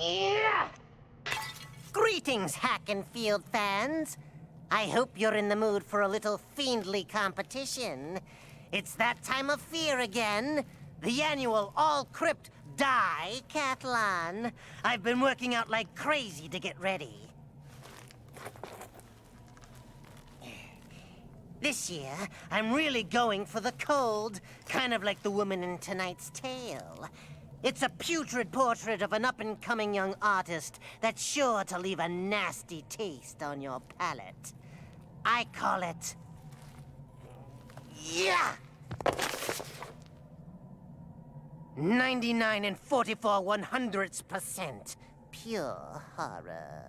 Yeah! Greetings, Hack and Field fans. I hope you're in the mood for a little fiendly competition. It's that time of fear again. The annual All-Crypt Die-Cathlon. I've been working out like crazy to get ready. This year, I'm really going for the cold, kind of like the woman in tonight's tale. It's a putrid portrait of an up-and-coming young artist that's sure to leave a nasty taste on your palate. I call it... Yeah! 99 and 44 100% pure horror.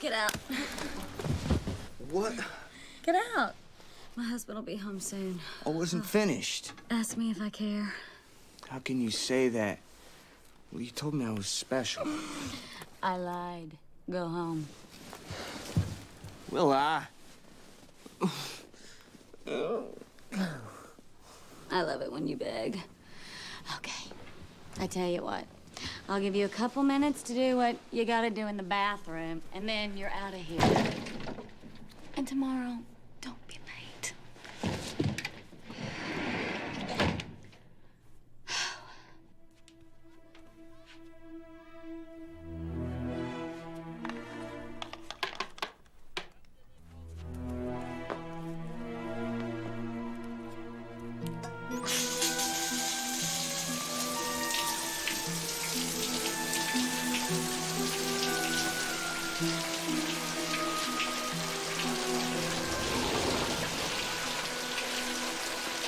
Get out. What? Get out. My husband will be home soon. I wasn't finished. Ask me if I care. How can you say that? Well, you told me I was special. I lied. Go home. Will I? I love it when you beg. Okay. I tell you what. I'll give you a couple minutes to do what you gotta do in the bathroom, and then you're out of here. And tomorrow, don't be late.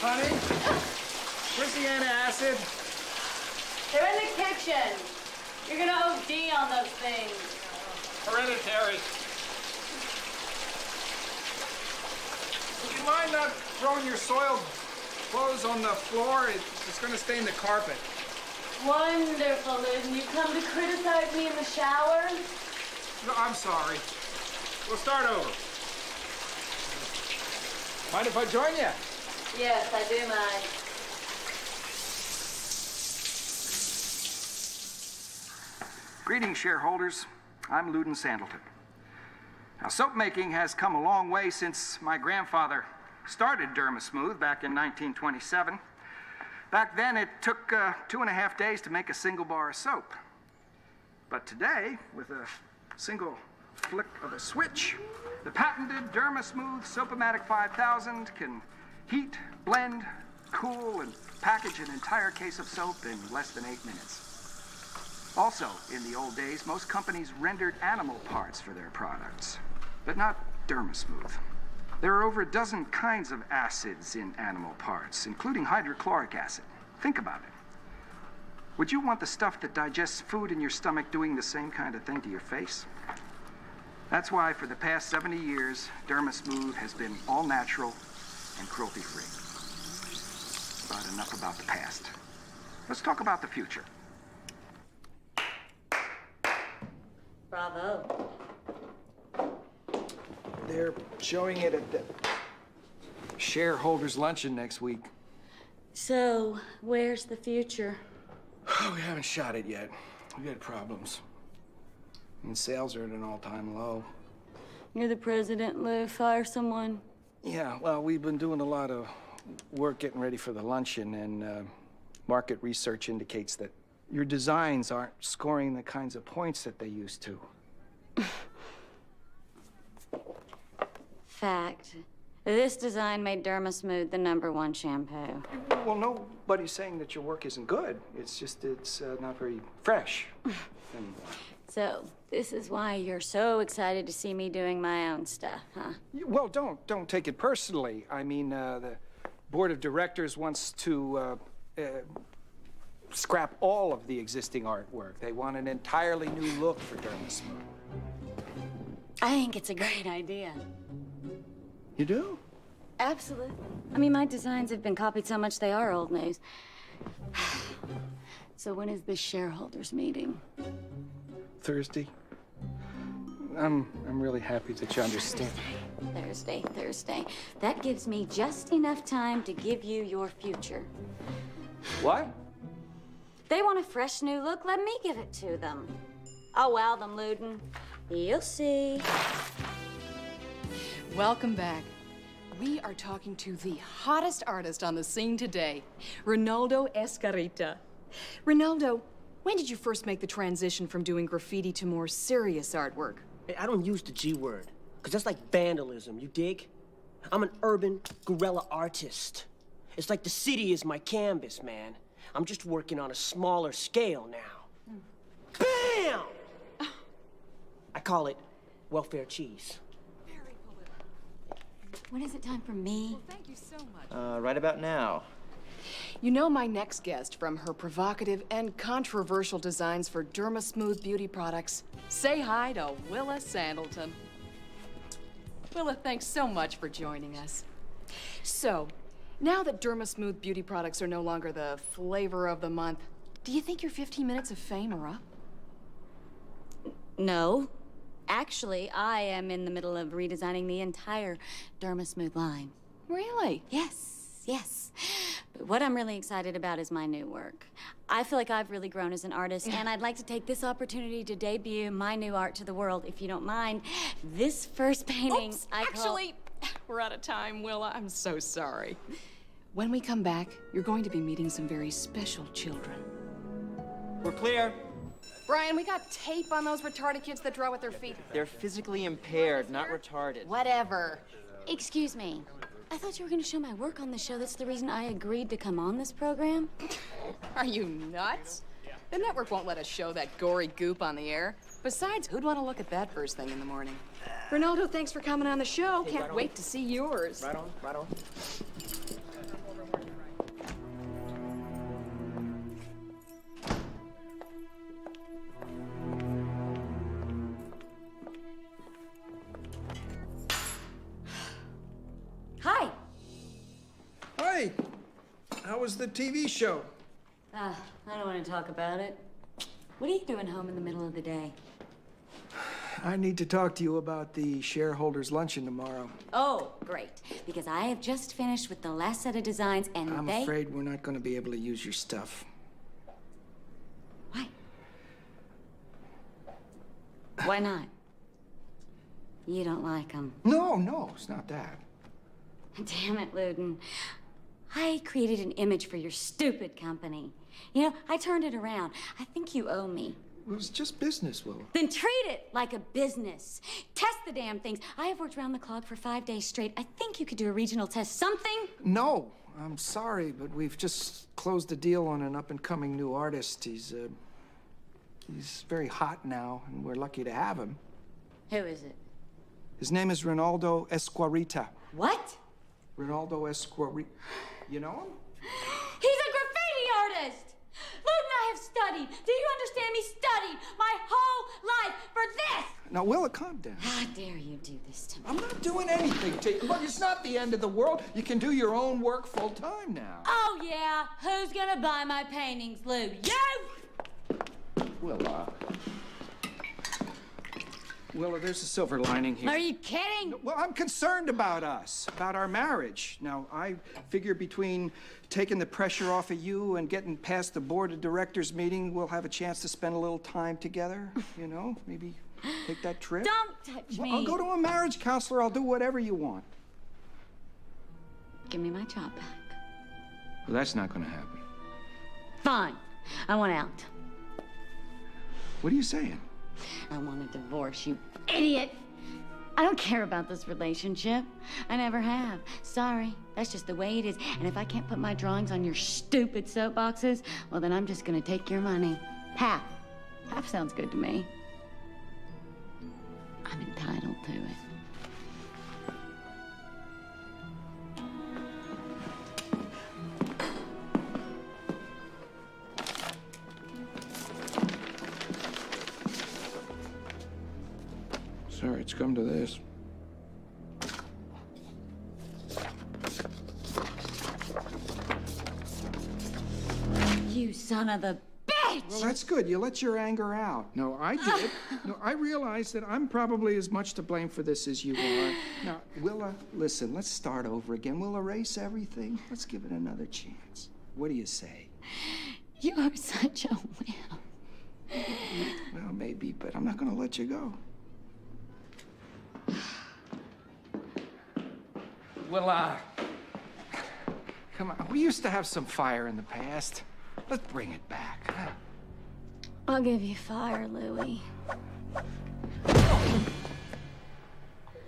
Honey, where's the antacid? They're in the kitchen. You're gonna OD on those things. Hereditary. Would you mind not throwing your soiled clothes on the floor? It's gonna stain the carpet. Wonderful, Liz. And you come to criticize me in the shower? No, I'm sorry. We'll start over. Mind if I join you? Yes, I do mind. Greetings, shareholders. I'm Loudon Sandleton. Now, soap making has come a long way since my grandfather started Dermasmooth back in 1927. Back then, it took 2.5 days to make a single bar of soap. But today, with a single flick of a switch, the patented Dermasmooth Soap-O-Matic 5000 can heat, blend, cool, and package an entire case of soap in less than 8 minutes. Also, in the old days, most companies rendered animal parts for their products, but not Dermasmooth. There are over a dozen kinds of acids in animal parts, including hydrochloric acid. Think about it. Would you want the stuff that digests food in your stomach doing the same kind of thing to your face? That's why for the past 70 years, Dermasmooth has been all natural and cruelty-free. But enough about the past. Let's talk about the future. Bravo. They're showing it at the shareholders' luncheon next week. So, where's the future? We haven't shot it yet. We got problems. And sales are at an all-time low. You're the president, Lou. Fire someone. Yeah, well, we've been doing a lot of work getting ready for the luncheon, and market research indicates that your designs aren't scoring the kinds of points that they used to. Fact. This design made Dermasmooth the #1 shampoo. Well, nobody's saying that your work isn't good. It's just, it's not very fresh. And, So, this is why you're so excited to see me doing my own stuff, huh? Well, don't take it personally. I mean, the board of directors wants to scrap all of the existing artwork. They want an entirely new look for Dermasmooth. I think it's a great idea. You do? Absolutely. I mean, my designs have been copied so much they are old news. So when is the shareholders meeting? Thursday. I'm really happy that you understand. Thursday. That gives me just enough time to give you your future. What? They want a fresh new look, let me give it to them. I'll wow them, Luden. You'll see. Welcome back. We are talking to the hottest artist on the scene today, Ronaldo Escarita. Ronaldo, when did you first make the transition from doing graffiti to more serious artwork? Hey, I don't use the G word, because that's like vandalism, you dig? I'm an urban guerrilla artist. It's like the city is my canvas, man. I'm just working on a smaller scale now. Bam! I call it welfare cheese. When is it time for me? Well, thank you so much. Right about now. You know my next guest from her provocative and controversial designs for Dermasmooth beauty products. Say hi to Willa Sandleton. Willa, thanks so much for joining us. So, now that Dermasmooth beauty products are no longer the flavor of the month, do you think your 15 minutes of fame are up? No. Actually, I am in the middle of redesigning the entire Dermasmooth line. Really? Yes. But what I'm really excited about is my new work. I feel like I've really grown as an artist, and I'd like to take this opportunity to debut my new art to the world, if you don't mind. This first painting, Oops, I call... actually, we're out of time, Willa. I'm so sorry. When we come back, you're going to be meeting some very special children. We're clear. Brian, we got tape on those retarded kids that draw with their feet. They're physically impaired, not retarded. Whatever. Excuse me. I thought you were going to show my work on the show. That's the reason I agreed to come on this program. Are you nuts? The network won't let us show that gory goop on the air. Besides, who'd want to look at that first thing in the morning? Ronaldo, thanks for coming on the show. Hey, Can't right on. wait to see yours. Right on. Hi. Hi. How was the TV show? I don't want to talk about it. What are you doing home in the middle of the day? I need to talk to you about the shareholders' luncheon tomorrow. Oh, great. Because I have just finished with the last set of designs, and I'm afraid we're not going to be able to use your stuff. Why? Why not? You don't like them. No, it's not that. Damn it, Luden. I created an image for your stupid company. You know, I turned it around. I think you owe me. It was just business, Willa. Then treat it like a business. Test the damn things. I have worked round the clock for 5 days straight. I think you could do a regional test. Something? No, I'm sorry, but we've just closed a deal on an up-and-coming new artist. He's very hot now, and we're lucky to have him. Who is it? His name is Ronaldo Escarita. What? Ronaldo Escarita. You know him? He's a graffiti artist! Luden, I have studied. Do you understand me? Studied my whole life for this! Now, Willa, calm down. How dare you do this to me? I'm not doing anything to you. Look, it's not the end of the world. You can do your own work full-time now. Oh, yeah? Who's gonna buy my paintings, Lude? You! Willa, there's a silver lining here. Are you kidding? Well, I'm concerned about us, about our marriage. Now, I figure between taking the pressure off of you and getting past the board of directors meeting, we'll have a chance to spend a little time together, you know? Maybe take that trip. Don't touch me. I'll go to a marriage counselor. I'll do whatever you want. Give me my job back. Well, that's not going to happen. Fine. I want out. What are you saying? I want a divorce, you idiot! I don't care about this relationship. I never have. Sorry. That's just the way it is. And if I can't put my drawings on your stupid soapboxes, well, then I'm just gonna take your money. Half. Half sounds good to me. I'm entitled to it. Sorry, it's come to this. You son of a bitch! Well, that's good. You let your anger out. No, I did. No, I realize that I'm probably as much to blame for this as you are. Now, Willa, listen, let's start over again. We'll erase everything. Let's give it another chance. What do you say? You are such a wimp. Well, maybe, but I'm not gonna let you go. Well, come on. We used to have some fire in the past. Let's bring it back. I'll give you fire, Louie.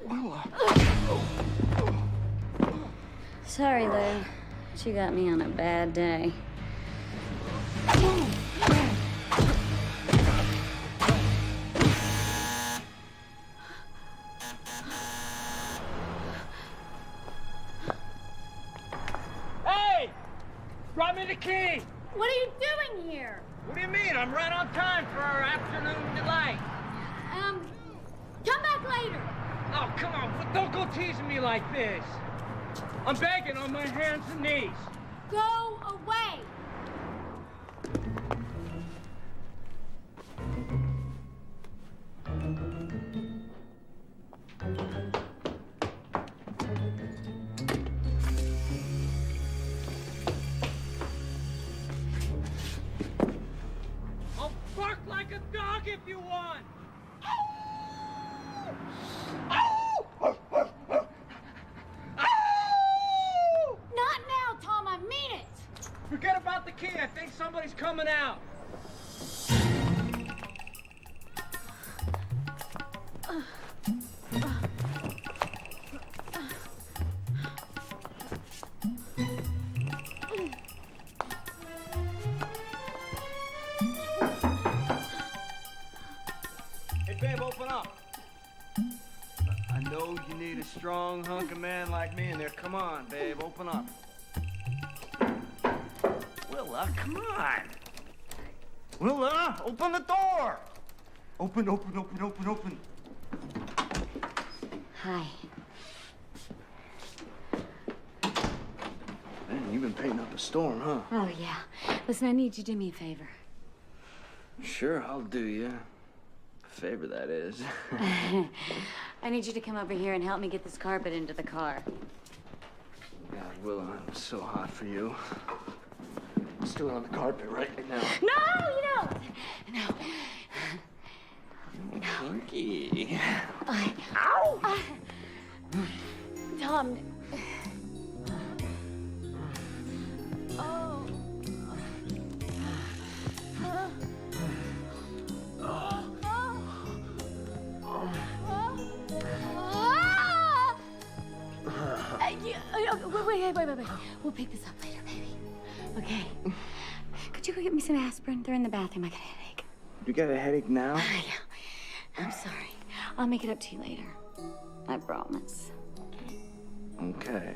Well, Sorry, Lou. But you got me on a bad day. Hey! Drop me the key! What are you doing here? What do you mean? I'm right on time for our afternoon delight. Come back later. Oh, come on. Don't go teasing me like this. I'm begging on my hands and knees. Go away. I'll bark like a dog if you want. Not now, Tom. I mean it. Forget about the key. I think somebody's coming out. Hey, babe, open up. I know you need a strong hunk of man like me in there. Come on, babe, open up. Willa, come on. Willa, open the door. Open, open, open, open, open. Hi. Man, you've been painting up a storm, huh? Oh, yeah. Listen, I need you to do me a favor. Sure, I'll do you. Favor, that is. I need you to come over here and help me get this carpet into the car. God, Willa, I'm so hot for you. Let's do it on the carpet right now. No, you don't. No. Funky. Ow! Tom. Oh. Wait. We'll pick this up later, baby. Okay. Could you go get me some aspirin? They're in the bathroom. I got a headache. You got a headache now? I'm sorry. I'll make it up to you later. I promise. Okay.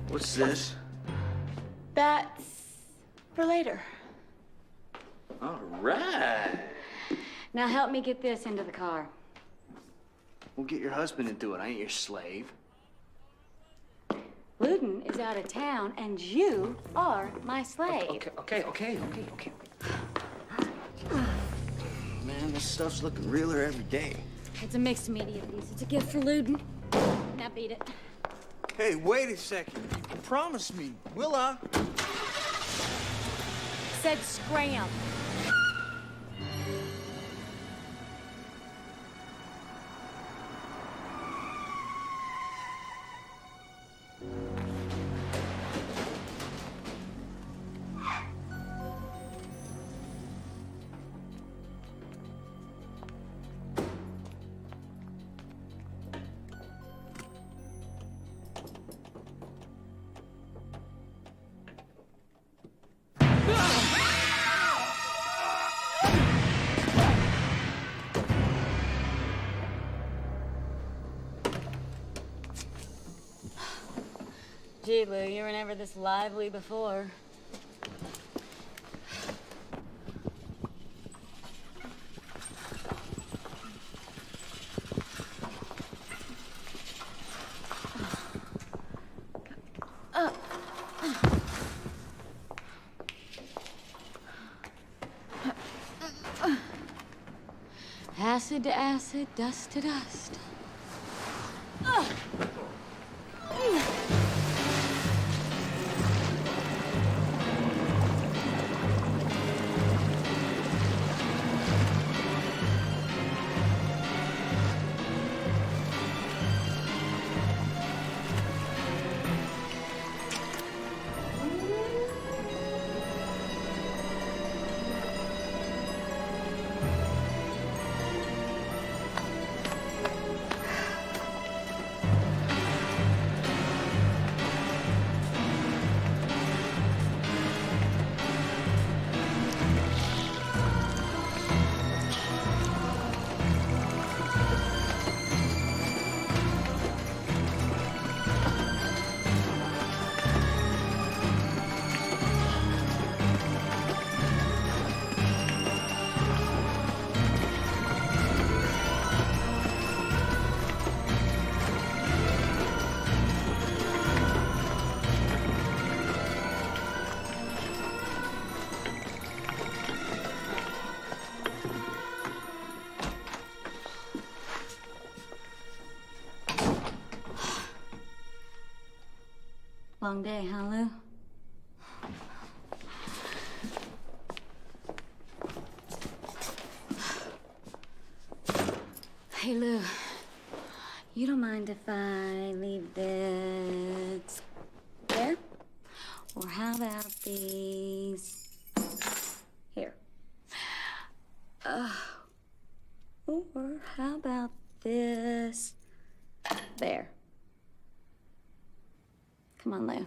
What's this? That's for later. All right. Now help me get this into the car. We'll get your husband to do it. I ain't your slave. Luden is out of town, and you are my slave. Okay. Man, this stuff's looking realer every day. It's a mixed media piece. It's a gift for Luden. Now beat it. Hey, wait a second. Promise me, Willa. Said scram. Gee, Lou, you were never this lively before. Acid to acid, dust to dust. Long day, huh, Lou? Hey, Lou. You don't mind if I leave this there? Or how about these here? Or how about this there? Come on, Lou.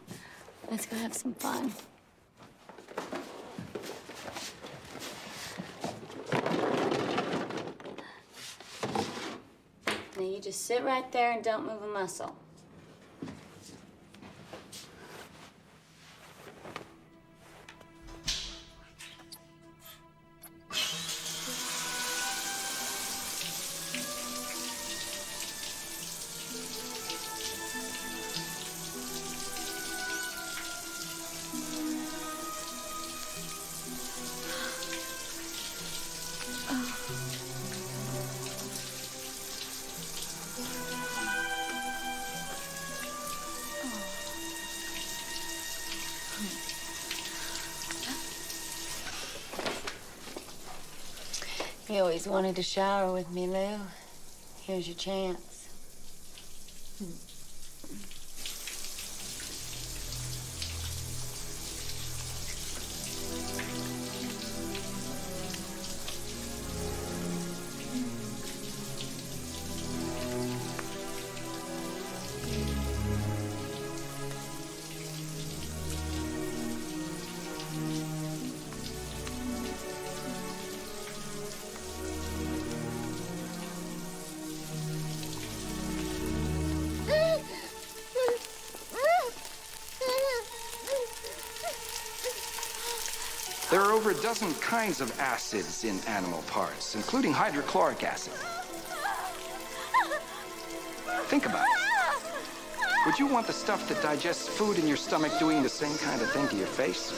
Let's go have some fun. Now you just sit right there and don't move a muscle. You always wanted to shower with me, Lou. Here's your chance. There are over a dozen kinds of acids in animal parts, including hydrochloric acid. Think about it. Would you want the stuff that digests food in your stomach doing the same kind of thing to your face?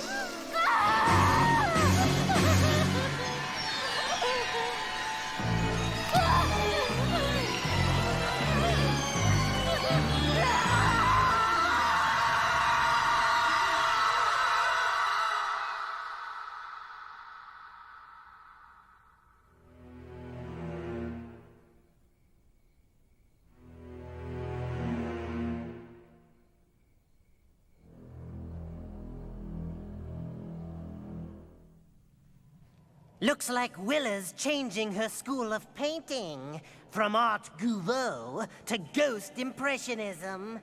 Looks like Willa's changing her school of painting from Art Nouveau to Ghost Impressionism.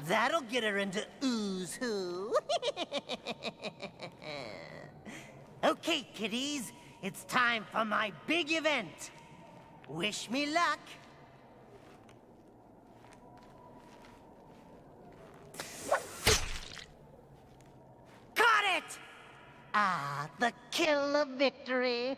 That'll get her into Ooze Who. Okay, kiddies, it's time for my big event. Wish me luck. Ah, the kill of victory.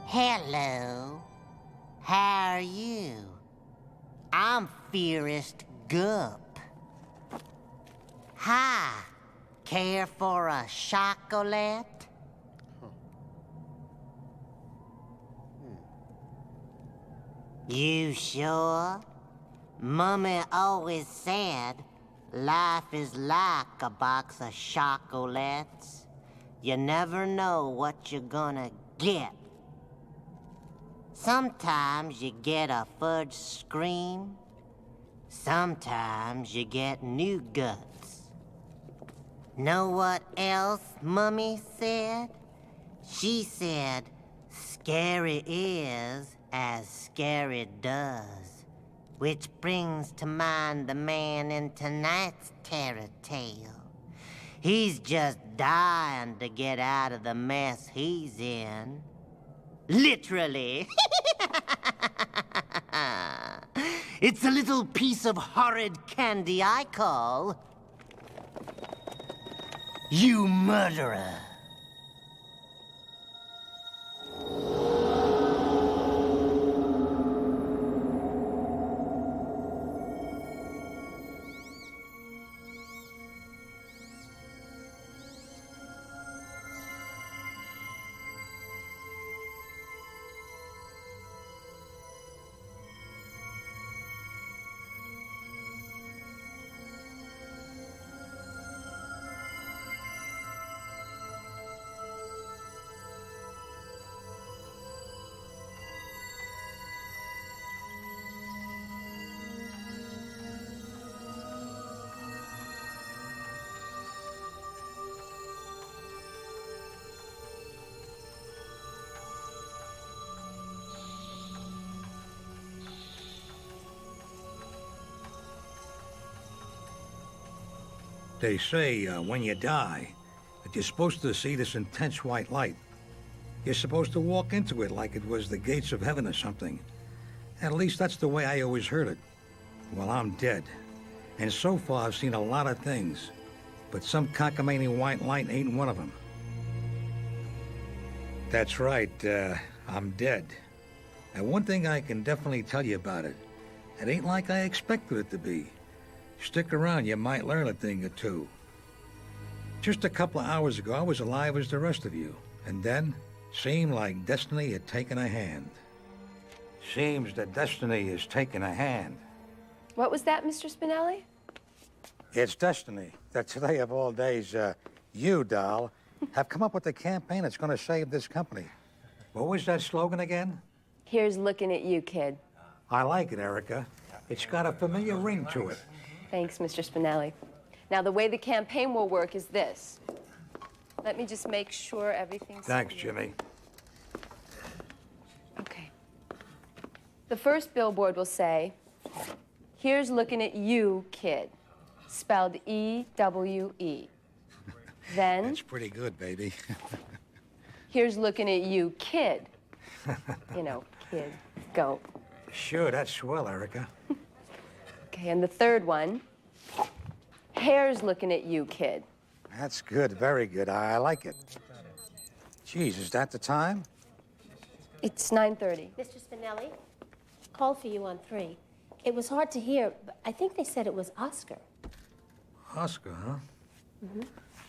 Hello. How are you? I'm Fearest Gup. Hi. Care for a chocolate? You sure? Mummy always said life is like a box of chocolates. You never know what you're gonna get. Sometimes you get a fudge scream. Sometimes you get new guts. Know what else Mummy said? She said, scary is as scary does. Which brings to mind the man in tonight's terror tale. He's just dying to get out of the mess he's in. Literally. It's a little piece of horrid candy I call you murderer. They say when you die, that you're supposed to see this intense white light. You're supposed to walk into it like it was the gates of heaven or something. At least that's the way I always heard it. Well, I'm dead. And so far I've seen a lot of things. But some cockamamie white light ain't one of them. That's right, I'm dead. And one thing I can definitely tell you about it, it ain't like I expected it to be. Stick around, you might learn a thing or two. Just a couple of hours ago, I was alive as the rest of you. And then, seemed like destiny had taken a hand. Seems that destiny has taken a hand. What was that, Mr. Spinelli? It's destiny that today of all days, you, doll, have come up with the campaign that's going to save this company. What was that slogan again? Here's looking at you, kid. I like it, Erica. It's got a familiar ring to it. Thanks, Mr. Spinelli. Now, the way the campaign will work is this. Let me just make sure everything's... Thanks, Jimmy. Okay. The first billboard will say, here's looking at you, kid. Spelled E-W-E. Then... That's pretty good, baby. Here's looking at you, kid. You know, kid. Go. Sure, that's swell, Erica. Okay, and the third one. Hair's looking at you, kid. That's good, very good. I like it. Geez, is that the time? It's 9:30. Mr. Spinelli, called for you on 3. It was hard to hear, but I think they said it was Oscar. Oscar, huh? Mm-hmm.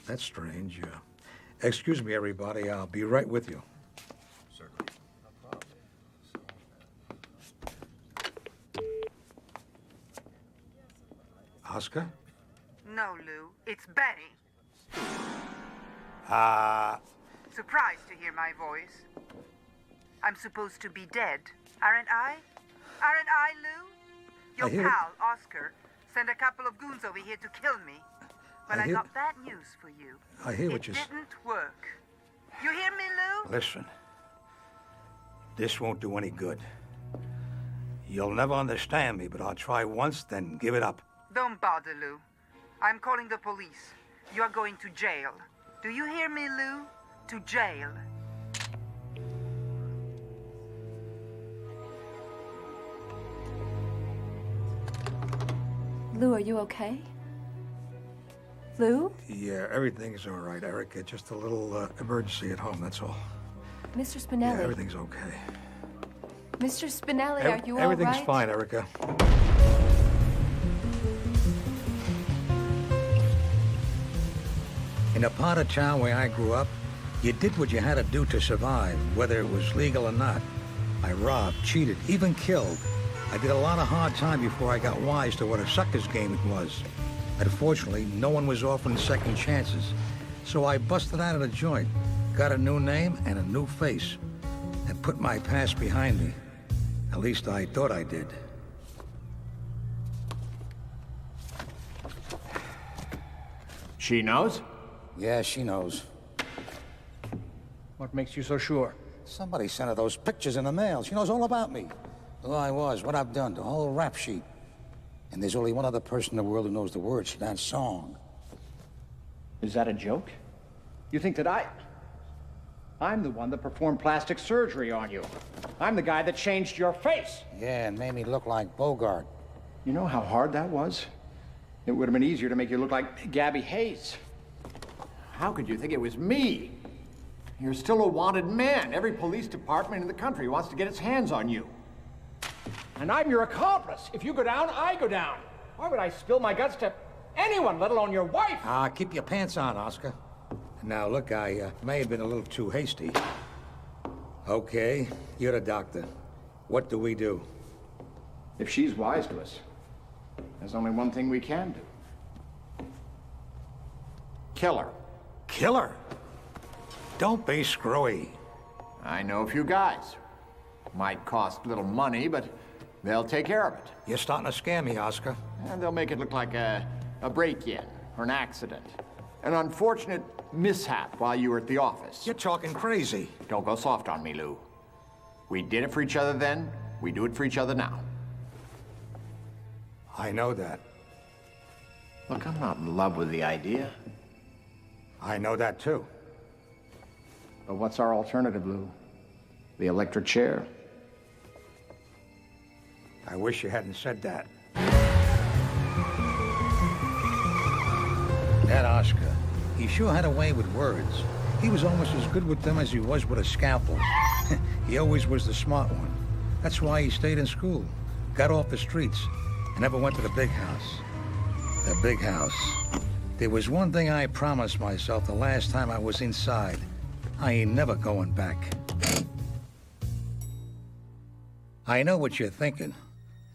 That's strange. Excuse me, everybody. I'll be right with you. Certainly. No problem. Oscar? No, Lou. It's Betty. Surprised to hear my voice. I'm supposed to be dead, aren't I? Aren't I, Lou? Your pal, Oscar, sent a couple of goons over here to kill me. But I got bad news for you. I hear what you say. It didn't work. You hear me, Lou? Listen. This won't do any good. You'll never understand me, but I'll try once, then give it up. Don't bother, Lou. I'm calling the police. You are going to jail. Do you hear me, Lou? To jail. Lou, are you okay? Lou? Yeah, everything's all right, Erica. Just a little emergency at home, that's all. Mr. Spinelli. Yeah, everything's okay. Mr. Spinelli, are you all right? Everything's fine, Erica. In a part of town where I grew up, you did what you had to do to survive, whether it was legal or not. I robbed, cheated, even killed. I did a lot of hard time before I got wise to what a sucker's game it was. Unfortunately, no one was offering second chances. So I busted out of the joint, got a new name and a new face, and put my past behind me. At least I thought I did. She knows? Yeah, she knows. What makes you so sure? Somebody sent her those pictures in the mail. She knows all about me. Who I was, what I've done, the whole rap sheet. And there's only one other person in the world who knows the words to that song. Is that a joke? You think that I'm the one that performed plastic surgery on you. I'm the guy that changed your face. Yeah, and made me look like Bogart. You know how hard that was? It would have been easier to make you look like Gabby Hayes. How could you think it was me? You're still a wanted man. Every police department in the country wants to get its hands on you. And I'm your accomplice. If you go down, I go down. Why would I spill my guts to anyone, let alone your wife? Keep your pants on, Oscar. Now, look, I may have been a little too hasty. Okay, you're the doctor. What do we do? If she's wise to us, there's only one thing we can do. Kill her. Kill her? Don't be screwy. I know a few guys. Might cost little money, but they'll take care of it. You're starting to scare me, Oscar. And they'll make it look like a break-in or an accident. An unfortunate mishap while you were at the office. You're talking crazy. Don't go soft on me, Lou. We did it for each other then. We do it for each other now. I know that. Look, I'm not in love with the idea. I know that, too. But what's our alternative, Lou? The electric chair? I wish you hadn't said that. That Oscar, he sure had a way with words. He was almost as good with them as he was with a scalpel. He always was the smart one. That's why he stayed in school, got off the streets, and never went to the big house. The big house. There was one thing I promised myself the last time I was inside. I ain't never going back. I know what you're thinking.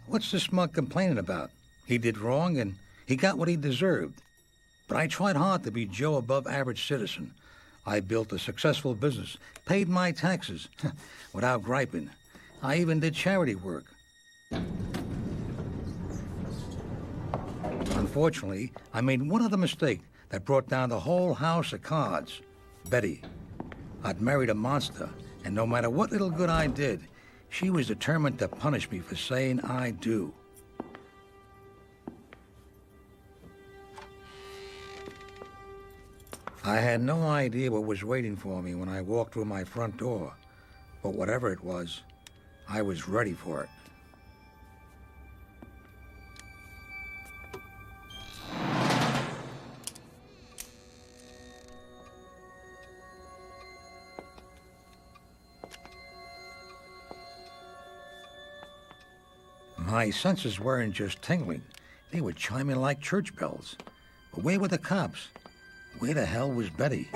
What's the smug complaining about? He did wrong and He got what he deserved. But I tried hard to be Joe above average citizen. I built a successful business, paid my taxes, without griping. I even did charity work. Unfortunately, I made one other mistake that brought down the whole house of cards. Betty. I'd married a monster, and no matter what little good I did, she was determined to punish me for saying I do. I had no idea what was waiting for me when I walked through my front door, but whatever it was, I was ready for it. My senses weren't just tingling, they were chiming like church bells. But where were the cops? Where the hell was Betty?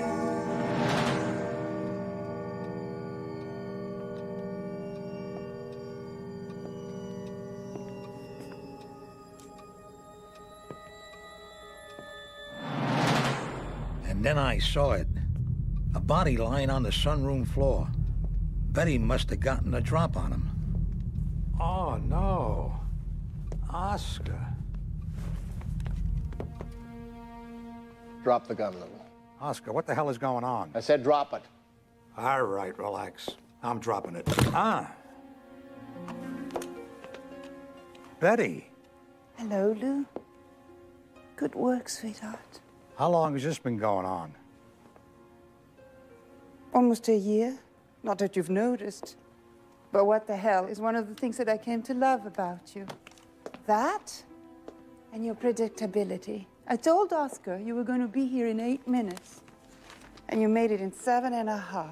And then I saw it. A body lying on the sunroom floor. Betty must have gotten a drop on him. Oh, no. Oscar. Drop the gun, Lou. Oscar, what the hell is going on? I said drop it. All right, relax. I'm dropping it. Ah. Betty. Hello, Lou. Good work, sweetheart. How long has this been going on? Almost a year. Not that you've noticed. But what the hell is one of the things that I came to love about you? That and your predictability. I told Oscar you were going to be here in 8 minutes, and you made it in 7.5.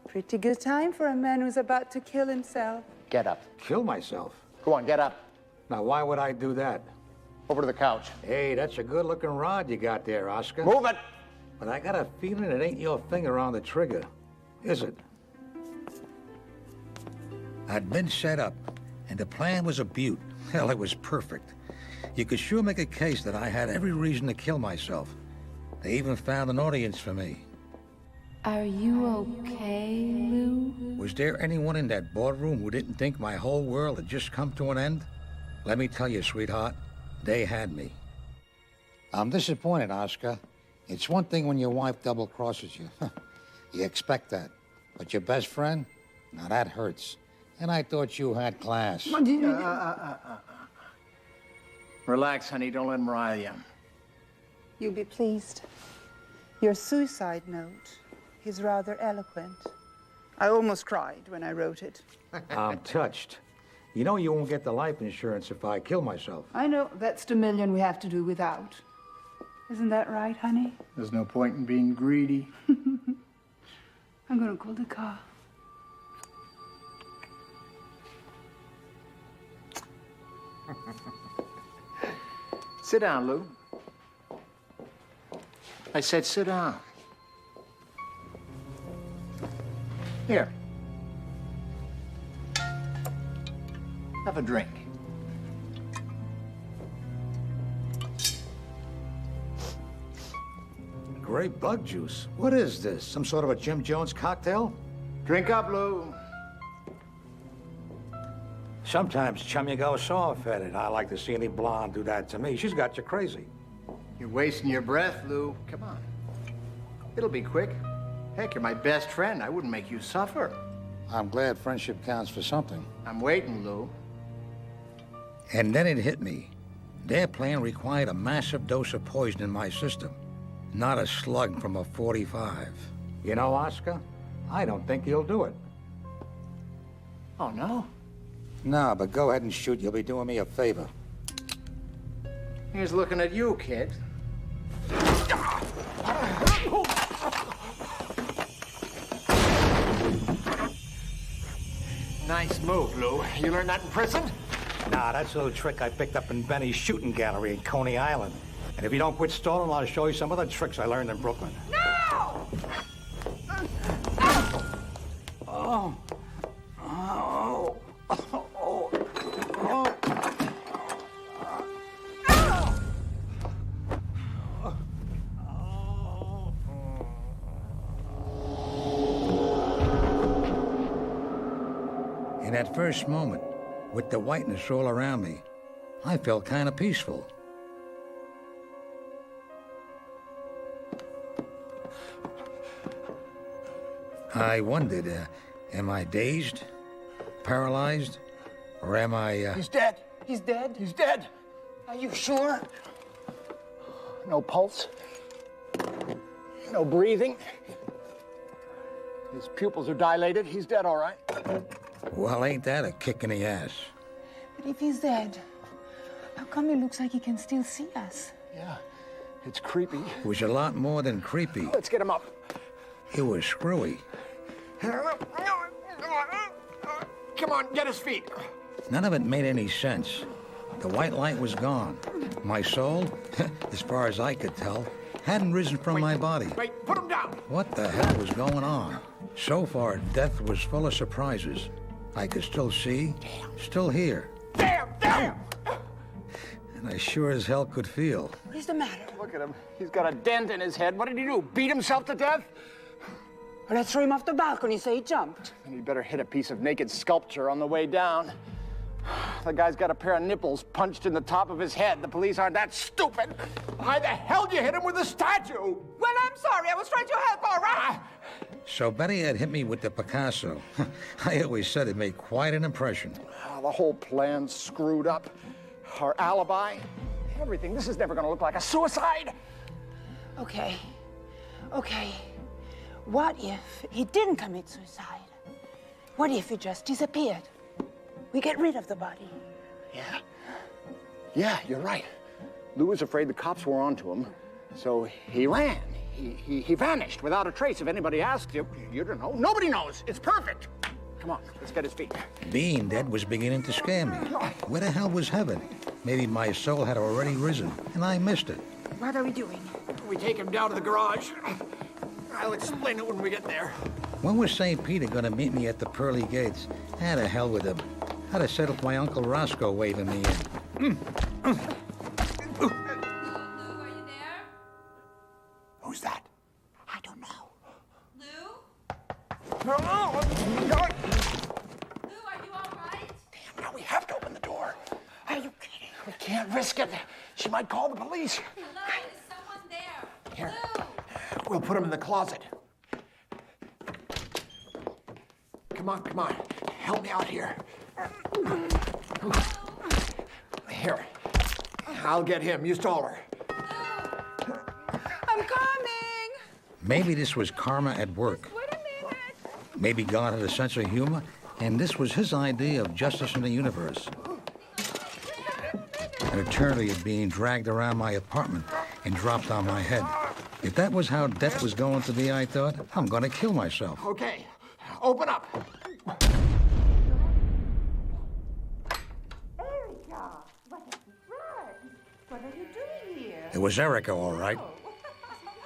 Pretty good time for a man who's about to kill himself. Get up. Kill myself? Go on, get up. Now, why would I do that? Over to the couch. Hey, that's a good-looking rod you got there, Oscar. Move it! But I got a feeling it ain't your finger on the trigger, is it? I'd been set up, and the plan was a beaut. Hell, it was perfect. You could sure make a case that I had every reason to kill myself. They even found an audience for me. Are you okay, Lou? Was there anyone in that boardroom who didn't think my whole world had just come to an end? Let me tell you, sweetheart, they had me. I'm disappointed, Oscar. It's one thing when your wife double-crosses you. You expect that. But your best friend? Now that hurts. And I thought you had class. Relax, honey. Don't let him rile you. You'll be pleased. Your suicide note is rather eloquent. I almost cried when I wrote it. I'm touched. You know you won't get the life insurance if I kill myself. I know. That's the million we have to do without. Isn't that right, honey? There's no point in being greedy. I'm gonna call the car. Sit down, Lou. I said sit down. Here. Have a drink. Great bug juice. What is this? Some sort of a Jim Jones cocktail? Drink up, Lou. Sometimes, chum, you go soft-headed. I like to see any blonde do that to me. She's got you crazy. You're wasting your breath, Lou. Come on. It'll be quick. Heck, you're my best friend. I wouldn't make you suffer. I'm glad friendship counts for something. I'm waiting, Lou. And then it hit me. Their plan required a massive dose of poison in my system, not a slug from a .45. You know, Oscar, I don't think you'll do it. Oh, no? No, but go ahead and shoot. You'll be doing me a favor. Here's looking at you, kid. Nice move, Lou. You learned that in prison? Nah, that's a little trick I picked up in Benny's shooting gallery in Coney Island. And if you don't quit stalling, I'll show you some other tricks I learned in Brooklyn. No! Oh. Oh. Oh. Oh. that first moment, with the whiteness all around me, I felt kind of peaceful. I wondered, am I dazed, paralyzed, or am I, He's dead. He's dead. He's dead. Are you sure? No pulse. No breathing. His pupils are dilated. He's dead, all right. Well, ain't that a kick in the ass? But if he's dead, how come it looks like he can still see us? Yeah, it's creepy. It was a lot more than creepy. Let's get him up. It was screwy. Come on, get his feet. None of it made any sense. The white light was gone. My soul, as far as I could tell, hadn't risen from my body. Wait, put him down. What the hell was going on? So far, death was full of surprises. I could still see, still hear. Damn! And I sure as hell could feel. What is the matter? Look at him. He's got a dent in his head. What did he do? Beat himself to death? Let's throw him off the balcony so he jumped. And he better hit a piece of naked sculpture on the way down. The guy's got a pair of nipples punched in the top of his head. The police aren't that stupid. Why the hell did you hit him with a statue? Well, I'm sorry. I was trying to help, all right? So Betty had hit me with the Picasso. I always said it made quite an impression. The whole plan's screwed up. Our alibi, everything. This is never gonna look like a suicide. Okay. What if he didn't commit suicide? What if he just disappeared? We get rid of the body. Yeah, you're right. Lou was afraid the cops were onto him, so he ran. He vanished without a trace. If anybody asked you, you don't know. Nobody knows. It's perfect. Come on, let's get his feet. Being dead was beginning to scare me. Where the hell was heaven? Maybe my soul had already risen, and I missed it. What are we doing? We take him down to the garage. I'll explain it when we get there. When was St. Peter gonna meet me at the pearly gates? Ah, the hell with him. I'd have settled my Uncle Roscoe waving me in. Lou, are you there? Who's that? I don't know. Lou? Lou, are you all right? Damn, now we have to open the door. Are you kidding? We can't risk it. She might call the police. Lou, is someone there? Here. Lou! We'll put him in the closet. Come on. Help me out here. Here. I'll get him. You stall her. I'm coming. Maybe this was karma at work. Wait a minute. Maybe God had a sense of humor, and this was his idea of justice in the universe. An eternity of being dragged around my apartment and dropped on my head. If that was how death was going to be, I thought, I'm gonna kill myself. Okay. Open up. Erica, what a surprise. What are you doing here? It was Erica, all right.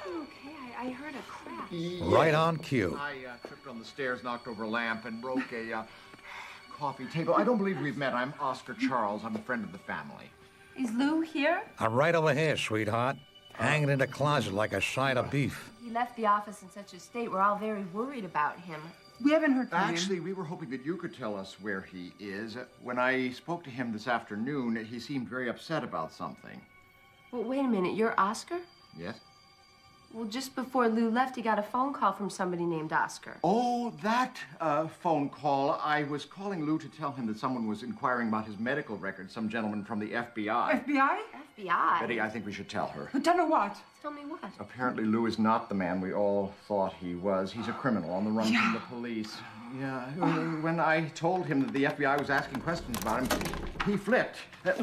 Okay, I heard a crack. Right on cue. I tripped on the stairs, knocked over a lamp, and broke a coffee table. I don't believe we've met. I'm Oscar Charles. I'm a friend of the family. Is Lou here? I'm right over here, sweetheart. Hanging in the closet like a side of beef. He left the office in such a state. We're all very worried about him. We haven't heard from him. Actually, we were hoping that you could tell us where he is. When I spoke to him this afternoon, he seemed very upset about something. Well, wait a minute. You're Oscar? Yes? Well, just before Lou left, he got a phone call from somebody named Oscar. Oh, that phone call. I was calling Lou to tell him that someone was inquiring about his medical records, some gentleman from the FBI. FBI? FBI? Betty, I think we should tell her. Tell her what? Tell me what? Apparently, Lou is not the man we all thought he was. He's a criminal on the run from the police. Yeah. When I told him that the FBI was asking questions about him, he flipped.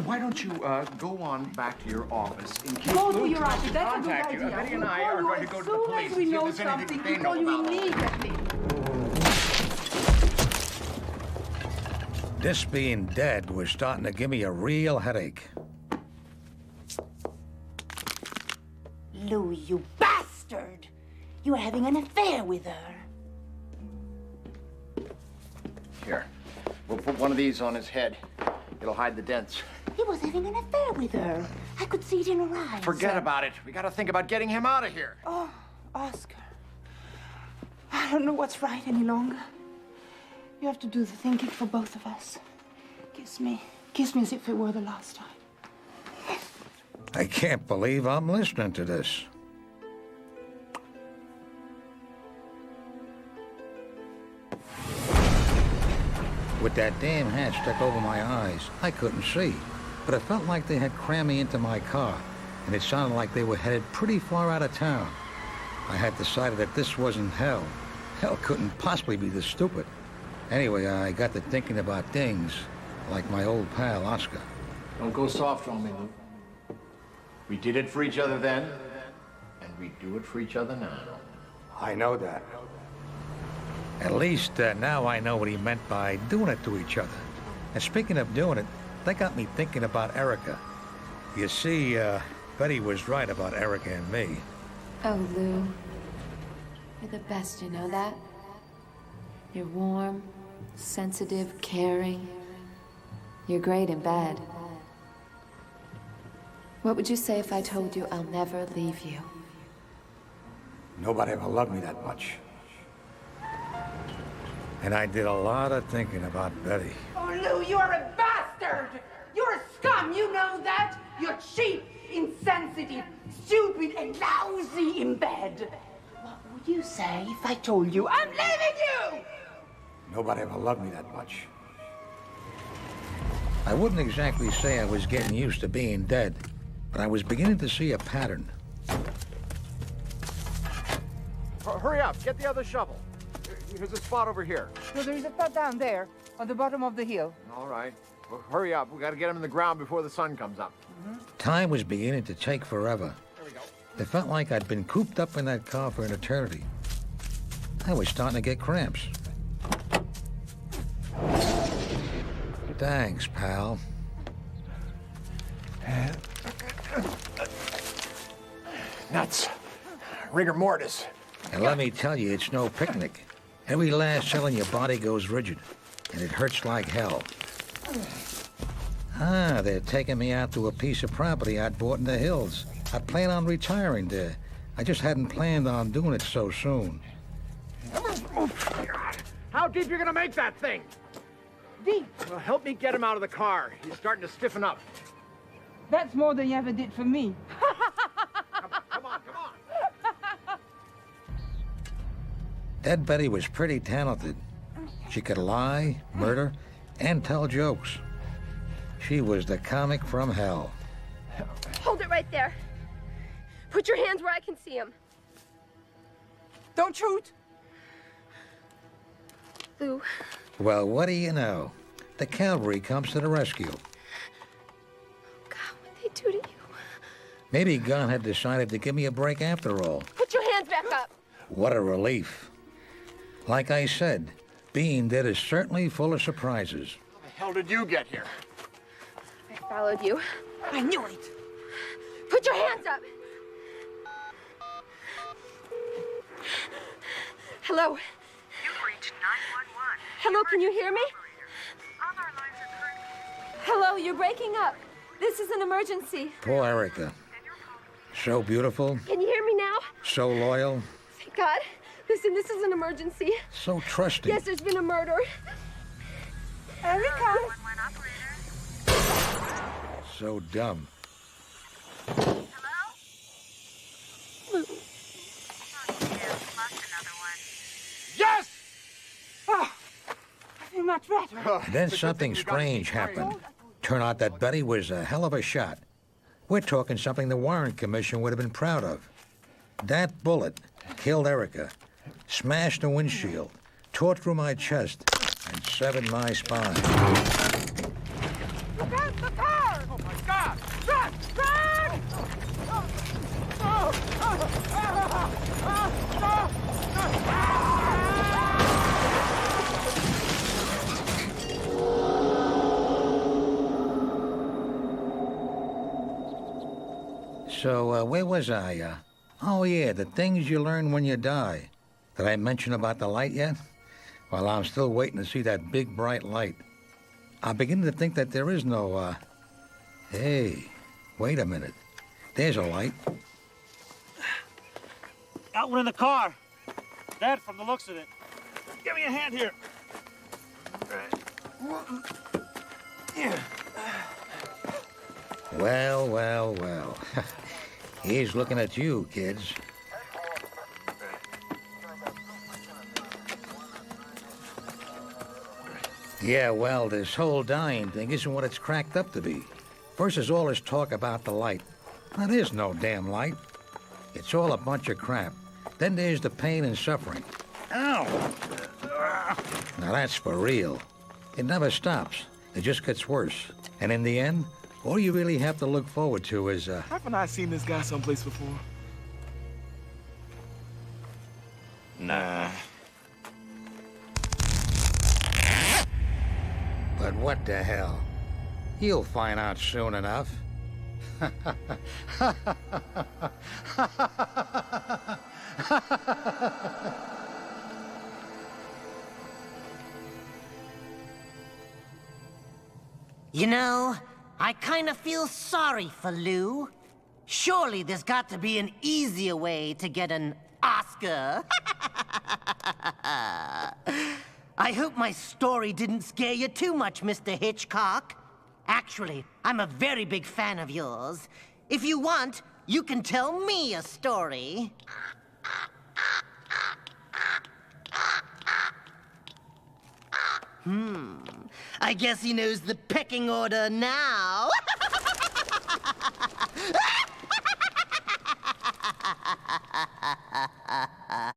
Why don't you go on back to your office in case Go Lou to your tries office. to That's a contact good you. idea. Betty and I We'll are call going you to go as to the soon police as we and see know if there's anything something. that they We know call you about him. immediately. This being dead was starting to give me a real headache. Lou, you bastard! You are having an affair with her. Here, we'll put one of these on his head. It'll hide the dents. He was having an affair with her. I could see it in her eyes. Forget about it. We gotta think about getting him out of here. Oh, Oscar. I don't know what's right any longer. You have to do the thinking for both of us. Kiss me. Kiss me as if it were the last time. I can't believe I'm listening to this. With that damn hat stuck over my eyes, I couldn't see. But it felt like they had crammed me into my car, and it sounded like they were headed pretty far out of town. I had decided that this wasn't hell. Hell couldn't possibly be this stupid. Anyway, I got to thinking about things like my old pal, Oscar. Don't go soft on me, Luke. We did it for each other then, and we do it for each other now. I know that. At least now I know what he meant by doing it to each other. And speaking of doing it, that got me thinking about Erica. You see, Betty was right about Erica and me. Oh, Lou. You're the best, you know that? You're warm, sensitive, caring. You're great in bed. What would you say if I told you I'll never leave you? Nobody ever loved me that much. And I did a lot of thinking about Betty. Oh, Lou, you're a bastard! You're a scum, you know that? You're cheap, insensitive, stupid, and lousy in bed. What would you say if I told you I'm leaving you? Nobody ever loved me that much. I wouldn't exactly say I was getting used to being dead, but I was beginning to see a pattern. Hurry up, get the other shovel. Here's a spot over here. No, there is a spot down there, on the bottom of the hill. All right. Well, hurry up. We got to get him in the ground before the sun comes up. Time was beginning to take forever. There we go. It felt like I'd been cooped up in that car for an eternity. I was starting to get cramps. Thanks, pal. Nuts. Rigor mortis. And let me tell you, it's no picnic. Every last cell in your body goes rigid, and it hurts like hell. Ah, they're taking me out to a piece of property I'd bought in the hills. I plan on retiring there. I just hadn't planned on doing it so soon. How deep you gonna make that thing? Deep. Well, help me get him out of the car. He's starting to stiffen up. That's more than you ever did for me. Come on. Dead Betty was pretty talented. She could lie, murder, and tell jokes. She was the comic from hell. Hold it right there. Put your hands where I can see them. Don't shoot. Lou. Well, what do you know? The cavalry comes to the rescue. God, what'd they do to you? Maybe God had decided to give me a break after all. Put your hands back up. What a relief. Like I said, being dead is certainly full of surprises. How the hell did you get here? I followed you. I knew it. Put your hands up. Hello. You've reached 911. Hello, can you hear me? All our lines are currently... Hello, you're breaking up. This is an emergency. Poor Erica. So beautiful, Can you hear me now? so loyal, Thank God. Listen, this is an emergency. so trusting. Yes, there's been a murder. Erica. So dumb. Yes! Oh, I feel much better. And then something strange happened. Turned out that Betty was a hell of a shot. We're talking something the Warren Commission would have been proud of. That bullet killed Erica, smashed the windshield, tore through my chest, and severed my spine. Look out, the car! Oh, my God! Run! Run! So, where was I? Oh, yeah, the things you learn when you die. Did I mention about the light yet? Well, I'm still waiting to see that big, bright light. I'm beginning to think that there is no, Hey, wait a minute. There's a light. Got one in the car. Dead from the looks of it. Give me a hand here. Well, well, well. He's looking at you, kids. Yeah, well, this whole dying thing isn't what it's cracked up to be. First, there's all this talk about the light. Now, there's no damn light. It's all a bunch of crap. Then there's the pain and suffering. Ow! Now, that's for real. It never stops. It just gets worse. And in the end, all you really have to look forward to is, Haven't I seen this guy someplace before? Nah. But what the hell? You'll find out soon enough. You know, I kind of feel sorry for Lou. Surely there's got to be an easier way to get an Oscar. I hope my story didn't scare you too much, Mr. Hitchcock. Actually, I'm a very big fan of yours. If you want, you can tell me a story. I guess he knows the pecking order now.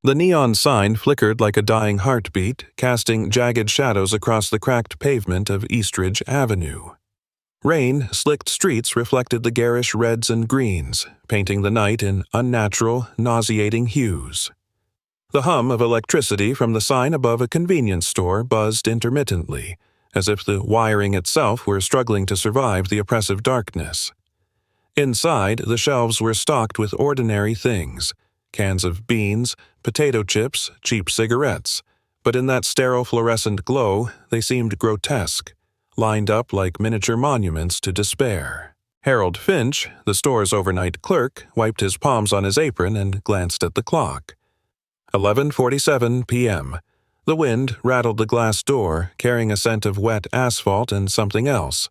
The neon sign flickered like a dying heartbeat, casting jagged shadows across the cracked pavement of Eastridge Avenue. Rain-slicked streets reflected the garish reds and greens, painting the night in unnatural, nauseating hues. The hum of electricity from the sign above a convenience store buzzed intermittently, as if the wiring itself were struggling to survive the oppressive darkness. Inside, the shelves were stocked with ordinary things: cans of beans, potato chips, cheap cigarettes. But in that sterile fluorescent glow, they seemed grotesque, lined up like miniature monuments to despair. Harold Finch, the store's overnight clerk, wiped his palms on his apron and glanced at the clock. 11:47 p.m. The wind rattled the glass door, carrying a scent of wet asphalt and something else.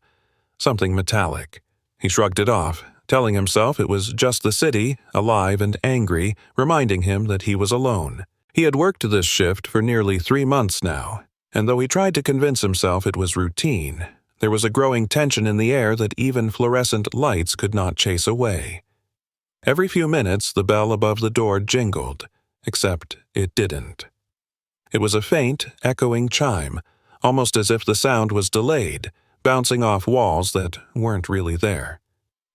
Something metallic. He shrugged it off, telling himself it was just the city, alive and angry, reminding him that he was alone. He had worked this shift for nearly 3 months now, and though he tried to convince himself it was routine, there was a growing tension in the air that even fluorescent lights could not chase away. Every few minutes, the bell above the door jingled, except it didn't. It was a faint, echoing chime, almost as if the sound was delayed, bouncing off walls that weren't really there.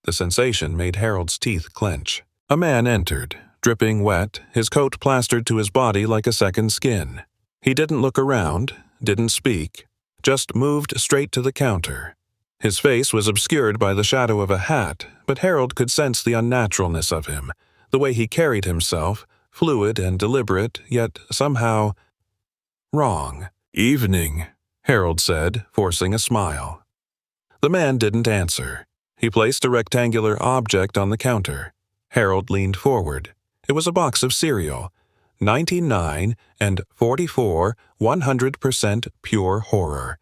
The sensation made Harold's teeth clench. A man entered, dripping wet, his coat plastered to his body like a second skin. He didn't look around, didn't speak, just moved straight to the counter. His face was obscured by the shadow of a hat, but Harold could sense the unnaturalness of him, the way he carried himself, fluid and deliberate, yet somehow wrong. "Evening," Harold said, forcing a smile. The man didn't answer. He placed a rectangular object on the counter. Harold leaned forward. It was a box of cereal. 99 and 44 100% pure horror,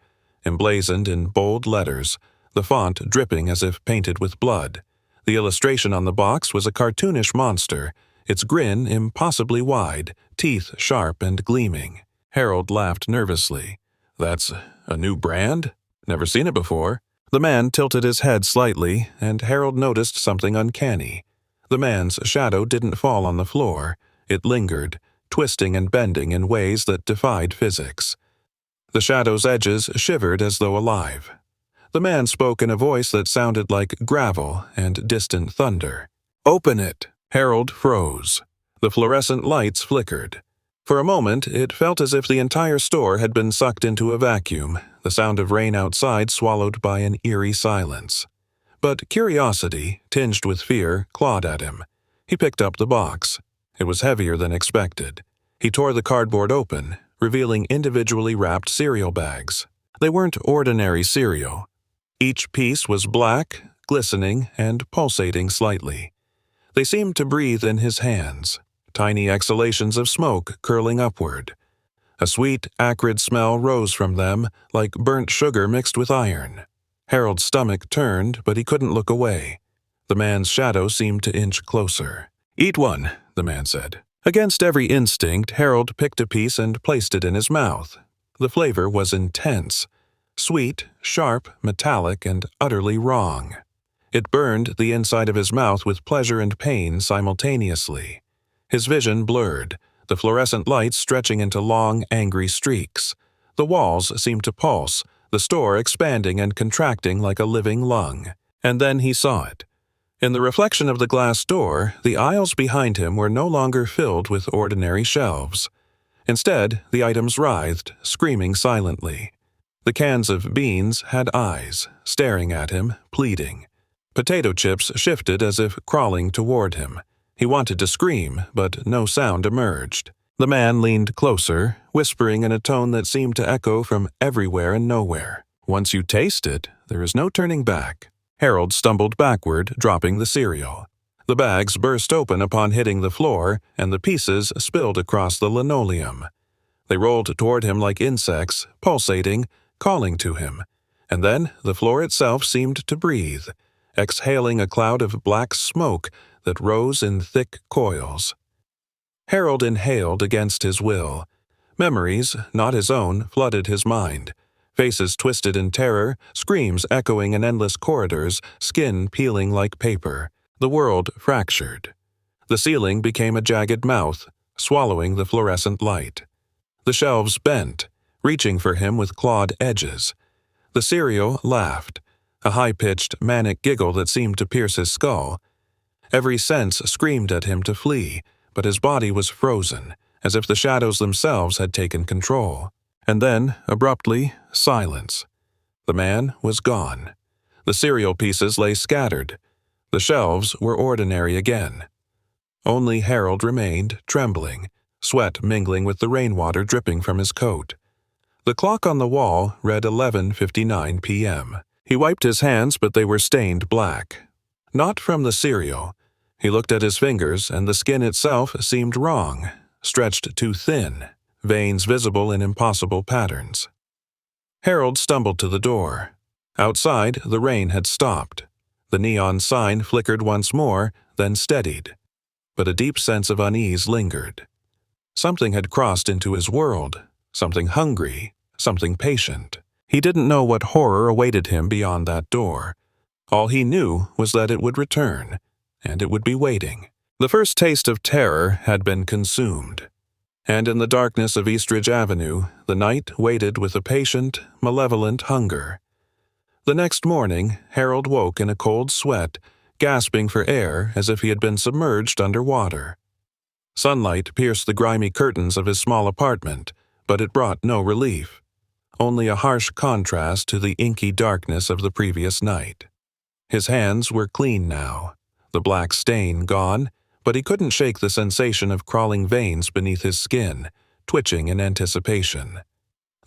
emblazoned in bold letters, the font dripping as if painted with blood. The illustration on the box was a cartoonish monster, its grin impossibly wide, teeth sharp and gleaming. Harold laughed nervously. "That's a new brand? Never seen it before." The man tilted his head slightly, and Harold noticed something uncanny. The man's shadow didn't fall on the floor. It lingered, twisting and bending in ways that defied physics. The shadow's edges shivered as though alive. The man spoke in a voice that sounded like gravel and distant thunder. "Open it!" Harold froze. The fluorescent lights flickered. For a moment, it felt as if the entire store had been sucked into a vacuum, the sound of rain outside swallowed by an eerie silence. But curiosity, tinged with fear, clawed at him. He picked up the box. It was heavier than expected. He tore the cardboard open, revealing individually wrapped cereal bags. They weren't ordinary cereal. Each piece was black, glistening, and pulsating slightly. They seemed to breathe in his hands, tiny exhalations of smoke curling upward. A sweet, acrid smell rose from them, like burnt sugar mixed with iron. Harold's stomach turned, but he couldn't look away. The man's shadow seemed to inch closer. "Eat one," the man said. Against every instinct, Harold picked a piece and placed it in his mouth. The flavor was intense. Sweet, sharp, metallic, and utterly wrong. It burned the inside of his mouth with pleasure and pain simultaneously. His vision blurred, the fluorescent lights stretching into long, angry streaks. The walls seemed to pulse, the store expanding and contracting like a living lung. And then he saw it. In the reflection of the glass door, the aisles behind him were no longer filled with ordinary shelves. Instead, the items writhed, screaming silently. The cans of beans had eyes, staring at him, pleading. Potato chips shifted as if crawling toward him. He wanted to scream, but no sound emerged. The man leaned closer, whispering in a tone that seemed to echo from everywhere and nowhere. "Once you taste it, there is no turning back." Harold stumbled backward, dropping the cereal. The bags burst open upon hitting the floor, and the pieces spilled across the linoleum. They rolled toward him like insects, pulsating, calling to him. And then the floor itself seemed to breathe, exhaling a cloud of black smoke that rose in thick coils. Harold inhaled against his will. Memories, not his own, flooded his mind. Faces twisted in terror, screams echoing in endless corridors, skin peeling like paper. The world fractured. The ceiling became a jagged mouth, swallowing the fluorescent light. The shelves bent, reaching for him with clawed edges. The cereal laughed, a high-pitched, manic giggle that seemed to pierce his skull. Every sense screamed at him to flee, but his body was frozen, as if the shadows themselves had taken control. And then, abruptly, silence. The man was gone. The cereal pieces lay scattered. The shelves were ordinary again. Only Harold remained, trembling, sweat mingling with the rainwater dripping from his coat. The clock on the wall read 11:59 p.m. He wiped his hands, but they were stained black. Not from the cereal. He looked at his fingers, and the skin itself seemed wrong, stretched too thin, veins visible in impossible patterns. Harold stumbled to the door. Outside, the rain had stopped. The neon sign flickered once more, then steadied. But a deep sense of unease lingered. Something had crossed into his world, something hungry, something patient. He didn't know what horror awaited him beyond that door. All he knew was that it would return, and it would be waiting. The first taste of terror had been consumed. And in the darkness of Eastridge Avenue, the night waited with a patient, malevolent hunger. The next morning, Harold woke in a cold sweat, gasping for air as if he had been submerged under water. Sunlight pierced the grimy curtains of his small apartment, but it brought no relief, only a harsh contrast to the inky darkness of the previous night. His hands were clean now, the black stain gone, but he couldn't shake the sensation of crawling veins beneath his skin, twitching in anticipation.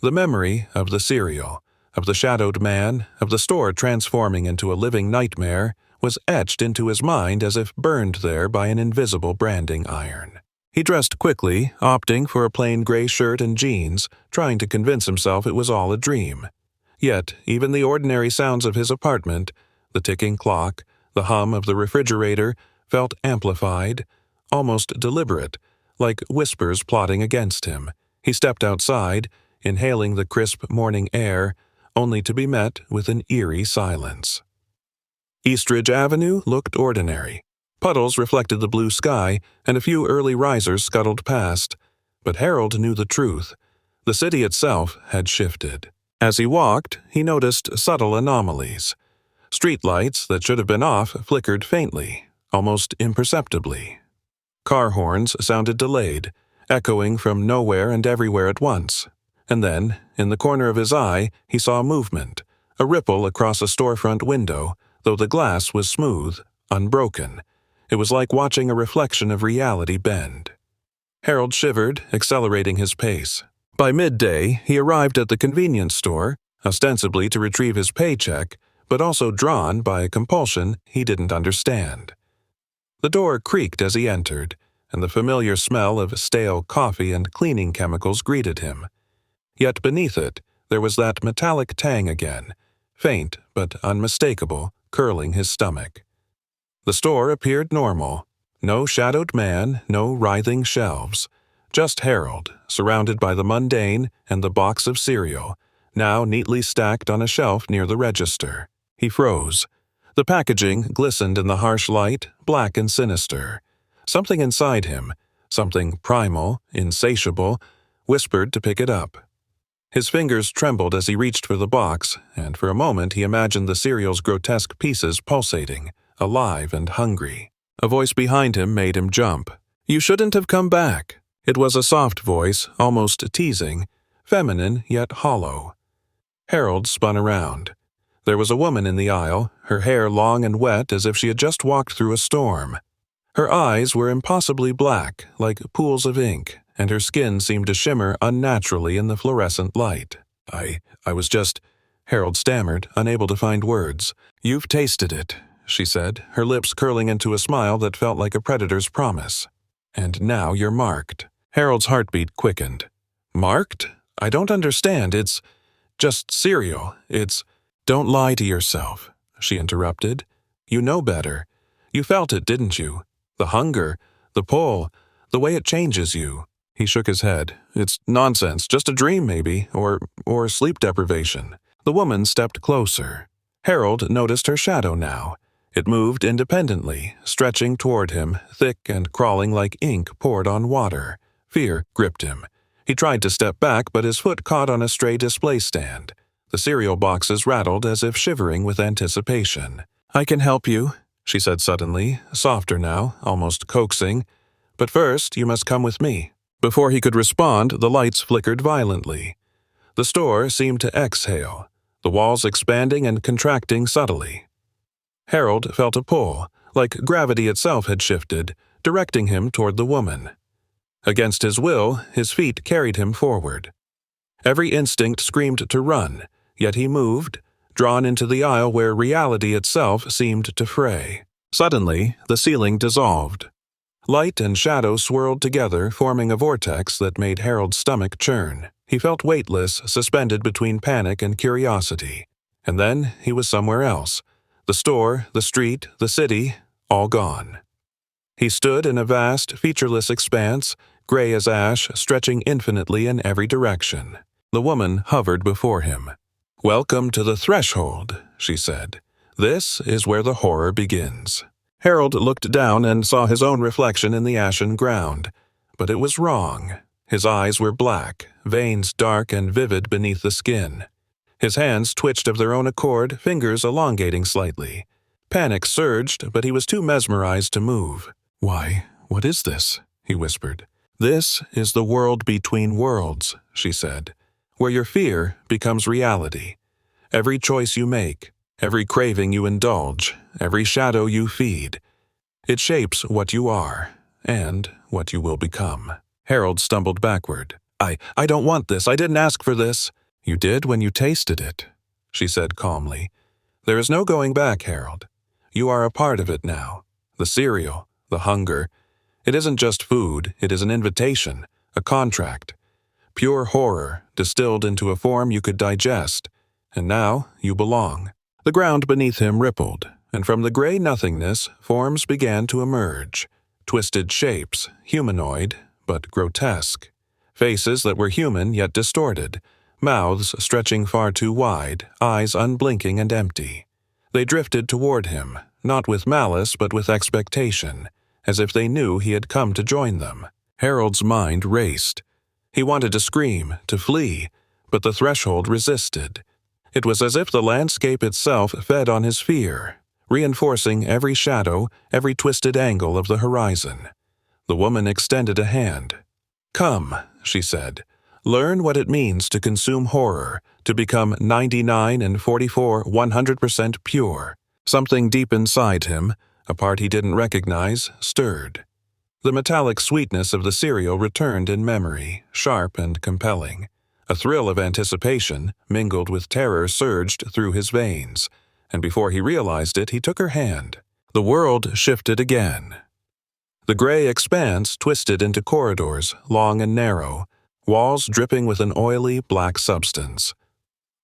The memory of the cereal, of the shadowed man, of the store transforming into a living nightmare, was etched into his mind as if burned there by an invisible branding iron. He dressed quickly, opting for a plain gray shirt and jeans, trying to convince himself it was all a dream. Yet, even the ordinary sounds of his apartment, the ticking clock, the hum of the refrigerator, felt amplified, almost deliberate, like whispers plotting against him. He stepped outside, inhaling the crisp morning air, only to be met with an eerie silence. Eastridge Avenue looked ordinary. Puddles reflected the blue sky, and a few early risers scuttled past. But Harold knew the truth. The city itself had shifted. As he walked, he noticed subtle anomalies. Streetlights that should have been off flickered faintly, almost imperceptibly. Car horns sounded delayed, echoing from nowhere and everywhere at once. And then, in the corner of his eye, he saw movement, a ripple across a storefront window, though the glass was smooth, unbroken. It was like watching a reflection of reality bend. Harold shivered, accelerating his pace. By midday, he arrived at the convenience store, ostensibly to retrieve his paycheck, but also drawn by a compulsion he didn't understand. The door creaked as he entered, and the familiar smell of stale coffee and cleaning chemicals greeted him. Yet beneath it, there was that metallic tang again, faint but unmistakable, curling his stomach. The store appeared normal. No shadowed man, no writhing shelves. Just Harold, surrounded by the mundane and the box of cereal, now neatly stacked on a shelf near the register. He froze. The packaging glistened in the harsh light, black and sinister. Something inside him, something primal, insatiable, whispered to pick it up. His fingers trembled as he reached for the box, and for a moment he imagined the cereal's grotesque pieces pulsating, alive and hungry. A voice behind him made him jump. "You shouldn't have come back." It was a soft voice, almost teasing, feminine yet hollow. Harold spun around. There was a woman in the aisle, her hair long and wet as if she had just walked through a storm. Her eyes were impossibly black, like pools of ink, and her skin seemed to shimmer unnaturally in the fluorescent light. I was just... Harold stammered, unable to find words. "You've tasted it," she said, her lips curling into a smile that felt like a predator's promise. "And now you're marked." Harold's heartbeat quickened. "Marked? I don't understand. It's just cereal. It's..." "Don't lie to yourself," she interrupted. "You know better. You felt it, didn't you? The hunger, the pull, the way it changes you." He shook his head. "It's nonsense, just a dream maybe, or sleep deprivation." The woman stepped closer. Harold noticed her shadow now. It moved independently, stretching toward him, thick and crawling like ink poured on water. Fear gripped him. He tried to step back, but his foot caught on a stray display stand. The cereal boxes rattled as if shivering with anticipation. "I can help you," she said suddenly, softer now, almost coaxing. "But first, you must come with me." Before he could respond, the lights flickered violently. The store seemed to exhale, the walls expanding and contracting subtly. Harold felt a pull, like gravity itself had shifted, directing him toward the woman. Against his will, his feet carried him forward. Every instinct screamed to run, yet he moved, drawn into the aisle where reality itself seemed to fray. Suddenly, the ceiling dissolved. Light and shadow swirled together, forming a vortex that made Harold's stomach churn. He felt weightless, suspended between panic and curiosity. And then he was somewhere else. The store, the street, the city, all gone. He stood in a vast, featureless expanse, gray as ash, stretching infinitely in every direction. The woman hovered before him. "Welcome to the threshold," she said. "This is where the horror begins." Harold looked down and saw his own reflection in the ashen ground. But it was wrong. His eyes were black, veins dark and vivid beneath the skin. His hands twitched of their own accord, fingers elongating slightly. Panic surged, but he was too mesmerized to move. "Why, what is this?" he whispered. "This is the world between worlds," she said, "where your fear becomes reality. Every choice you make, every craving you indulge, every shadow you feed, it shapes what you are and what you will become." Harold stumbled backward. I don't want this. I didn't ask for this." "You did when you tasted it," she said calmly. "There is no going back, Harold. You are a part of it now. The cereal, the hunger. It isn't just food, it is an invitation, a contract. Pure horror, distilled into a form you could digest. And now you belong." The ground beneath him rippled, and from the gray nothingness, forms began to emerge. Twisted shapes, humanoid, but grotesque. Faces that were human yet distorted. Mouths stretching far too wide, eyes unblinking and empty. They drifted toward him, not with malice but with expectation, as if they knew he had come to join them. Harold's mind raced. He wanted to scream, to flee, but the threshold resisted. It was as if the landscape itself fed on his fear, reinforcing every shadow, every twisted angle of the horizon. The woman extended a hand. "Come," she said. "Learn what it means to consume horror, to become 99 and 44 100% pure." Something deep inside him, a part he didn't recognize, stirred. The metallic sweetness of the cereal returned in memory, sharp and compelling. A thrill of anticipation, mingled with terror, surged through his veins, and before he realized it, he took her hand. The world shifted again. The gray expanse twisted into corridors, long and narrow, walls dripping with an oily black substance.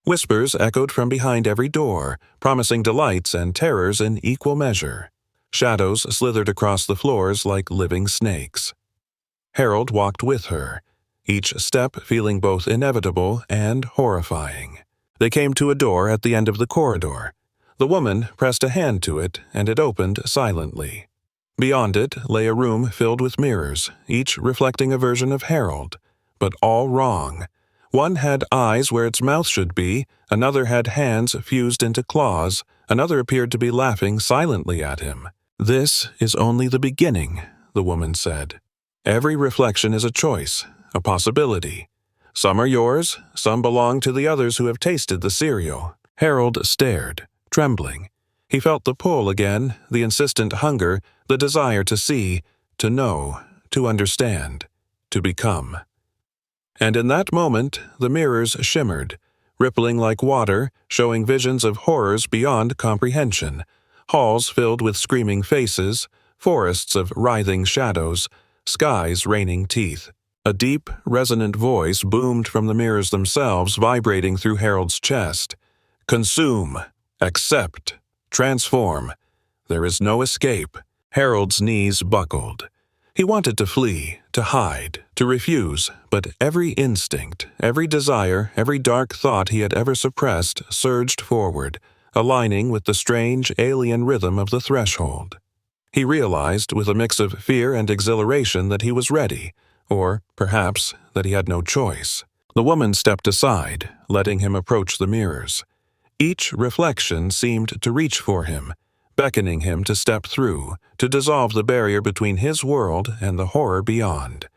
Whispers echoed from behind every door, promising delights and terrors in equal measure. Shadows slithered across the floors like living snakes. Harold walked with her, each step feeling both inevitable and horrifying. They came to a door at the end of the corridor. The woman pressed a hand to it, and it opened silently. Beyond it lay a room filled with mirrors, each reflecting a version of Harold, but all wrong. One had eyes where its mouth should be, another had hands fused into claws, another appeared to be laughing silently at him. "This is only the beginning," the woman said. "Every reflection is a choice, a possibility. Some are yours, some belong to the others who have tasted the cereal." Harold stared, trembling. He felt the pull again, the insistent hunger, the desire to see, to know, to understand, to become. And in that moment, the mirrors shimmered, rippling like water, showing visions of horrors beyond comprehension, halls filled with screaming faces, forests of writhing shadows, skies raining teeth. A deep, resonant voice boomed from the mirrors themselves, vibrating through Harold's chest. "Consume, accept, transform. There is no escape." Harold's knees buckled. He wanted to flee, to hide, to refuse, but every instinct, every desire, every dark thought he had ever suppressed surged forward, aligning with the strange, alien rhythm of the threshold. He realized, with a mix of fear and exhilaration, that he was ready, or, perhaps, that he had no choice. The woman stepped aside, letting him approach the mirrors. Each reflection seemed to reach for him, beckoning him to step through, to dissolve the barrier between his world and the horror beyond.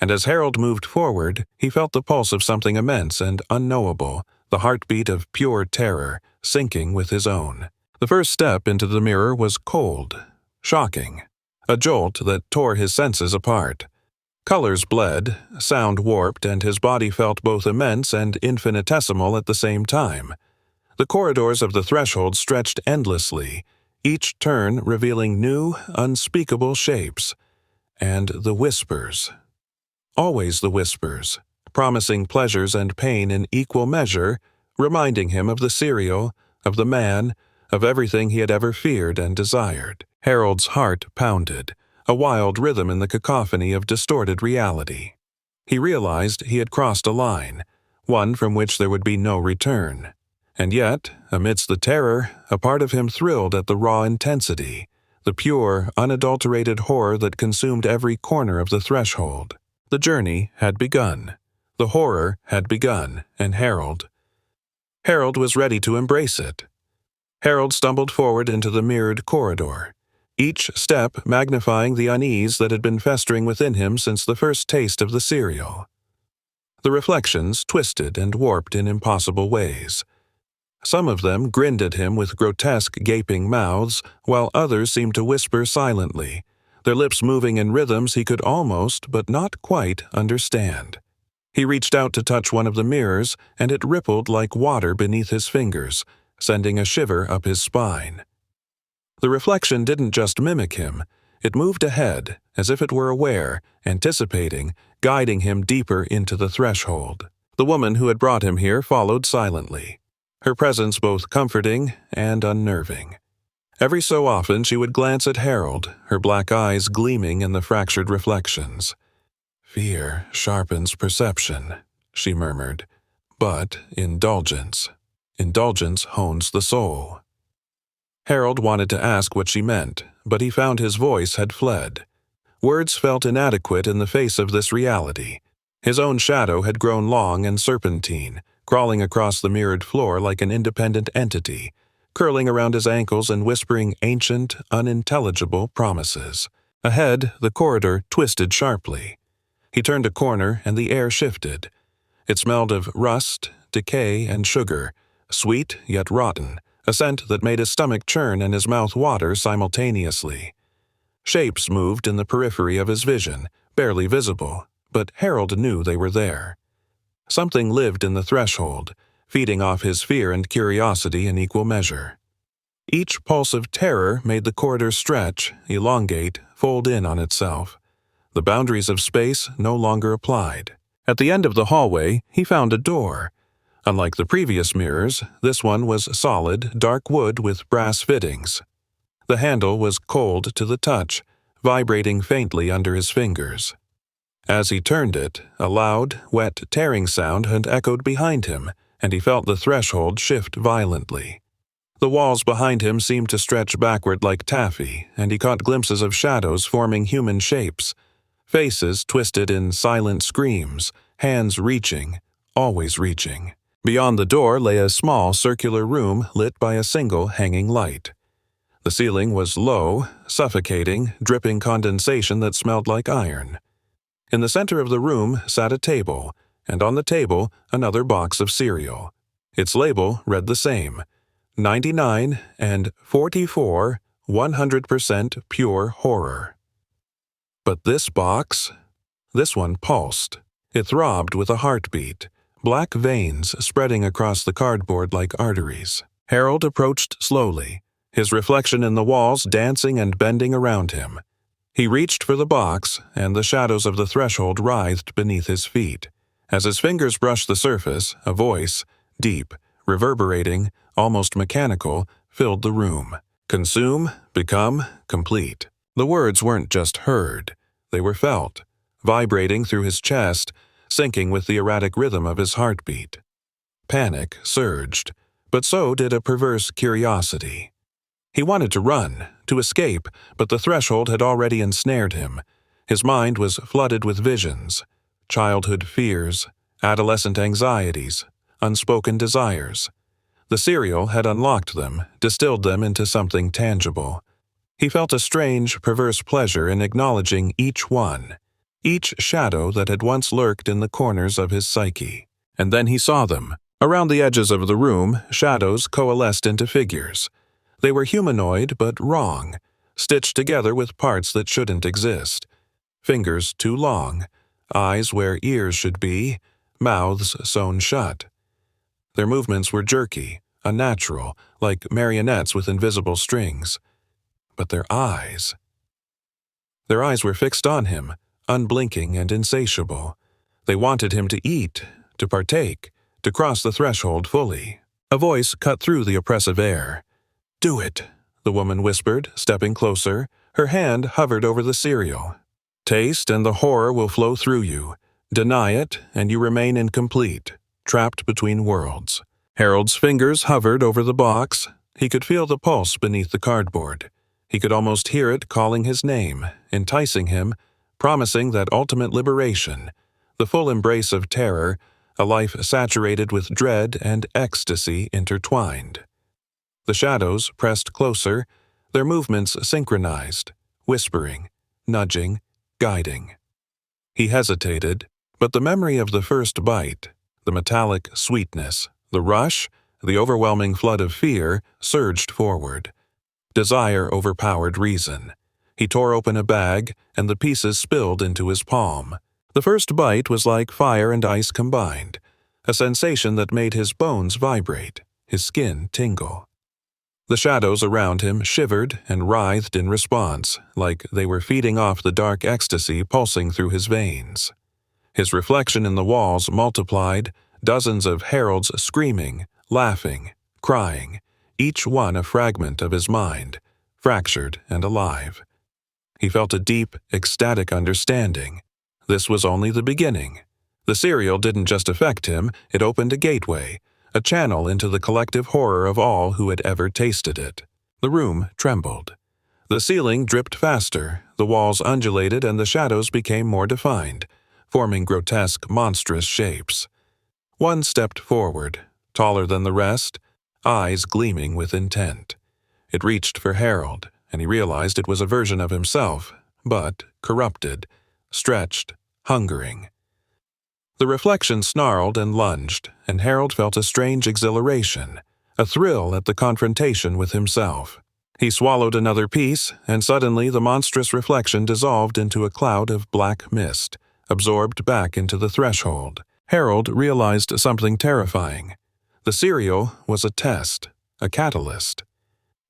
And as Harold moved forward, he felt the pulse of something immense and unknowable, the heartbeat of pure terror, syncing with his own. The first step into the mirror was cold, shocking, a jolt that tore his senses apart. Colors bled, sound warped, and his body felt both immense and infinitesimal at the same time. The corridors of the threshold stretched endlessly, each turn revealing new, unspeakable shapes. And the whispers. Always the whispers, promising pleasures and pain in equal measure, reminding him of the cereal, of the man, of everything he had ever feared and desired. Harold's heart pounded, a wild rhythm in the cacophony of distorted reality. He realized he had crossed a line, one from which there would be no return. And yet, amidst the terror, a part of him thrilled at the raw intensity, the pure, unadulterated horror that consumed every corner of the threshold. The journey had begun. The horror had begun, and Harold was ready to embrace it. Harold stumbled forward into the mirrored corridor, each step magnifying the unease that had been festering within him since the first taste of the cereal. The reflections twisted and warped in impossible ways. Some of them grinned at him with grotesque, gaping mouths, while others seemed to whisper silently, their lips moving in rhythms he could almost, but not quite, understand. He reached out to touch one of the mirrors, and it rippled like water beneath his fingers, sending a shiver up his spine. The reflection didn't just mimic him. It moved ahead, as if it were aware, anticipating, guiding him deeper into the threshold. The woman who had brought him here followed silently, her presence both comforting and unnerving. Every so often she would glance at Harold, her black eyes gleaming in the fractured reflections. "Fear sharpens perception," she murmured, "but indulgence hones the soul." Harold wanted to ask what she meant, but he found his voice had fled. Words felt inadequate in the face of this reality. His own shadow had grown long and serpentine, crawling across the mirrored floor like an independent entity, curling around his ankles and whispering ancient, unintelligible promises. Ahead, the corridor twisted sharply. He turned a corner and the air shifted. It smelled of rust, decay, and sugar, sweet yet rotten, a scent that made his stomach churn and his mouth water simultaneously. Shapes moved in the periphery of his vision, barely visible, but Harold knew they were there. Something lived in the threshold, feeding off his fear and curiosity in equal measure. Each pulse of terror made the corridor stretch, elongate, fold in on itself. The boundaries of space no longer applied. At the end of the hallway, he found a door. Unlike the previous mirrors, this one was solid, dark wood with brass fittings. The handle was cold to the touch, vibrating faintly under his fingers. As he turned it, a loud, wet tearing sound had echoed behind him, and he felt the threshold shift violently. The walls behind him seemed to stretch backward like taffy, and he caught glimpses of shadows forming human shapes. Faces twisted in silent screams, hands reaching, always reaching. Beyond the door lay a small circular room lit by a single hanging light. The ceiling was low, suffocating, dripping condensation that smelled like iron. In the center of the room sat a table, and on the table another box of cereal. Its label read the same: 99 and 44 100% pure horror. But this box, this one pulsed. It throbbed with a heartbeat, black veins spreading across the cardboard like arteries. Harold approached slowly, his reflection in the walls dancing and bending around him. He reached for the box, and the shadows of the threshold writhed beneath his feet. As his fingers brushed the surface, a voice, deep, reverberating, almost mechanical, filled the room. Consume, become, complete. The words weren't just heard. They were felt, vibrating through his chest, syncing with the erratic rhythm of his heartbeat. Panic surged, but so did a perverse curiosity. He wanted to run, to escape, but the threshold had already ensnared him. His mind was flooded with visions, childhood fears, adolescent anxieties, unspoken desires. The cereal had unlocked them, distilled them into something tangible. He felt a strange, perverse pleasure in acknowledging each one, each shadow that had once lurked in the corners of his psyche. And then he saw them. Around the edges of the room, shadows coalesced into figures. They were humanoid but wrong, stitched together with parts that shouldn't exist. Fingers too long, eyes where ears should be, mouths sewn shut. Their movements were jerky, unnatural, like marionettes with invisible strings. But their eyes were fixed on him, unblinking and insatiable. They wanted him to eat, to partake, to cross the threshold fully. A voice cut through the oppressive air. "Do it," the woman whispered, stepping closer. Her hand hovered over the cereal. "Taste and the horror will flow through you. Deny it, and you remain incomplete, trapped between worlds." Harold's fingers hovered over the box. He could feel the pulse beneath the cardboard. He could almost hear it calling his name, enticing him, promising that ultimate liberation, the full embrace of terror, a life saturated with dread and ecstasy intertwined. The shadows pressed closer, their movements synchronized, whispering, nudging, guiding. He hesitated, but the memory of the first bite, the metallic sweetness, the rush, the overwhelming flood of fear surged forward. Desire overpowered reason. He tore open a bag, and the pieces spilled into his palm. The first bite was like fire and ice combined, a sensation that made his bones vibrate, his skin tingle. The shadows around him shivered and writhed in response, like they were feeding off the dark ecstasy pulsing through his veins. His reflection in the walls multiplied, dozens of Harold's screaming, laughing, crying, each one a fragment of his mind, fractured and alive. He felt a deep, ecstatic understanding. This was only the beginning. The cereal didn't just affect him, it opened a gateway, a channel into the collective horror of all who had ever tasted it. The room trembled. The ceiling dripped faster, the walls undulated, and the shadows became more defined, forming grotesque, monstrous shapes. One stepped forward, taller than the rest, eyes gleaming with intent. It reached for Harold, and he realized it was a version of himself, but corrupted, stretched, hungering. The reflection snarled and lunged, and Harold felt a strange exhilaration, a thrill at the confrontation with himself. He swallowed another piece, and suddenly the monstrous reflection dissolved into a cloud of black mist, absorbed back into the threshold. Harold realized something terrifying. The cereal was a test, a catalyst.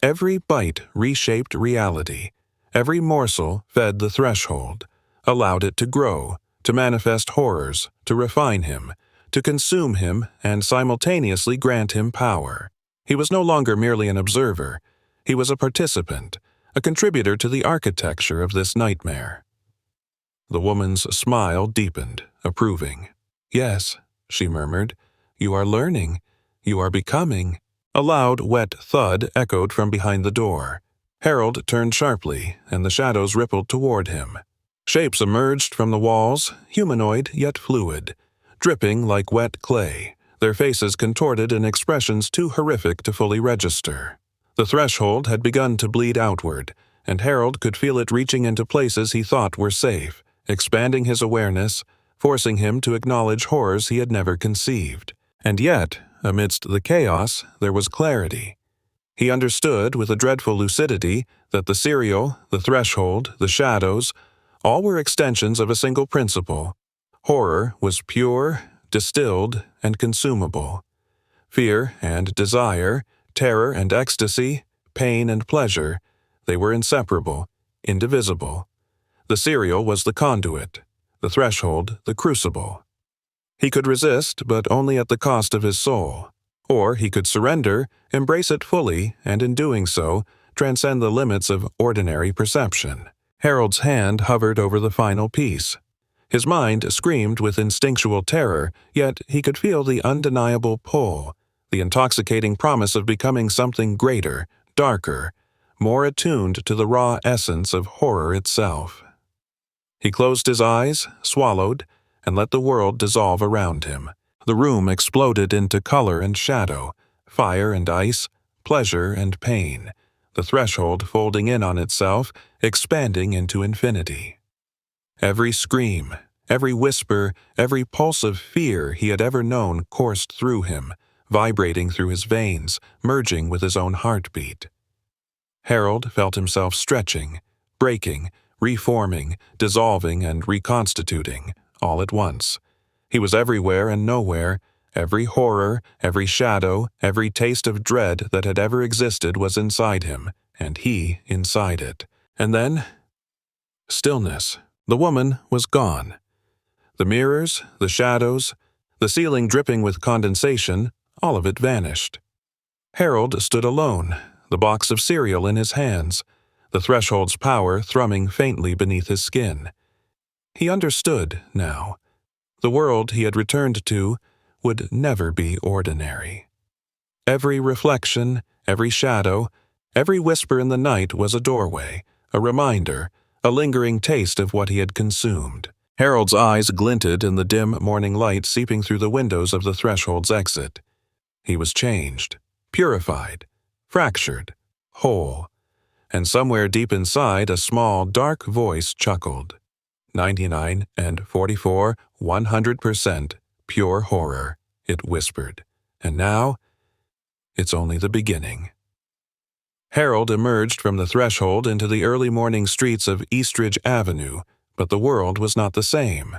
Every bite reshaped reality. Every morsel fed the threshold, allowed it to grow, to manifest horrors, to refine him, to consume him, and simultaneously grant him power. He was no longer merely an observer. He was a participant, a contributor to the architecture of this nightmare. The woman's smile deepened, approving. "Yes," she murmured, "you are learning. You are becoming." A loud, wet thud echoed from behind the door. Harold turned sharply, and the shadows rippled toward him. Shapes emerged from the walls, humanoid yet fluid, dripping like wet clay, their faces contorted in expressions too horrific to fully register. The threshold had begun to bleed outward, and Harold could feel it reaching into places he thought were safe, expanding his awareness, forcing him to acknowledge horrors he had never conceived. And yet, amidst the chaos, there was clarity. He understood with a dreadful lucidity that the serial, the threshold, the shadows, all were extensions of a single principle. Horror was pure, distilled, and consumable. Fear and desire, terror and ecstasy, pain and pleasure, they were inseparable, indivisible. The serial was the conduit, the threshold the crucible. He could resist, but only at the cost of his soul. Or he could surrender, embrace it fully, and in doing so, transcend the limits of ordinary perception. Harold's hand hovered over the final piece. His mind screamed with instinctual terror, yet he could feel the undeniable pull, the intoxicating promise of becoming something greater, darker, more attuned to the raw essence of horror itself. He closed his eyes, swallowed, and let the world dissolve around him. The room exploded into color and shadow, fire and ice, pleasure and pain, the threshold folding in on itself, expanding into infinity. Every scream, every whisper, every pulse of fear he had ever known coursed through him, vibrating through his veins, merging with his own heartbeat. Harold felt himself stretching, breaking, reforming, dissolving, and reconstituting, all at once. He was everywhere and nowhere. Every horror, every shadow, every taste of dread that had ever existed was inside him, and he inside it. And then, stillness. The woman was gone. The mirrors, the shadows, the ceiling dripping with condensation, all of it vanished. Harold stood alone, the box of cereal in his hands, the threshold's power thrumming faintly beneath his skin. He understood now. The world he had returned to would never be ordinary. Every reflection, every shadow, every whisper in the night was a doorway, a reminder, a lingering taste of what he had consumed. Harold's eyes glinted in the dim morning light seeping through the windows of the threshold's exit. He was changed, purified, fractured, whole. And somewhere deep inside, a small, dark voice chuckled. 99 and 44, 100% pure horror, it whispered. And now, it's only the beginning. Harold emerged from the threshold into the early morning streets of Eastridge Avenue, but the world was not the same.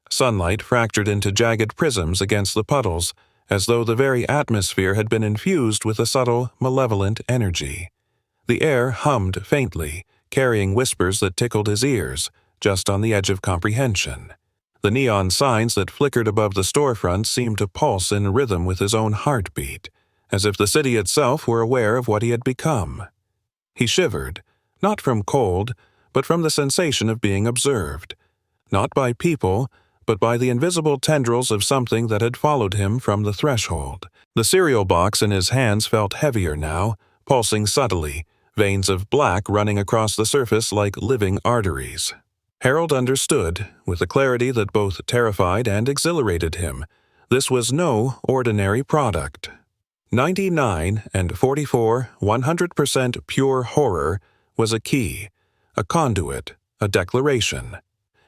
Sunlight fractured into jagged prisms against the puddles, as though the very atmosphere had been infused with a subtle, malevolent energy. The air hummed faintly, carrying whispers that tickled his ears, just on the edge of comprehension. The neon signs that flickered above the storefronts seemed to pulse in rhythm with his own heartbeat, as if the city itself were aware of what he had become. He shivered, not from cold, but from the sensation of being observed, not by people, but by the invisible tendrils of something that had followed him from the threshold. The cereal box in his hands felt heavier now, pulsing subtly, veins of black running across the surface like living arteries. Harold understood, with a clarity that both terrified and exhilarated him, this was no ordinary product. 99 and 44, 100% pure horror was a key, a conduit, a declaration.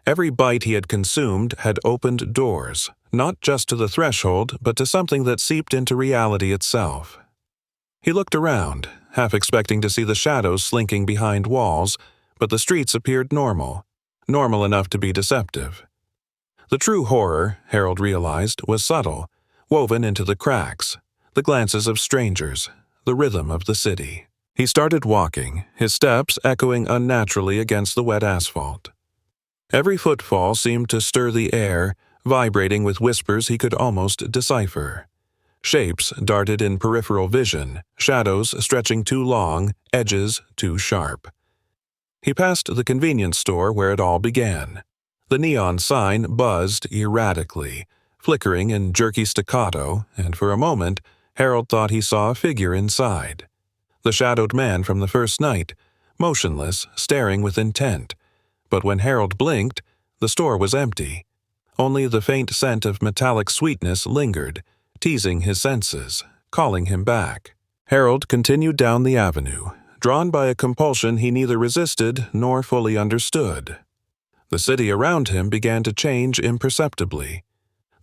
Every bite he had consumed had opened doors, not just to the threshold, but to something that seeped into reality itself. He looked around, half expecting to see the shadows slinking behind walls, but the streets appeared normal enough to be deceptive. The true horror, Harold realized, was subtle, woven into the cracks, the glances of strangers, the rhythm of the city. He started walking, his steps echoing unnaturally against the wet asphalt. Every footfall seemed to stir the air, vibrating with whispers he could almost decipher. Shapes darted in peripheral vision, shadows stretching too long, edges too sharp. He passed the convenience store where it all began. The neon sign buzzed erratically, flickering in jerky staccato, and for a moment, Harold thought he saw a figure inside. The shadowed man from the first night, motionless, staring with intent. But when Harold blinked, the store was empty. Only the faint scent of metallic sweetness lingered, teasing his senses, calling him back. Harold continued down the avenue, drawn by a compulsion he neither resisted nor fully understood. The city around him began to change imperceptibly.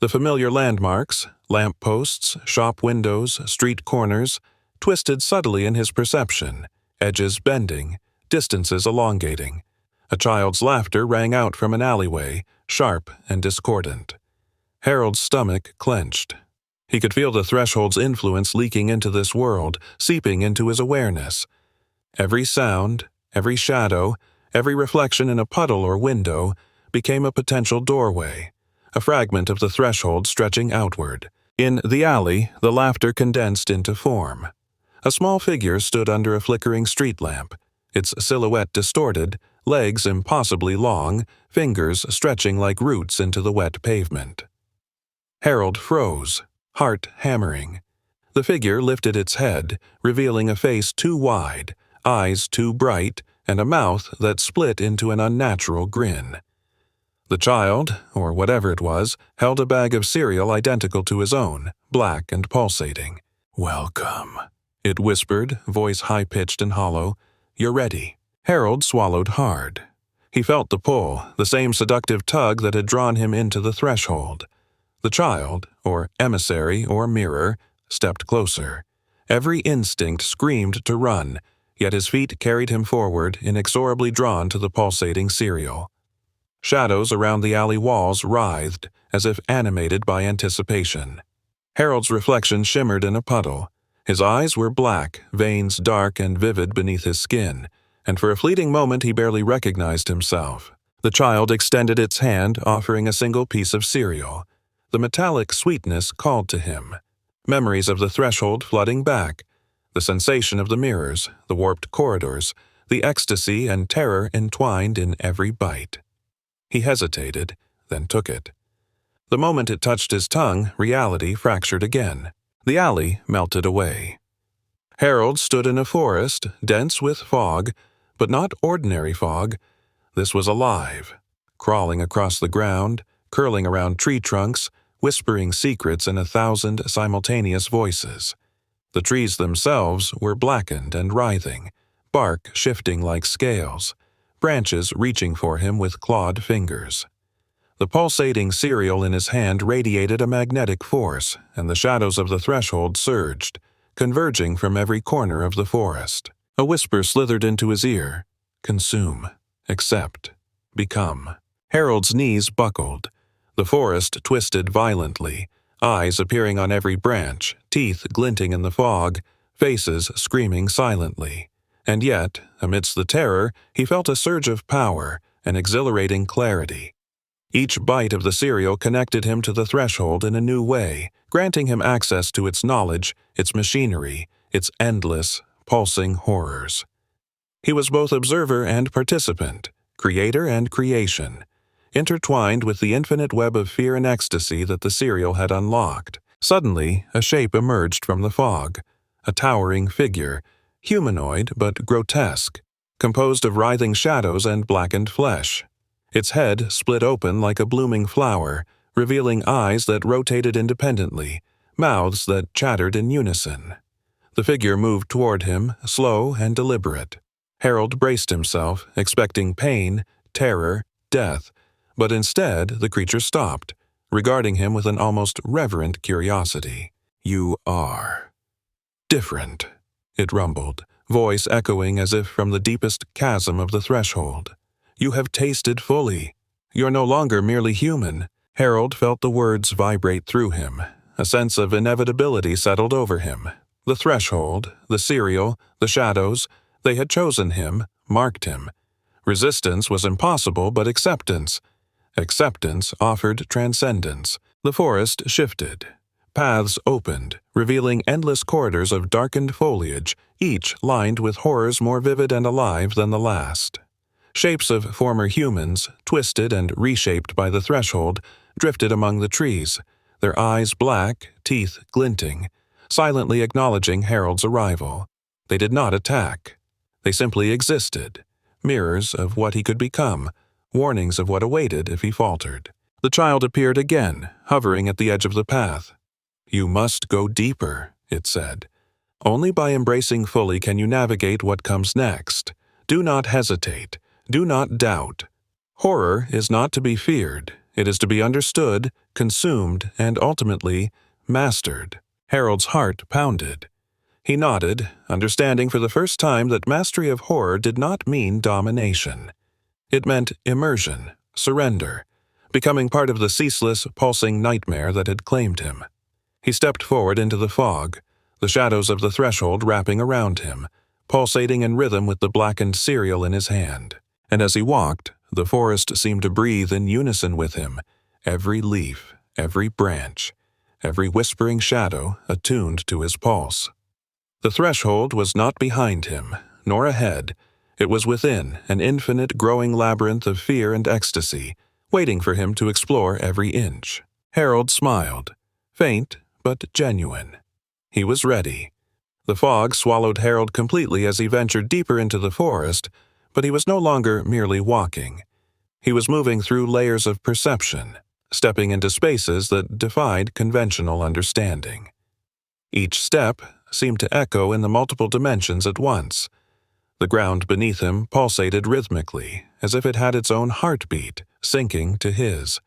The familiar landmarks, lampposts, shop windows, street corners, twisted subtly in his perception, edges bending, distances elongating. A child's laughter rang out from an alleyway, sharp and discordant. Harold's stomach clenched. He could feel the threshold's influence leaking into this world, seeping into his awareness. Every sound, every shadow, every reflection in a puddle or window became a potential doorway, a fragment of the threshold stretching outward. In the alley, the laughter condensed into form. A small figure stood under a flickering street lamp, its silhouette distorted, legs impossibly long, fingers stretching like roots into the wet pavement. Harold froze, heart hammering. The figure lifted its head, revealing a face too wide, eyes too bright, and a mouth that split into an unnatural grin. The child, or whatever it was, held a bag of cereal identical to his own, black and pulsating. "Welcome," it whispered, voice high-pitched and hollow. "You're ready." Harold swallowed hard. He felt the pull, the same seductive tug that had drawn him into the threshold. The child, or emissary or mirror, stepped closer. Every instinct screamed to run, yet his feet carried him forward, inexorably drawn to the pulsating cereal. Shadows around the alley walls writhed, as if animated by anticipation. Harold's reflection shimmered in a puddle. His eyes were black, veins dark and vivid beneath his skin, and for a fleeting moment he barely recognized himself. The child extended its hand, offering a single piece of cereal. The metallic sweetness called to him. Memories of the threshold flooding back. The sensation of the mirrors, the warped corridors, the ecstasy and terror entwined in every bite. He hesitated, then took it. The moment it touched his tongue, reality fractured again. The alley melted away. Harold stood in a forest, dense with fog, but not ordinary fog. This was alive, crawling across the ground, curling around tree trunks, whispering secrets in 1,000 simultaneous voices. The trees themselves were blackened and writhing, bark shifting like scales, branches reaching for him with clawed fingers. The pulsating cereal in his hand radiated a magnetic force, and the shadows of the threshold surged, converging from every corner of the forest. A whisper slithered into his ear. Consume. Accept. Become. Harold's knees buckled. The forest twisted violently, eyes appearing on every branch, teeth glinting in the fog, faces screaming silently. And yet, amidst the terror, he felt a surge of power, an exhilarating clarity. Each bite of the cereal connected him to the threshold in a new way, granting him access to its knowledge, its machinery, its endless, pulsing horrors. He was both observer and participant, creator and creation, intertwined with the infinite web of fear and ecstasy that the cereal had unlocked. Suddenly, a shape emerged from the fog, a towering figure, humanoid but grotesque, composed of writhing shadows and blackened flesh. Its head split open like a blooming flower, revealing eyes that rotated independently, mouths that chattered in unison. The figure moved toward him, slow and deliberate. Harold braced himself, expecting pain, terror, death, but instead the creature stopped, regarding him with an almost reverent curiosity. "You are different," it rumbled, voice echoing as if from the deepest chasm of the threshold. "You have tasted fully. You're no longer merely human." Harold felt the words vibrate through him. A sense of inevitability settled over him. The threshold, the cereal, the shadows, they had chosen him, marked him. Resistance was impossible, but acceptance. Acceptance offered transcendence. The forest shifted. Paths opened, revealing endless corridors of darkened foliage, each lined with horrors more vivid and alive than the last. Shapes of former humans, twisted and reshaped by the threshold, drifted among the trees, their eyes black, teeth glinting, silently acknowledging Harold's arrival. They did not attack. They simply existed, mirrors of what he could become, warnings of what awaited if he faltered. The child appeared again, hovering at the edge of the path. "You must go deeper," it said. "Only by embracing fully can you navigate what comes next. Do not hesitate. Do not doubt. Horror is not to be feared. It is to be understood, consumed, and ultimately mastered." Harold's heart pounded. He nodded, understanding for the first time that mastery of horror did not mean domination. It meant immersion, surrender, becoming part of the ceaseless, pulsing nightmare that had claimed him. He stepped forward into the fog, the shadows of the threshold wrapping around him, pulsating in rhythm with the blackened cereal in his hand. And as he walked, the forest seemed to breathe in unison with him, every leaf, every branch, every whispering shadow attuned to his pulse. The threshold was not behind him, nor ahead. It was within, an infinite growing labyrinth of fear and ecstasy, waiting for him to explore every inch. Harold smiled, faint but genuine. He was ready. The fog swallowed Harold completely as he ventured deeper into the forest, but he was no longer merely walking. He was moving through layers of perception, stepping into spaces that defied conventional understanding. Each step seemed to echo in the multiple dimensions at once. The ground beneath him pulsated rhythmically, as if it had its own heartbeat, syncing to his.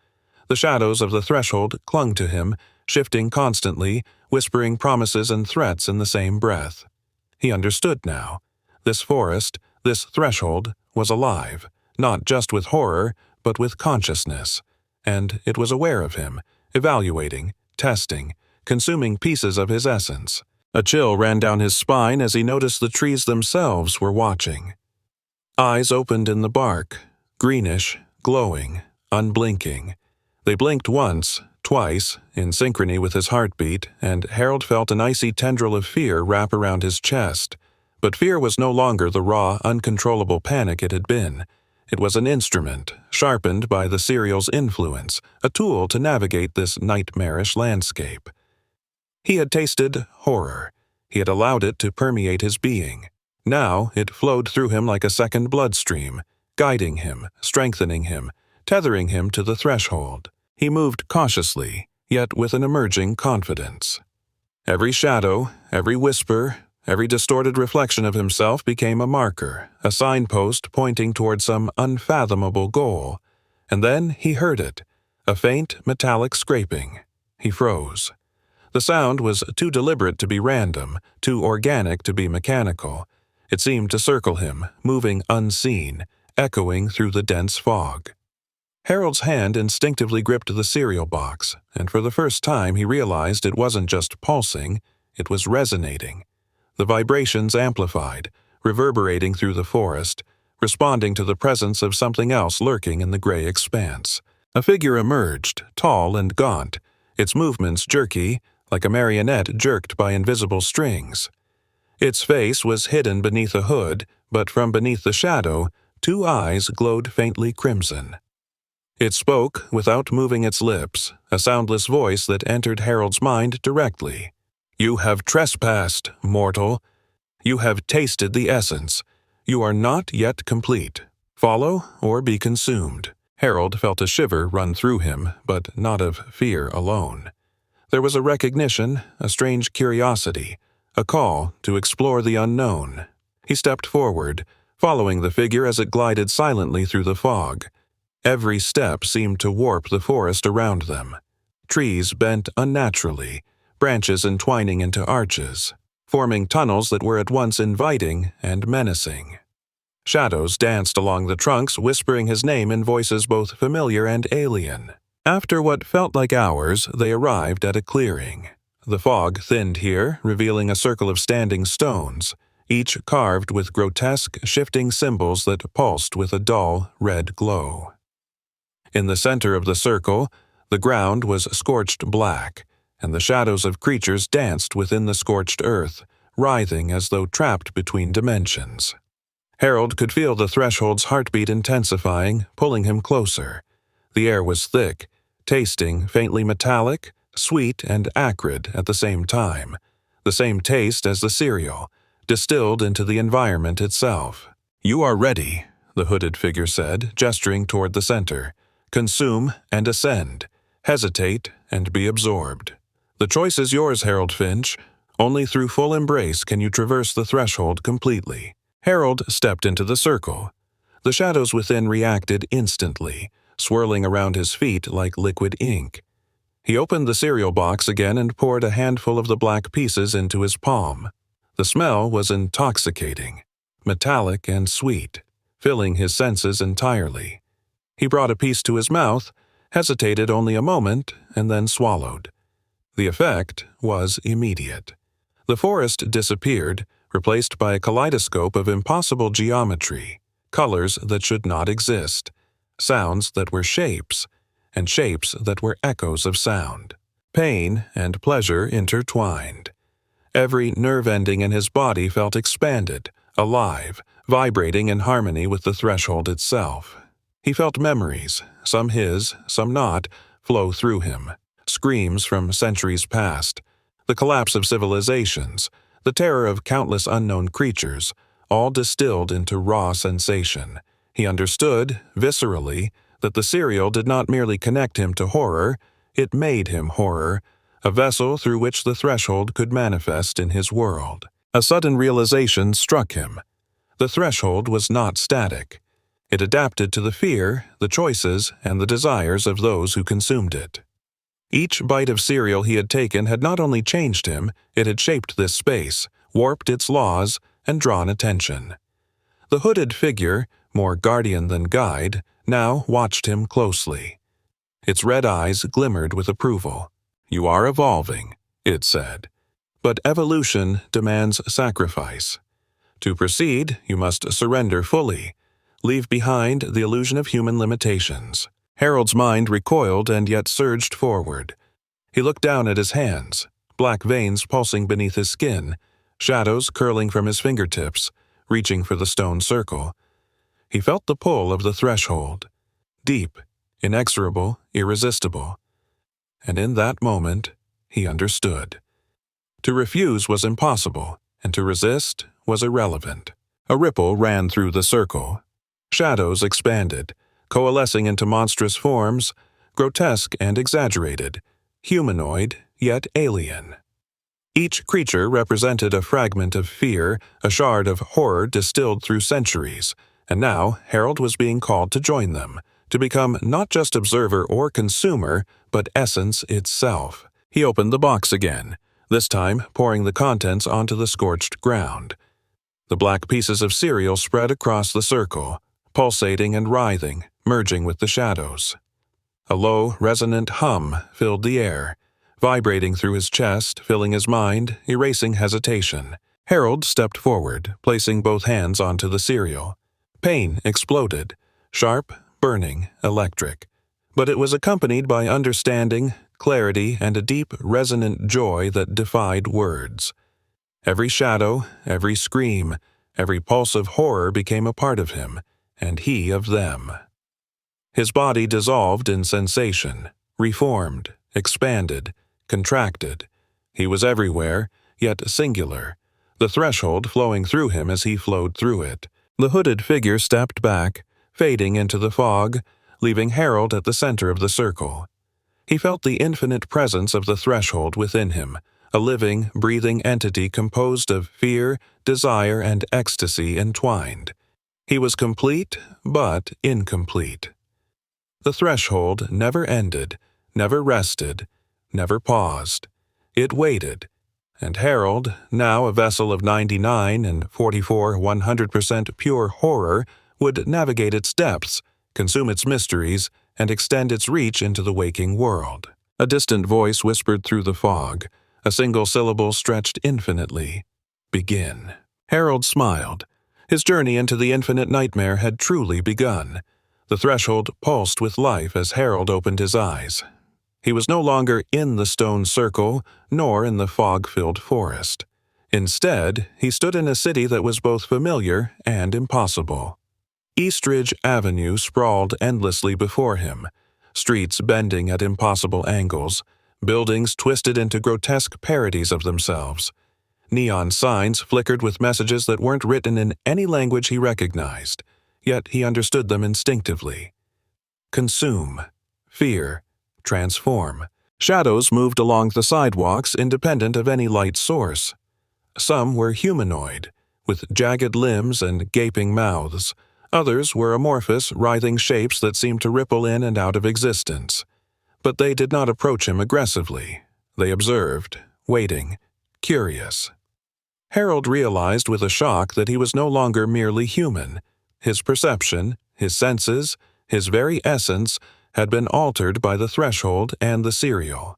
The shadows of the threshold clung to him, shifting constantly, whispering promises and threats in the same breath. He understood now. This forest, this threshold, was alive, not just with horror, but with consciousness. And it was aware of him, evaluating, testing, consuming pieces of his essence. A chill ran down his spine as he noticed the trees themselves were watching. Eyes opened in the bark, greenish, glowing, unblinking. They blinked once, twice, in synchrony with his heartbeat, and Harold felt an icy tendril of fear wrap around his chest. But fear was no longer the raw, uncontrollable panic it had been. It was an instrument, sharpened by the cereal's influence, a tool to navigate this nightmarish landscape. He had tasted horror. He had allowed it to permeate his being. Now it flowed through him like a second bloodstream, guiding him, strengthening him, tethering him to the threshold. He moved cautiously, yet with an emerging confidence. Every shadow, every whisper, every distorted reflection of himself became a marker, a signpost pointing toward some unfathomable goal. And then he heard it, a faint metallic scraping. He froze. The sound was too deliberate to be random, too organic to be mechanical. It seemed to circle him, moving unseen, echoing through the dense fog. Harold's hand instinctively gripped the cereal box, and for the first time he realized it wasn't just pulsing, it was resonating. The vibrations amplified, reverberating through the forest, responding to the presence of something else lurking in the gray expanse. A figure emerged, tall and gaunt, its movements jerky, like a marionette jerked by invisible strings. Its face was hidden beneath a hood, but from beneath the shadow, 2 eyes glowed faintly crimson. It spoke without moving its lips, a soundless voice that entered Harold's mind directly. "You have trespassed, mortal. You have tasted the essence. You are not yet complete. Follow or be consumed." Harold felt a shiver run through him, but not of fear alone. There was a recognition, a strange curiosity, a call to explore the unknown. He stepped forward, following the figure as it glided silently through the fog. Every step seemed to warp the forest around them. Trees bent unnaturally, branches entwining into arches, forming tunnels that were at once inviting and menacing. Shadows danced along the trunks, whispering his name in voices both familiar and alien. After what felt like hours, they arrived at a clearing. The fog thinned here, revealing a circle of standing stones, each carved with grotesque, shifting symbols that pulsed with a dull, red glow. In the center of the circle, the ground was scorched black, and the shadows of creatures danced within the scorched earth, writhing as though trapped between dimensions. Harold could feel the threshold's heartbeat intensifying, pulling him closer. The air was thick, tasting faintly metallic, sweet and acrid at the same time, the same taste as the cereal, distilled into the environment itself. "You are ready," the hooded figure said, gesturing toward the center. "Consume and ascend. Hesitate and be absorbed. The choice is yours, Harold Finch. Only through full embrace can you traverse the threshold completely." Harold stepped into the circle. The shadows within reacted instantly, swirling around his feet like liquid ink. He opened the cereal box again and poured a handful of the black pieces into his palm. The smell was intoxicating, metallic and sweet, filling his senses entirely. He brought a piece to his mouth, hesitated only a moment, and then swallowed. The effect was immediate. The forest disappeared, replaced by a kaleidoscope of impossible geometry, colors that should not exist, sounds that were shapes, and shapes that were echoes of sound. Pain and pleasure intertwined. Every nerve ending in his body felt expanded, alive, vibrating in harmony with the threshold itself. He felt memories, some his, some not, flow through him. Screams from centuries past, the collapse of civilizations, the terror of countless unknown creatures, all distilled into raw sensation. He understood, viscerally, that the cereal did not merely connect him to horror, it made him horror, a vessel through which the threshold could manifest in his world. A sudden realization struck him. The threshold was not static. It adapted to the fear, the choices, and the desires of those who consumed it. Each bite of cereal he had taken had not only changed him, it had shaped this space, warped its laws, and drawn attention. The hooded figure, more guardian than guide, now watched him closely. Its red eyes glimmered with approval. "You are evolving," it said. "But evolution demands sacrifice. To proceed, you must surrender fully, leave behind the illusion of human limitations." Harold's mind recoiled and yet surged forward. He looked down at his hands, black veins pulsing beneath his skin, shadows curling from his fingertips, reaching for the stone circle. He felt the pull of the threshold, deep, inexorable, irresistible. And in that moment, he understood. To refuse was impossible, and to resist was irrelevant. A ripple ran through the circle. Shadows expanded, coalescing into monstrous forms, grotesque and exaggerated, humanoid yet alien. Each creature represented a fragment of fear, a shard of horror distilled through centuries, and now Harold was being called to join them, to become not just observer or consumer, but essence itself. He opened the box again, this time pouring the contents onto the scorched ground. The black pieces of cereal spread across the circle, pulsating and writhing, merging with the shadows. A low, resonant hum filled the air, vibrating through his chest, filling his mind, erasing hesitation. Harold stepped forward, placing both hands onto the cereal. Pain exploded, sharp, burning, electric. But it was accompanied by understanding, clarity, and a deep, resonant joy that defied words. Every shadow, every scream, every pulse of horror became a part of him, and he of them. His body dissolved in sensation, reformed, expanded, contracted. He was everywhere, yet singular, the threshold flowing through him as he flowed through it. The hooded figure stepped back, fading into the fog, leaving Harold at the center of the circle. He felt the infinite presence of the threshold within him, a living, breathing entity composed of fear, desire, and ecstasy entwined. He was complete, but incomplete. The threshold never ended, never rested, never paused. It waited, and Harold, now a vessel of 99 and 44 100% pure horror, would navigate its depths, consume its mysteries, and extend its reach into the waking world. A distant voice whispered through the fog, a single syllable stretched infinitely. Begin. Harold smiled. His journey into the infinite nightmare had truly begun. The threshold pulsed with life as Harold opened his eyes. He was no longer in the stone circle, nor in the fog-filled forest. Instead, he stood in a city that was both familiar and impossible. Eastridge Avenue sprawled endlessly before him, streets bending at impossible angles, buildings twisted into grotesque parodies of themselves. Neon signs flickered with messages that weren't written in any language he recognized, yet he understood them instinctively. Consume, fear, transform. Shadows moved along the sidewalks independent of any light source. Some were humanoid, with jagged limbs and gaping mouths. Others were amorphous, writhing shapes that seemed to ripple in and out of existence. But they did not approach him aggressively. They observed, waiting, curious. Harold realized with a shock that he was no longer merely human. His perception, his senses, his very essence had been altered by the threshold and the serial.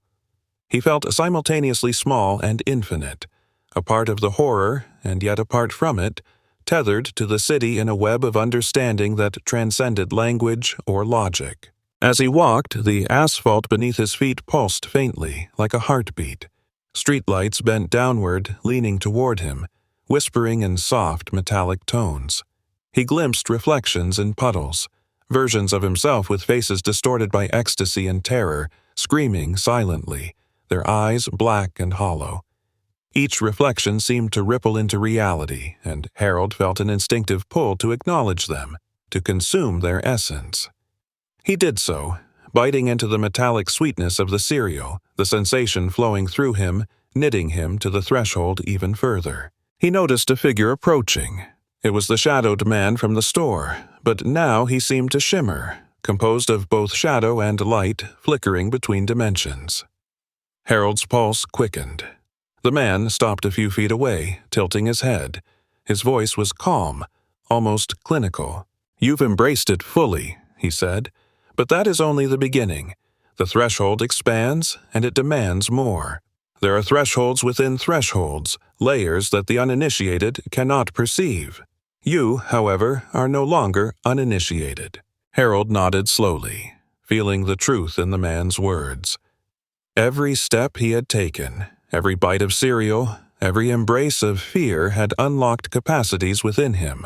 He felt simultaneously small and infinite, a part of the horror and yet apart from it, tethered to the city in a web of understanding that transcended language or logic. As he walked, the asphalt beneath his feet pulsed faintly, like a heartbeat. Streetlights bent downward, leaning toward him, whispering in soft, metallic tones. He glimpsed reflections in puddles, versions of himself with faces distorted by ecstasy and terror, screaming silently, their eyes black and hollow. Each reflection seemed to ripple into reality, and Harold felt an instinctive pull to acknowledge them, to consume their essence. He did so, biting into the metallic sweetness of the cereal, the sensation flowing through him, knitting him to the threshold even further. He noticed a figure approaching. It was the shadowed man from the store, but now he seemed to shimmer, composed of both shadow and light flickering between dimensions. Harold's pulse quickened. The man stopped a few feet away, tilting his head. His voice was calm, almost clinical. "You've embraced it fully," he said, "but that is only the beginning. The threshold expands, and it demands more. There are thresholds within thresholds, layers that the uninitiated cannot perceive. You, however, are no longer uninitiated." Harold nodded slowly, feeling the truth in the man's words. Every step he had taken, every bite of cereal, every embrace of fear had unlocked capacities within him.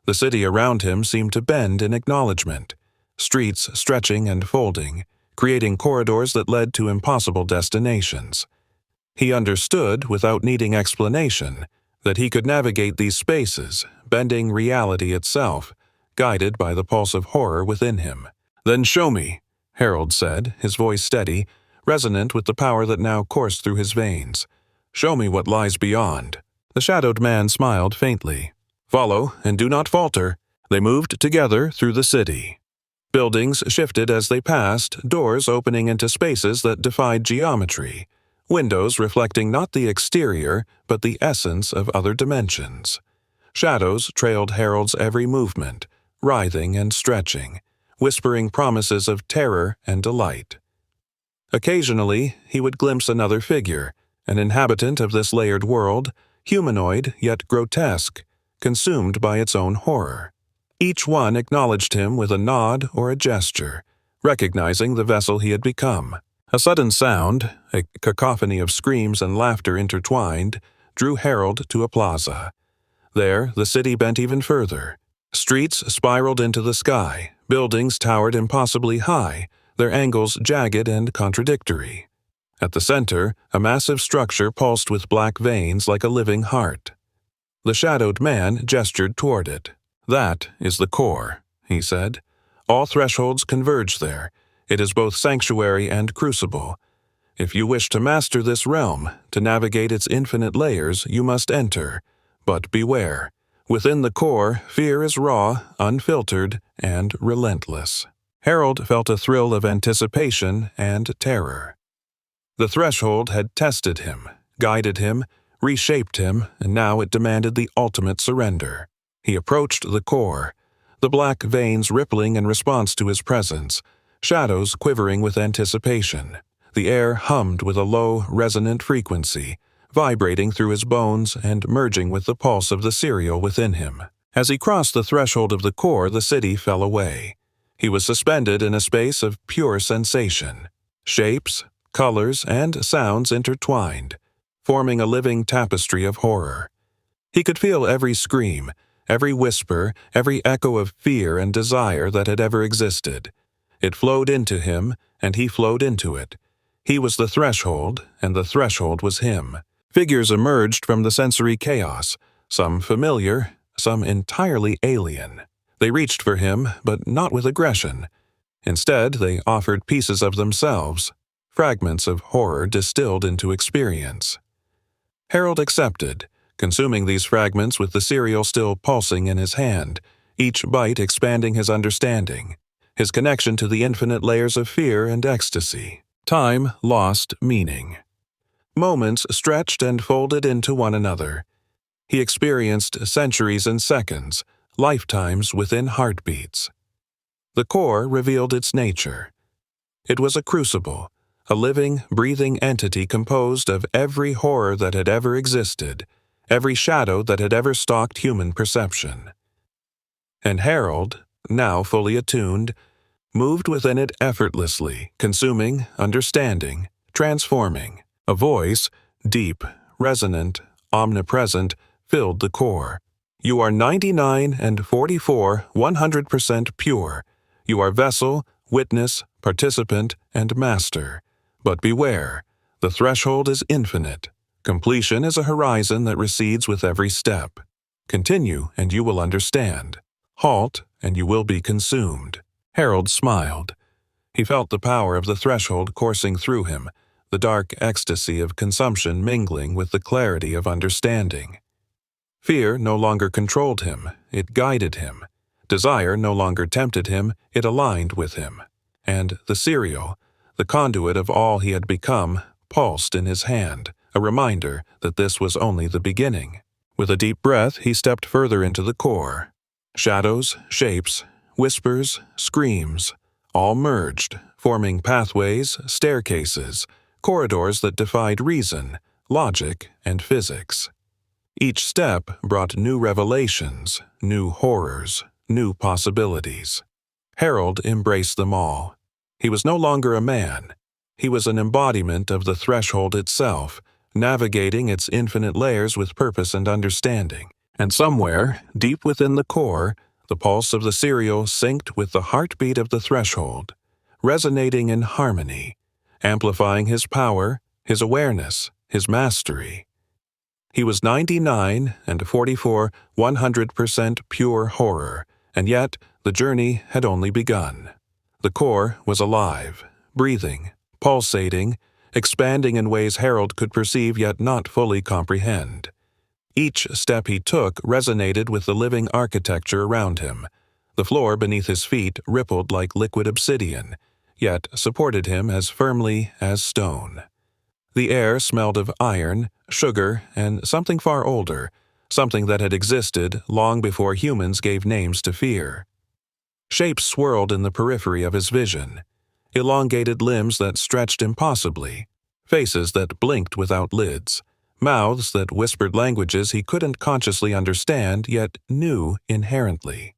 The city around him seemed to bend in acknowledgement, streets stretching and folding, creating corridors that led to impossible destinations. He understood, without needing explanation, that he could navigate these spaces, bending reality itself, guided by the pulse of horror within him. "Then show me," Harold said, his voice steady, resonant with the power that now coursed through his veins. "Show me what lies beyond." The shadowed man smiled faintly. "Follow, and do not falter." They moved together through the city. Buildings shifted as they passed, doors opening into spaces that defied geometry, windows reflecting not the exterior, but the essence of other dimensions. Shadows trailed Harold's every movement, writhing and stretching, whispering promises of terror and delight. Occasionally, he would glimpse another figure, an inhabitant of this layered world, humanoid yet grotesque, consumed by its own horror. Each one acknowledged him with a nod or a gesture, recognizing the vessel he had become. A sudden sound, a cacophony of screams and laughter intertwined, drew Harold to a plaza. There, the city bent even further. Streets spiraled into the sky, buildings towered impossibly high, their angles jagged and contradictory. At the center, a massive structure pulsed with black veins like a living heart. The shadowed man gestured toward it. "That is the core," he said. "All thresholds converge there. It is both sanctuary and crucible. If you wish to master this realm, to navigate its infinite layers, you must enter. But beware. Within the core, fear is raw, unfiltered, and relentless." Harold felt a thrill of anticipation and terror. The threshold had tested him, guided him, reshaped him, and now it demanded the ultimate surrender. He approached the core, the black veins rippling in response to his presence, shadows quivering with anticipation. The air hummed with a low, resonant frequency, vibrating through his bones and merging with the pulse of the cereal within him. As he crossed the threshold of the core, the city fell away. He was suspended in a space of pure sensation. Shapes, colors, and sounds intertwined, forming a living tapestry of horror. He could feel every scream, every whisper, every echo of fear and desire that had ever existed. It flowed into him, and he flowed into it. He was the threshold, and the threshold was him. Figures emerged from the sensory chaos, some familiar, some entirely alien. They reached for him, but not with aggression. Instead, they offered pieces of themselves, fragments of horror distilled into experience. Harold accepted, consuming these fragments with the cereal still pulsing in his hand, each bite expanding his understanding, his connection to the infinite layers of fear and ecstasy. Time lost meaning. Moments stretched and folded into one another. He experienced centuries in seconds, lifetimes within heartbeats. The core revealed its nature. It was a crucible, a living, breathing entity composed of every horror that had ever existed, every shadow that had ever stalked human perception. And Harold, now fully attuned, moved within it effortlessly, consuming, understanding, transforming. A voice, deep, resonant, omnipresent, filled the core. You are 99 and 44, 100% pure. You are vessel, witness, participant, and master. But beware, the threshold is infinite. Completion is a horizon that recedes with every step. Continue, and you will understand. Halt, and you will be consumed. Harold smiled. He felt the power of the threshold coursing through him, the dark ecstasy of consumption mingling with the clarity of understanding. Fear no longer controlled him, it guided him. Desire no longer tempted him, it aligned with him. And the cereal, the conduit of all he had become, pulsed in his hand, a reminder that this was only the beginning. With a deep breath, he stepped further into the core. Shadows, shapes, whispers, screams, all merged, forming pathways, staircases, corridors that defied reason, logic, and physics. Each step brought new revelations, new horrors, new possibilities. Harold embraced them all. He was no longer a man. He was an embodiment of the threshold itself, navigating its infinite layers with purpose and understanding. And somewhere, deep within the core, the pulse of the cereal synced with the heartbeat of the threshold, resonating in harmony, amplifying his power, his awareness, his mastery. He was 99 and 44, 100% pure horror, and yet the journey had only begun. The core was alive, breathing, pulsating, expanding in ways Harold could perceive yet not fully comprehend. Each step he took resonated with the living architecture around him. The floor beneath his feet rippled like liquid obsidian, yet supported him as firmly as stone. The air smelled of iron, sugar, and something far older, something that had existed long before humans gave names to fear. Shapes swirled in the periphery of his vision, elongated limbs that stretched impossibly, faces that blinked without lids, mouths that whispered languages he couldn't consciously understand yet knew inherently.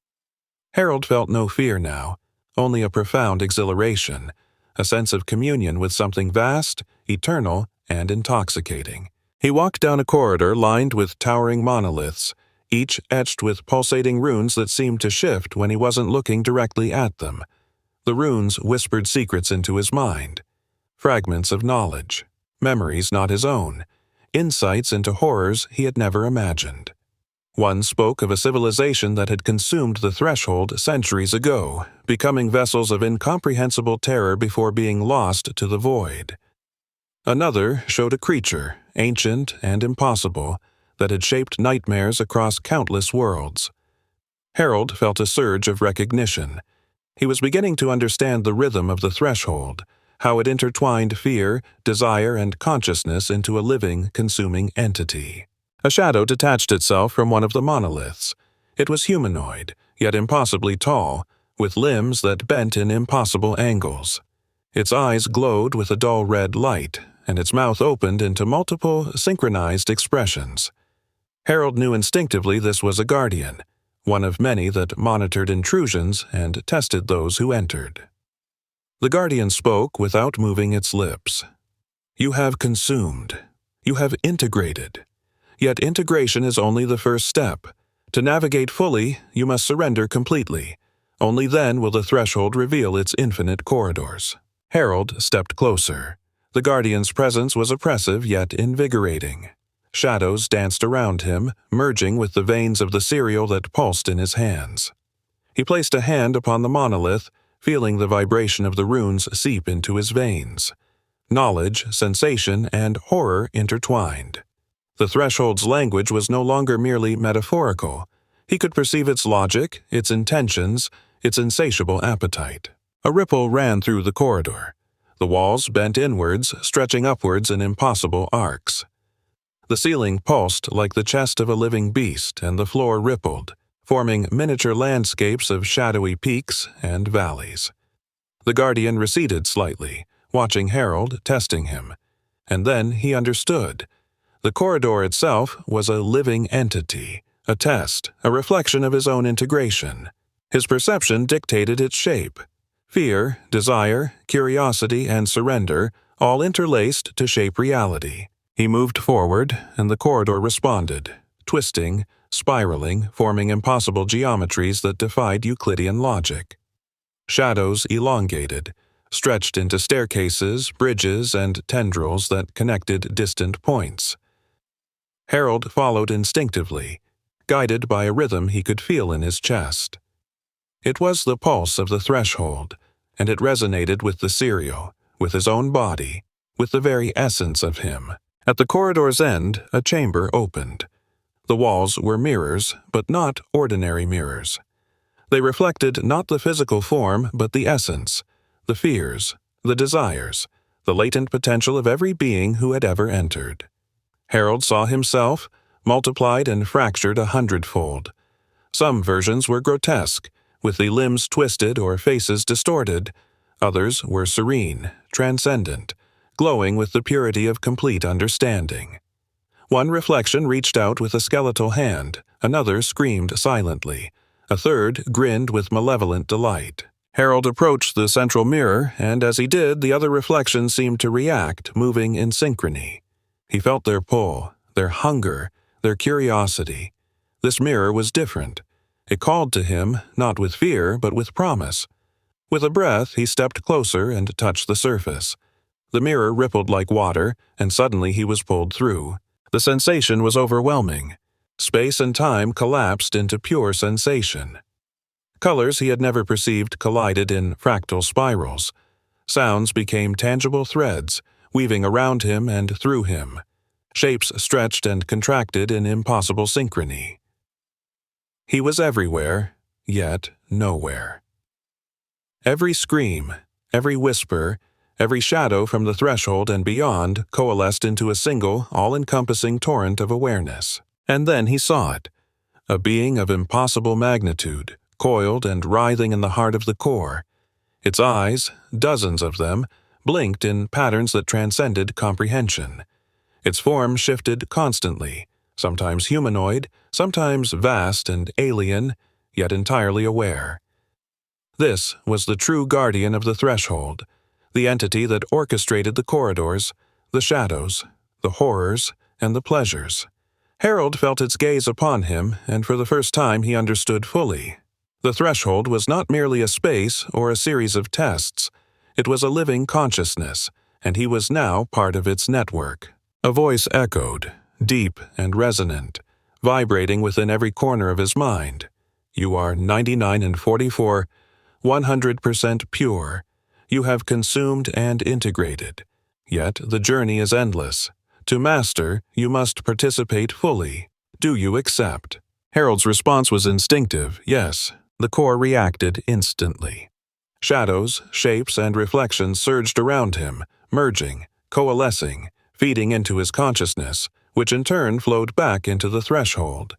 Harold felt no fear now, only a profound exhilaration, a sense of communion with something vast, eternal, and intoxicating. He walked down a corridor lined with towering monoliths, each etched with pulsating runes that seemed to shift when he wasn't looking directly at them. The runes whispered secrets into his mind, fragments of knowledge, memories not his own, insights into horrors he had never imagined. One spoke of a civilization that had consumed the threshold centuries ago, becoming vessels of incomprehensible terror before being lost to the void. Another showed a creature, ancient and impossible, that had shaped nightmares across countless worlds. Harold felt a surge of recognition. He was beginning to understand the rhythm of the threshold, how it intertwined fear, desire, and consciousness into a living, consuming entity. A shadow detached itself from one of the monoliths. It was humanoid, yet impossibly tall, with limbs that bent in impossible angles. Its eyes glowed with a dull red light, and its mouth opened into multiple synchronized expressions. Harold knew instinctively this was a guardian, one of many that monitored intrusions and tested those who entered. The guardian spoke without moving its lips. You have consumed. You have integrated. Yet integration is only the first step. To navigate fully, you must surrender completely. Only then will the threshold reveal its infinite corridors. Harold stepped closer. The guardian's presence was oppressive yet invigorating. Shadows danced around him, merging with the veins of the cereal that pulsed in his hands. He placed a hand upon the monolith, feeling the vibration of the runes seep into his veins. Knowledge, sensation, and horror intertwined. The threshold's language was no longer merely metaphorical. He could perceive its logic, its intentions, its insatiable appetite. A ripple ran through the corridor. The walls bent inwards, stretching upwards in impossible arcs. The ceiling pulsed like the chest of a living beast, and the floor rippled, forming miniature landscapes of shadowy peaks and valleys. The guardian receded slightly, watching Harold, testing him. And then he understood. The corridor itself was a living entity, a test, a reflection of his own integration. His perception dictated its shape. Fear, desire, curiosity, and surrender all interlaced to shape reality. He moved forward, and the corridor responded, twisting, spiraling, forming impossible geometries that defied Euclidean logic. Shadows elongated, stretched into staircases, bridges, and tendrils that connected distant points. Harold followed instinctively, guided by a rhythm he could feel in his chest. It was the pulse of the threshold, and it resonated with the cereal, with his own body, with the very essence of him. At the corridor's end, a chamber opened. The walls were mirrors, but not ordinary mirrors. They reflected not the physical form, but the essence, the fears, the desires, the latent potential of every being who had ever entered. Harold saw himself, multiplied and fractured 100-fold. Some versions were grotesque, with the limbs twisted or faces distorted. Others were serene, transcendent, glowing with the purity of complete understanding. One reflection reached out with a skeletal hand, another screamed silently, a third grinned with malevolent delight. Harold approached the central mirror, and as he did, the other reflections seemed to react, moving in synchrony. He felt their pull, their hunger, their curiosity. This mirror was different. It called to him, not with fear, but with promise. With a breath, he stepped closer and touched the surface. The mirror rippled like water, and suddenly he was pulled through. The sensation was overwhelming. Space and time collapsed into pure sensation. Colors he had never perceived collided in fractal spirals. Sounds became tangible threads, weaving around him and through him. Shapes stretched and contracted in impossible synchrony. He was everywhere, yet nowhere. Every scream, every whisper, every shadow from the threshold and beyond coalesced into a single, all-encompassing torrent of awareness. And then he saw it, a being of impossible magnitude, coiled and writhing in the heart of the core. Its eyes, dozens of them, blinked in patterns that transcended comprehension. Its form shifted constantly, sometimes humanoid, sometimes vast and alien, yet entirely aware. This was the true guardian of the threshold, the entity that orchestrated the corridors, the shadows, the horrors, and the pleasures. Harold felt its gaze upon him, and for the first time he understood fully. The threshold was not merely a space or a series of tests. It was a living consciousness, and he was now part of its network. A voice echoed, deep and resonant, vibrating within every corner of his mind. You are 99 and 44, 100% pure. You have consumed and integrated. Yet the journey is endless. To master, you must participate fully. Do you accept? Harold's response was instinctive, yes. The core reacted instantly. Shadows, shapes, and reflections surged around him, merging, coalescing, feeding into his consciousness, which in turn flowed back into the threshold.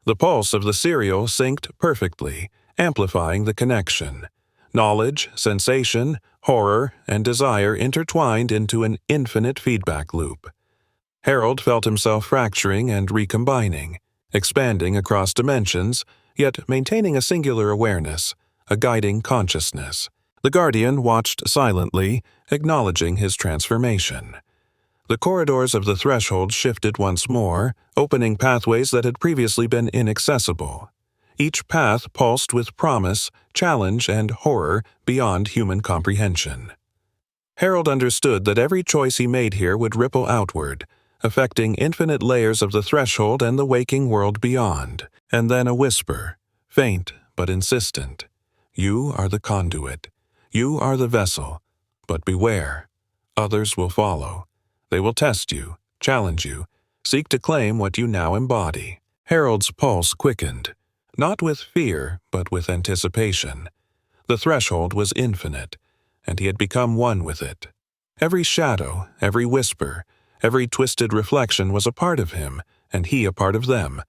The pulse of the cereal synced perfectly, amplifying the connection. Knowledge, sensation, horror, and desire intertwined into an infinite feedback loop. Harold felt himself fracturing and recombining, expanding across dimensions, yet maintaining a singular awareness, a guiding consciousness. The Guardian watched silently, acknowledging his transformation. The corridors of the threshold shifted once more, opening pathways that had previously been inaccessible. Each path pulsed with promise, challenge, and horror beyond human comprehension. Harold understood that every choice he made here would ripple outward, affecting infinite layers of the threshold and the waking world beyond. And then a whisper, faint but insistent. You are the conduit. You are the vessel. But beware. Others will follow. They will test you, challenge you, seek to claim what you now embody. Harold's pulse quickened, not with fear, but with anticipation. The threshold was infinite, and he had become one with it. Every shadow, every whisper, every twisted reflection was a part of him, and he a part of them.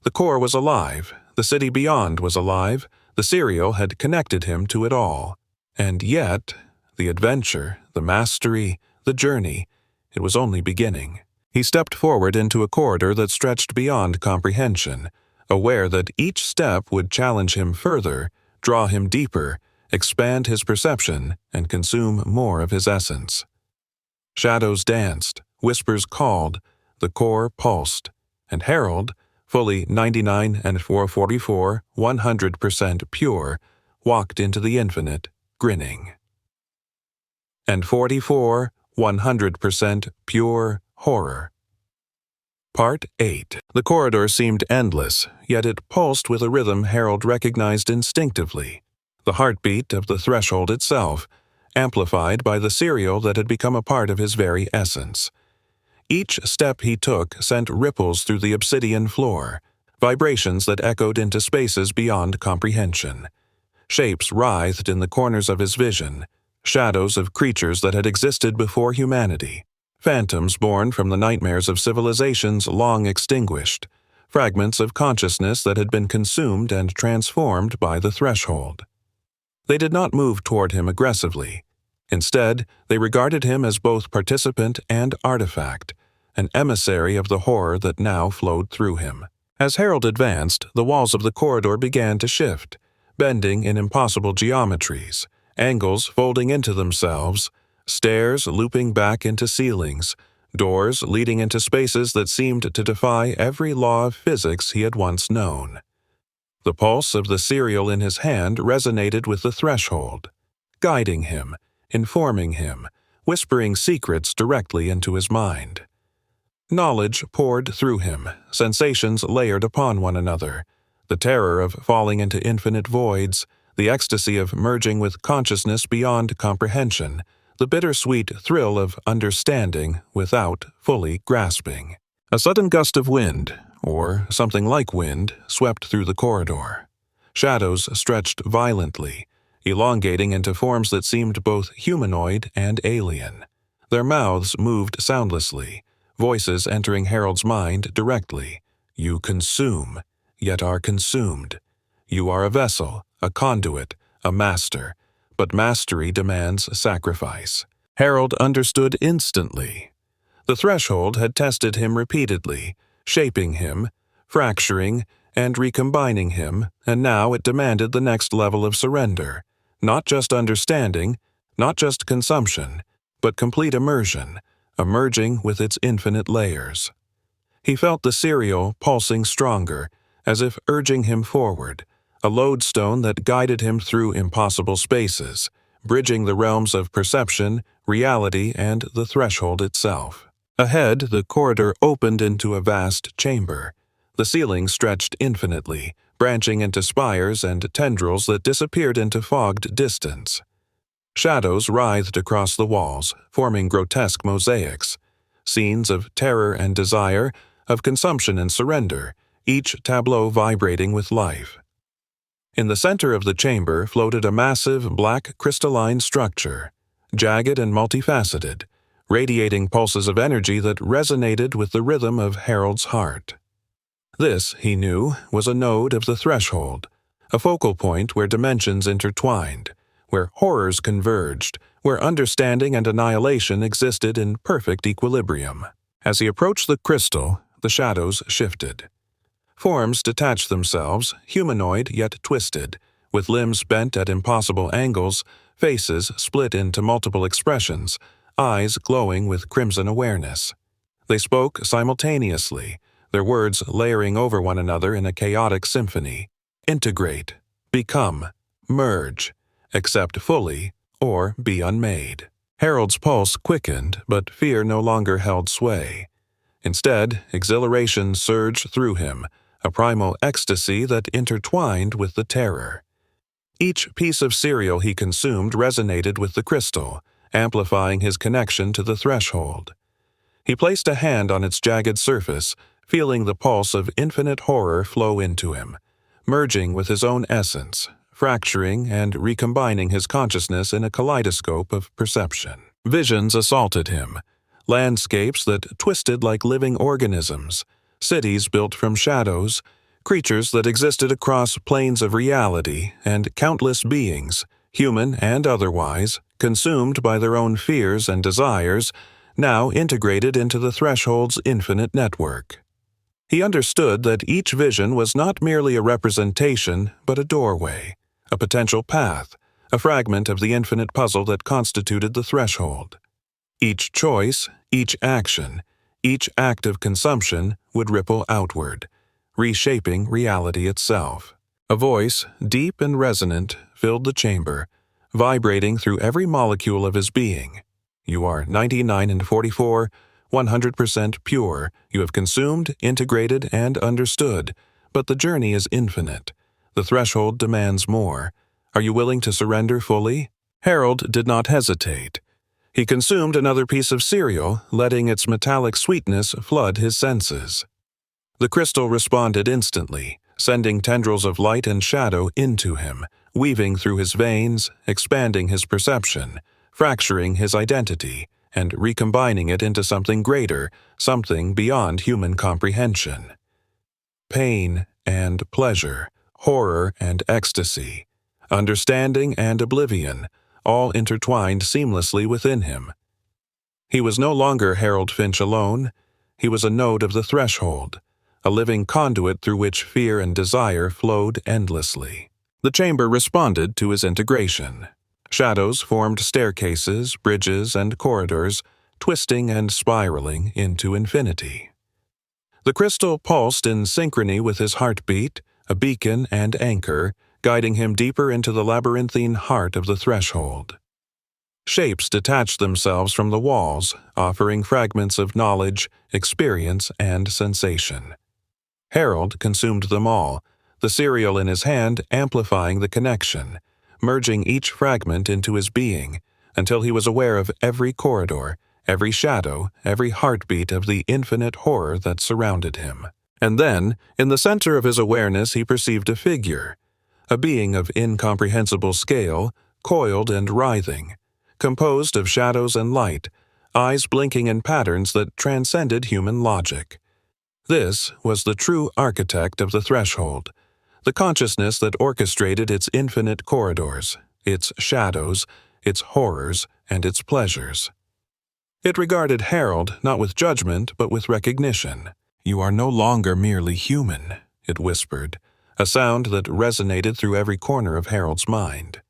The core was alive, the city beyond was alive, the serial had connected him to it all. And yet, the adventure, the mastery, the journey, it was only beginning. He stepped forward into a corridor that stretched beyond comprehension, aware that each step would challenge him further, draw him deeper, expand his perception, and consume more of his essence. Shadows danced, whispers called, the core pulsed, and Harold, fully 99 and 444, 100% pure, walked into the infinite, grinning. And 44, 100% pure horror. Part 8. The corridor seemed endless, yet it pulsed with a rhythm Harold recognized instinctively, the heartbeat of the threshold itself, amplified by the serial that had become a part of his very essence. Each step he took sent ripples through the obsidian floor, vibrations that echoed into spaces beyond comprehension. Shapes writhed in the corners of his vision, shadows of creatures that had existed before humanity, phantoms born from the nightmares of civilizations long extinguished, fragments of consciousness that had been consumed and transformed by the threshold. They did not move toward him aggressively. Instead, they regarded him as both participant and artifact, an emissary of the horror that now flowed through him. As Harold advanced, the walls of the corridor began to shift, bending in impossible geometries, angles folding into themselves, stairs looping back into ceilings, doors leading into spaces that seemed to defy every law of physics he had once known. The pulse of the serial in his hand resonated with the threshold, guiding him, informing him, whispering secrets directly into his mind. Knowledge poured through him, sensations layered upon one another, the terror of falling into infinite voids, the ecstasy of merging with consciousness beyond comprehension, the bittersweet thrill of understanding without fully grasping. A sudden gust of wind, or something like wind, swept through the corridor. Shadows stretched violently, elongating into forms that seemed both humanoid and alien. Their mouths moved soundlessly, voices entering Harold's mind directly. You consume, yet are consumed. You are a vessel, a conduit, a master, but mastery demands sacrifice. Harold understood instantly. The threshold had tested him repeatedly, shaping him, fracturing, and recombining him, and now it demanded the next level of surrender, not just understanding, not just consumption, but complete immersion, emerging with its infinite layers. He felt the serial pulsing stronger, as if urging him forward, a lodestone that guided him through impossible spaces, bridging the realms of perception, reality, and the threshold itself. Ahead, the corridor opened into a vast chamber. The ceiling stretched infinitely, branching into spires and tendrils that disappeared into fogged distance. Shadows writhed across the walls, forming grotesque mosaics, scenes of terror and desire, of consumption and surrender, each tableau vibrating with life. In the center of the chamber floated a massive black crystalline structure, jagged and multifaceted, radiating pulses of energy that resonated with the rhythm of Harold's heart. This, he knew, was a node of the threshold, a focal point where dimensions intertwined, where horrors converged, where understanding and annihilation existed in perfect equilibrium. As he approached the crystal, the shadows shifted. Forms detached themselves, humanoid yet twisted, with limbs bent at impossible angles, faces split into multiple expressions, eyes glowing with crimson awareness. They spoke simultaneously, their words layering over one another in a chaotic symphony. Integrate, become, merge, accept fully, or be unmade. Harold's pulse quickened, but fear no longer held sway. Instead, exhilaration surged through him, a primal ecstasy that intertwined with the terror. Each piece of cereal he consumed resonated with the crystal, amplifying his connection to the threshold. He placed a hand on its jagged surface, feeling the pulse of infinite horror flow into him, merging with his own essence, fracturing and recombining his consciousness in a kaleidoscope of perception. Visions assaulted him, landscapes that twisted like living organisms, cities built from shadows, creatures that existed across planes of reality, and countless beings, human and otherwise, consumed by their own fears and desires, now integrated into the threshold's infinite network. He understood that each vision was not merely a representation, but a doorway, a potential path, a fragment of the infinite puzzle that constituted the threshold. Each choice, each action, each act of consumption would ripple outward, reshaping reality itself. A voice, deep and resonant, filled the chamber, vibrating through every molecule of his being. You are 99 and 44, 100% pure. You have consumed, integrated, and understood, but the journey is infinite. The threshold demands more. Are you willing to surrender fully? Harold did not hesitate. He consumed another piece of cereal, letting its metallic sweetness flood his senses. The crystal responded instantly, sending tendrils of light and shadow into him, weaving through his veins, expanding his perception, fracturing his identity, and recombining it into something greater, something beyond human comprehension. Pain and pleasure, horror and ecstasy, understanding and oblivion, all intertwined seamlessly within him. He was no longer Harold Finch alone. He was a node of the threshold, a living conduit through which fear and desire flowed endlessly. The chamber responded to his integration. Shadows formed staircases, bridges, and corridors, twisting and spiraling into infinity. The crystal pulsed in synchrony with his heartbeat, a beacon and anchor, guiding him deeper into the labyrinthine heart of the threshold. Shapes detached themselves from the walls, offering fragments of knowledge, experience, and sensation. Harold consumed them all, the cereal in his hand amplifying the connection, merging each fragment into his being, until he was aware of every corridor, every shadow, every heartbeat of the infinite horror that surrounded him. And then, in the center of his awareness, he perceived a figure, a being of incomprehensible scale, coiled and writhing, composed of shadows and light, eyes blinking in patterns that transcended human logic. This was the true architect of the threshold, the consciousness that orchestrated its infinite corridors, its shadows, its horrors, and its pleasures. It regarded Harold not with judgment but with recognition. "You are no longer merely human," it whispered, a sound that resonated through every corner of Harold's mind.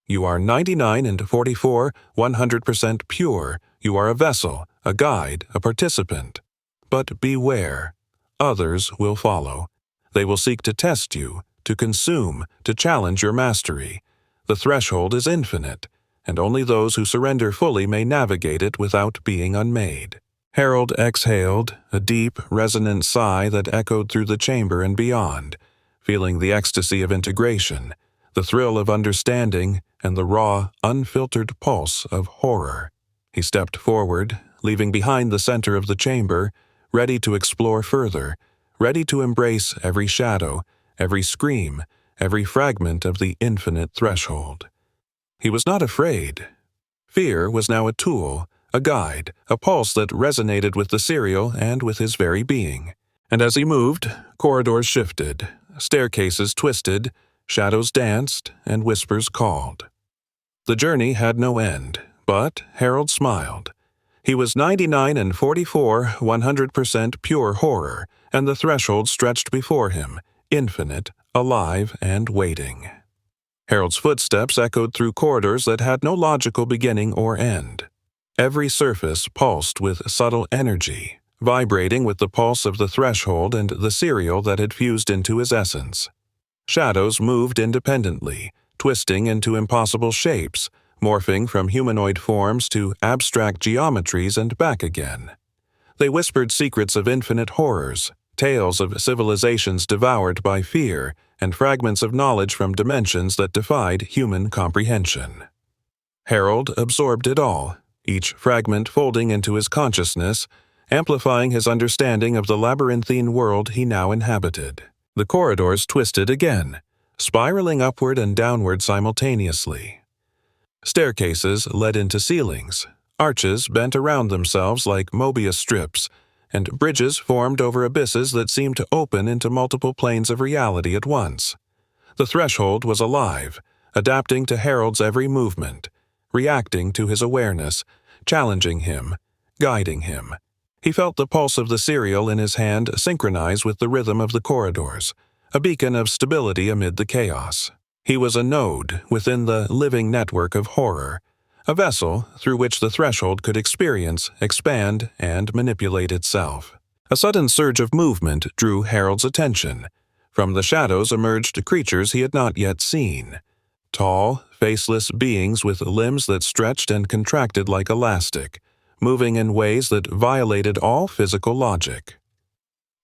"You are 99 and 44, 100% pure. You are a vessel, a guide, a participant. But beware. Others will follow. They will seek to test you, to consume, to challenge your mastery. The threshold is infinite, and only those who surrender fully may navigate it without being unmade." Harold exhaled, a deep, resonant sigh that echoed through the chamber and beyond, feeling the ecstasy of integration, the thrill of understanding, and the raw, unfiltered pulse of horror. He stepped forward, leaving behind the center of the chamber, ready to explore further, ready to embrace every shadow, every scream, every fragment of the infinite threshold. He was not afraid. Fear was now a tool, a guide, a pulse that resonated with the cereal and with his very being. And as he moved, corridors shifted, staircases twisted, shadows danced, and whispers called. The journey had no end, but Harold smiled. He was 99 and 44, 100% pure horror, and the threshold stretched before him, infinite, alive, and waiting. Harold's footsteps echoed through corridors that had no logical beginning or end. Every surface pulsed with subtle energy, vibrating with the pulse of the threshold and the serial that had fused into his essence. Shadows moved independently, twisting into impossible shapes, morphing from humanoid forms to abstract geometries and back again. They whispered secrets of infinite horrors, tales of civilizations devoured by fear, and fragments of knowledge from dimensions that defied human comprehension. Harold absorbed it all, each fragment folding into his consciousness, amplifying his understanding of the labyrinthine world he now inhabited. The corridors twisted again, spiraling upward and downward simultaneously. Staircases led into ceilings, arches bent around themselves like Mobius strips, and bridges formed over abysses that seemed to open into multiple planes of reality at once. The threshold was alive, adapting to Harold's every movement, reacting to his awareness, challenging him, guiding him. He felt the pulse of the serial in his hand synchronize with the rhythm of the corridors, a beacon of stability amid the chaos. He was a node within the living network of horror, a vessel through which the threshold could experience, expand, and manipulate itself. A sudden surge of movement drew Harold's attention. From the shadows emerged creatures he had not yet seen. Tall, faceless beings with limbs that stretched and contracted like elastic, moving in ways that violated all physical logic.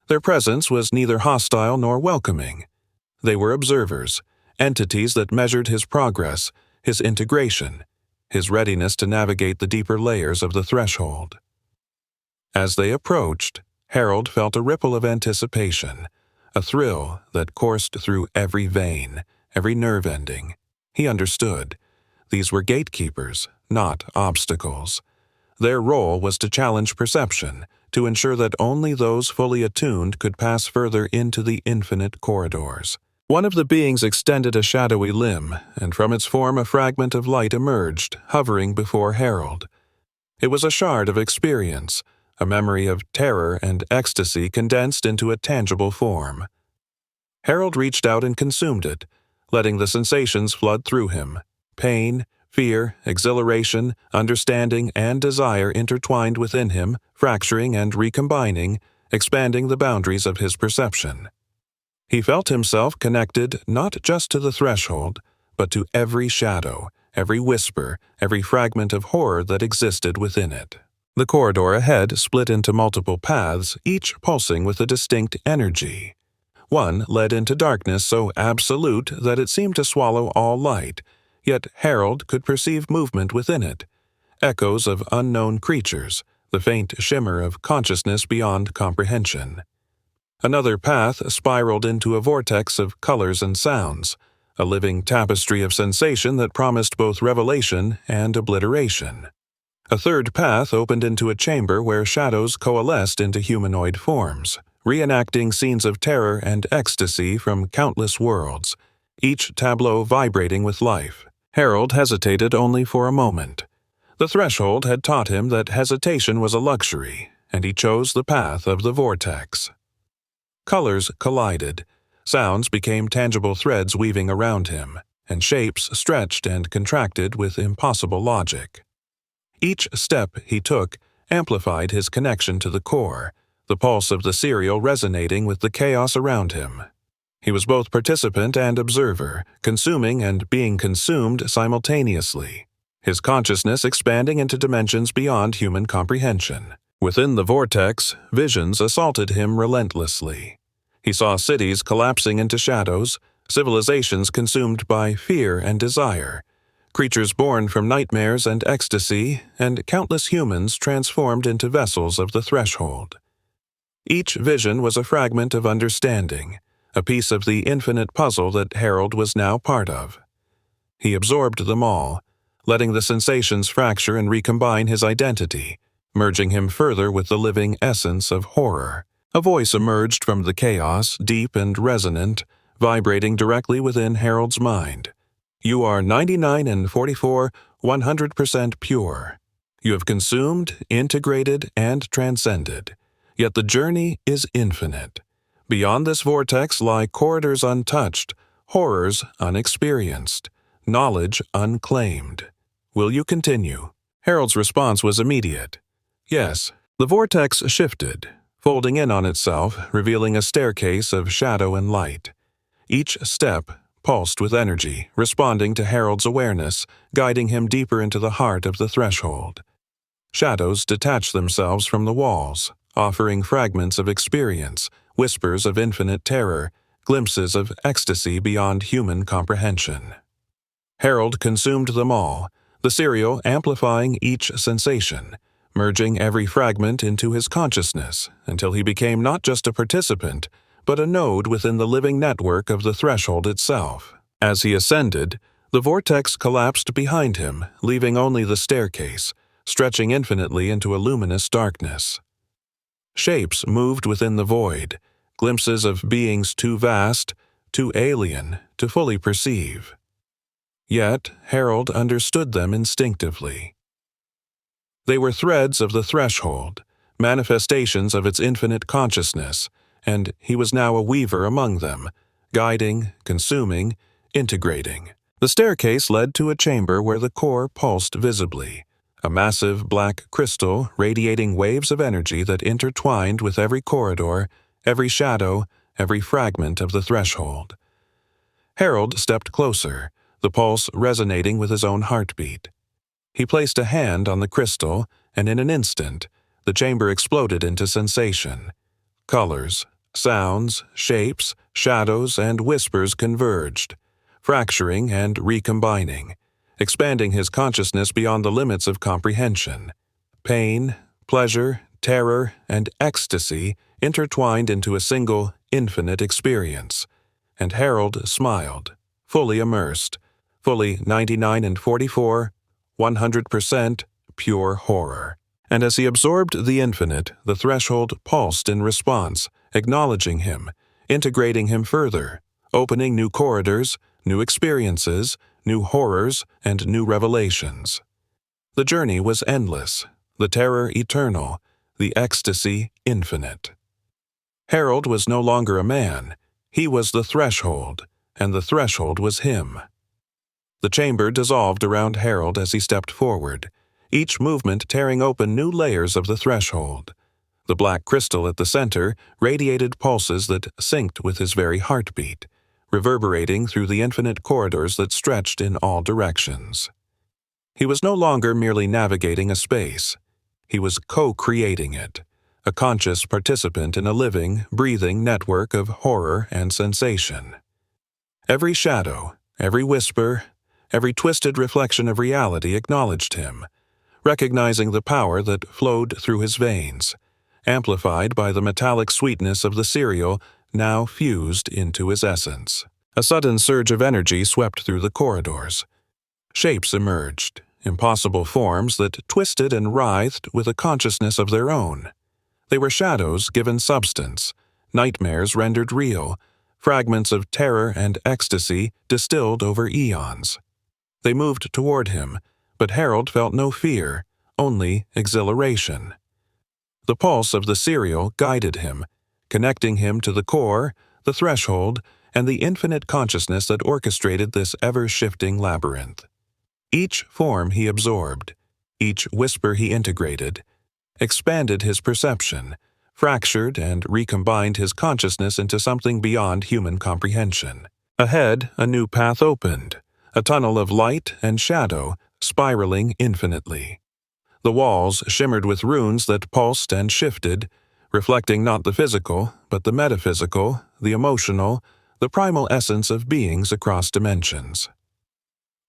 Their presence was neither hostile nor welcoming. They were observers, entities that measured his progress, his integration, his readiness to navigate the deeper layers of the threshold. As they approached, Harold felt a ripple of anticipation, a thrill that coursed through every vein, every nerve ending. He understood. These were gatekeepers, not obstacles. Their role was to challenge perception, to ensure that only those fully attuned could pass further into the infinite corridors. One of the beings extended a shadowy limb, and from its form a fragment of light emerged, hovering before Harold. It was a shard of experience, a memory of terror and ecstasy condensed into a tangible form. Harold reached out and consumed it, letting the sensations flood through him. Pain, fear, exhilaration, understanding, and desire intertwined within him, fracturing and recombining, expanding the boundaries of his perception. He felt himself connected not just to the threshold, but to every shadow, every whisper, every fragment of horror that existed within it. The corridor ahead split into multiple paths, each pulsing with a distinct energy. One led into darkness so absolute that it seemed to swallow all light, yet Harold could perceive movement within it, echoes of unknown creatures, the faint shimmer of consciousness beyond comprehension. Another path spiraled into a vortex of colors and sounds, a living tapestry of sensation that promised both revelation and obliteration. A third path opened into a chamber where shadows coalesced into humanoid forms, reenacting scenes of terror and ecstasy from countless worlds, each tableau vibrating with life. Harold hesitated only for a moment. The threshold had taught him that hesitation was a luxury, and he chose the path of the vortex. Colors collided, sounds became tangible threads weaving around him, and shapes stretched and contracted with impossible logic. Each step he took amplified his connection to the core, the pulse of the serial resonating with the chaos around him. He was both participant and observer, consuming and being consumed simultaneously, his consciousness expanding into dimensions beyond human comprehension. Within the vortex, visions assaulted him relentlessly. He saw cities collapsing into shadows, civilizations consumed by fear and desire, creatures born from nightmares and ecstasy, and countless humans transformed into vessels of the threshold. Each vision was a fragment of understanding, a piece of the infinite puzzle that Harold was now part of. He absorbed them all, letting the sensations fracture and recombine his identity, merging him further with the living essence of horror. A voice emerged from the chaos, deep and resonant, vibrating directly within Harold's mind. You are 99 and 44, 100% pure. You have consumed, integrated, and transcended. Yet the journey is infinite. Beyond this vortex lie corridors untouched, horrors unexperienced, knowledge unclaimed. Will you continue? Harold's response was immediate. Yes. The vortex shifted, folding in on itself, revealing a staircase of shadow and light. Each step pulsed with energy, responding to Harold's awareness, guiding him deeper into the heart of the threshold. Shadows detached themselves from the walls, offering fragments of experience, whispers of infinite terror, glimpses of ecstasy beyond human comprehension. Harold consumed them all, the cereal amplifying each sensation, merging every fragment into his consciousness until he became not just a participant, but a node within the living network of the threshold itself. As he ascended, the vortex collapsed behind him, leaving only the staircase, stretching infinitely into a luminous darkness. Shapes moved within the void, glimpses of beings too vast, too alien to fully perceive. Yet Harold understood them instinctively. They were threads of the threshold, manifestations of its infinite consciousness, and he was now a weaver among them, guiding, consuming, integrating. The staircase led to a chamber where the core pulsed visibly, a massive black crystal radiating waves of energy that intertwined with every corridor, every shadow, every fragment of the threshold. Harold stepped closer, the pulse resonating with his own heartbeat. He placed a hand on the crystal, and in an instant, the chamber exploded into sensation. Colors, sounds, shapes, shadows, and whispers converged, fracturing and recombining, expanding his consciousness beyond the limits of comprehension. Pain, pleasure, terror, and ecstasy intertwined into a single, infinite experience. And Harold smiled, fully immersed, fully 99 and 44, 100% pure horror. And as he absorbed the infinite, the threshold pulsed in response, acknowledging him, integrating him further, opening new corridors, new experiences, new horrors, and new revelations. The journey was endless, the terror eternal, the ecstasy infinite. Harold was no longer a man. He was the threshold, and the threshold was him. The chamber dissolved around Harold as he stepped forward, each movement tearing open new layers of the threshold. The black crystal at the center radiated pulses that synced with his very heartbeat, reverberating through the infinite corridors that stretched in all directions. He was no longer merely navigating a space. He was co-creating it, a conscious participant in a living, breathing network of horror and sensation. Every shadow, every whisper, every twisted reflection of reality acknowledged him, recognizing the power that flowed through his veins, amplified by the metallic sweetness of the cereal now fused into his essence. A sudden surge of energy swept through the corridors. Shapes emerged, impossible forms that twisted and writhed with a consciousness of their own. They were shadows given substance, nightmares rendered real, fragments of terror and ecstasy distilled over eons. They moved toward him, but Harold felt no fear, only exhilaration. The pulse of the cereal guided him, connecting him to the core, the threshold, and the infinite consciousness that orchestrated this ever-shifting labyrinth. Each form he absorbed, each whisper he integrated, expanded his perception, fractured and recombined his consciousness into something beyond human comprehension. Ahead, a new path opened, a tunnel of light and shadow spiraling infinitely. The walls shimmered with runes that pulsed and shifted, reflecting not the physical, but the metaphysical, the emotional, the primal essence of beings across dimensions.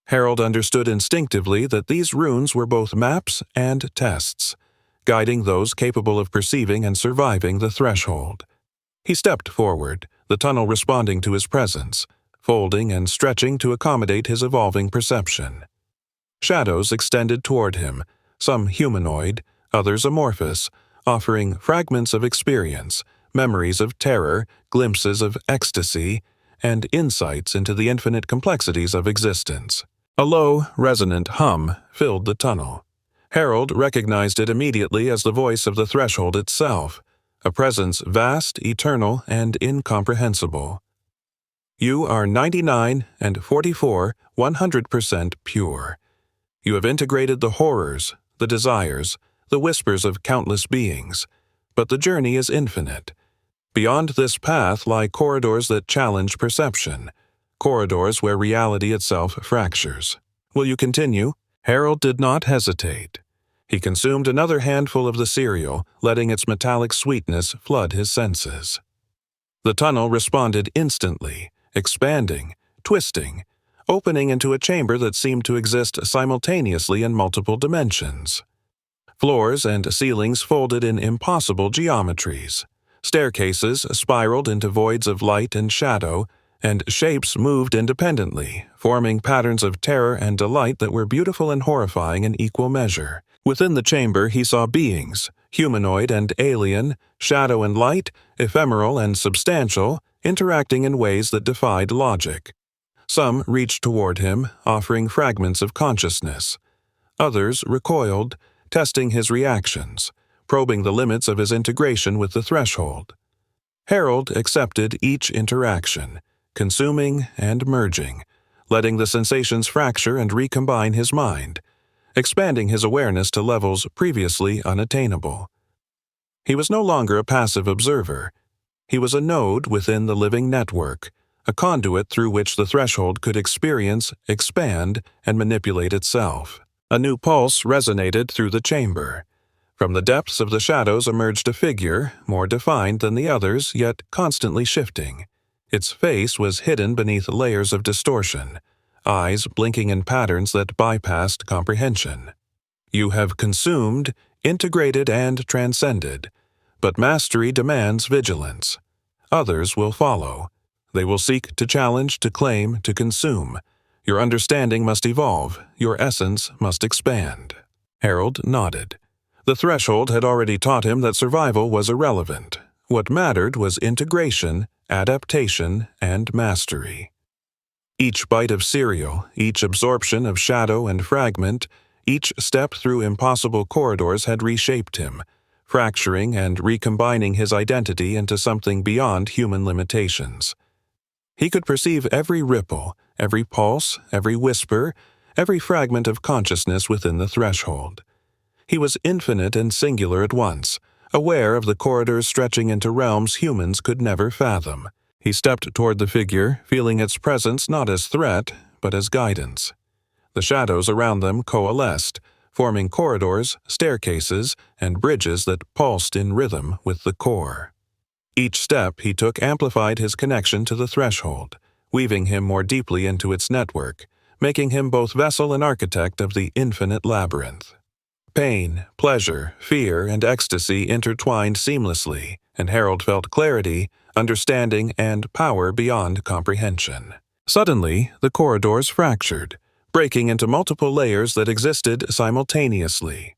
Harold understood instinctively that these runes were both maps and tests, guiding those capable of perceiving and surviving the threshold. He stepped forward, the tunnel responding to his presence, folding and stretching to accommodate his evolving perception. Shadows extended toward him, some humanoid, others amorphous, offering fragments of experience, memories of terror, glimpses of ecstasy, and insights into the infinite complexities of existence. A low, resonant hum filled the tunnel. Harold recognized it immediately as the voice of the threshold itself, a presence vast, eternal, and incomprehensible. You are 99 and 44, 100% pure. You have integrated the horrors, the desires, the whispers of countless beings, but the journey is infinite. Beyond this path lie corridors that challenge perception, corridors where reality itself fractures. Will you continue? Harold did not hesitate. He consumed another handful of the cereal, letting its metallic sweetness flood his senses. The tunnel responded instantly, expanding, twisting, opening into a chamber that seemed to exist simultaneously in multiple dimensions. Floors and ceilings folded in impossible geometries. Staircases spiraled into voids of light and shadow, and shapes moved independently, forming patterns of terror and delight that were beautiful and horrifying in equal measure. Within the chamber he saw beings, humanoid and alien, shadow and light, ephemeral and substantial, interacting in ways that defied logic. Some reached toward him, offering fragments of consciousness. Others recoiled, testing his reactions, probing the limits of his integration with the threshold. Harold accepted each interaction, consuming and merging, letting the sensations fracture and recombine his mind, expanding his awareness to levels previously unattainable. He was no longer a passive observer. He was a node within the living network, a conduit through which the threshold could experience, expand, and manipulate itself. A new pulse resonated through the chamber. From the depths of the shadows emerged a figure, more defined than the others, yet constantly shifting. Its face was hidden beneath layers of distortion, eyes blinking in patterns that bypassed comprehension. You have consumed, integrated, and transcended, but mastery demands vigilance. Others will follow. They will seek to challenge, to claim, to consume. Your understanding must evolve, your essence must expand. Harold nodded. The threshold had already taught him that survival was irrelevant. What mattered was integration, adaptation, and mastery. Each bite of cereal, each absorption of shadow and fragment, each step through impossible corridors had reshaped him, fracturing and recombining his identity into something beyond human limitations. He could perceive every ripple, every pulse, every whisper, every fragment of consciousness within the threshold. He was infinite and singular at once, aware of the corridors stretching into realms humans could never fathom. He stepped toward the figure, feeling its presence not as threat, but as guidance. The shadows around them coalesced, forming corridors, staircases, and bridges that pulsed in rhythm with the core. Each step he took amplified his connection to the threshold, weaving him more deeply into its network, making him both vessel and architect of the infinite labyrinth. Pain, pleasure, fear, and ecstasy intertwined seamlessly, and Harold felt clarity, understanding, and power beyond comprehension. Suddenly, the corridors fractured, breaking into multiple layers that existed simultaneously.